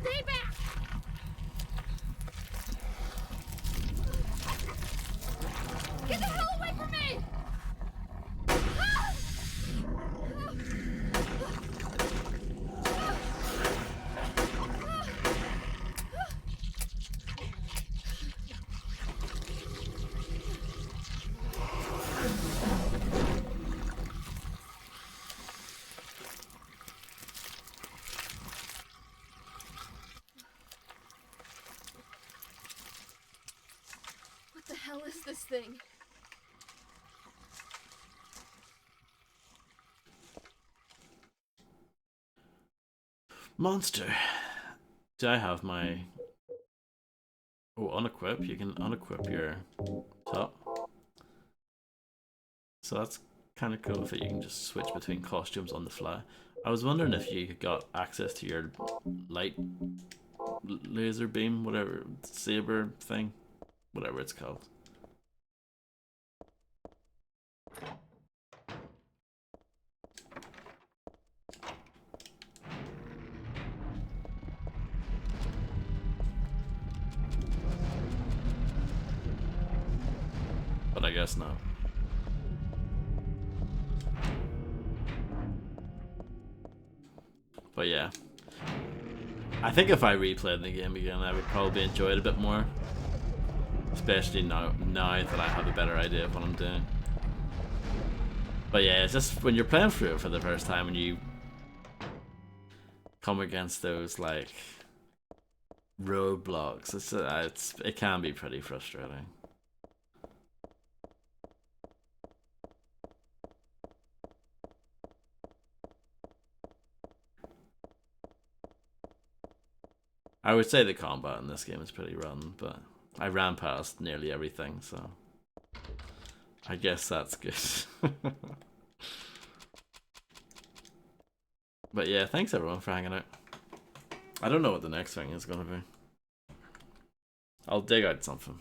Stay back! Get the hell away from me! What the hell is this thing? Monster. Do I have my... Oh, unequip. You can unequip your top. So that's kind of cool that you can just switch between costumes on the fly. I was wondering if you got access to your light laser beam, whatever, saber thing, whatever it's called. But I guess not. But yeah, I think if I replayed the game again, I would probably enjoy it a bit more. Especially now that I have a better idea of what I'm doing. But yeah, it's just when you're playing through it for the first time and you come against those like roadblocks, it can be pretty frustrating. I would say the combat in this game is pretty run, but I ran past nearly everything, so I guess that's good. But yeah, thanks everyone for hanging out. I don't know what the next thing is going to be. I'll dig out something.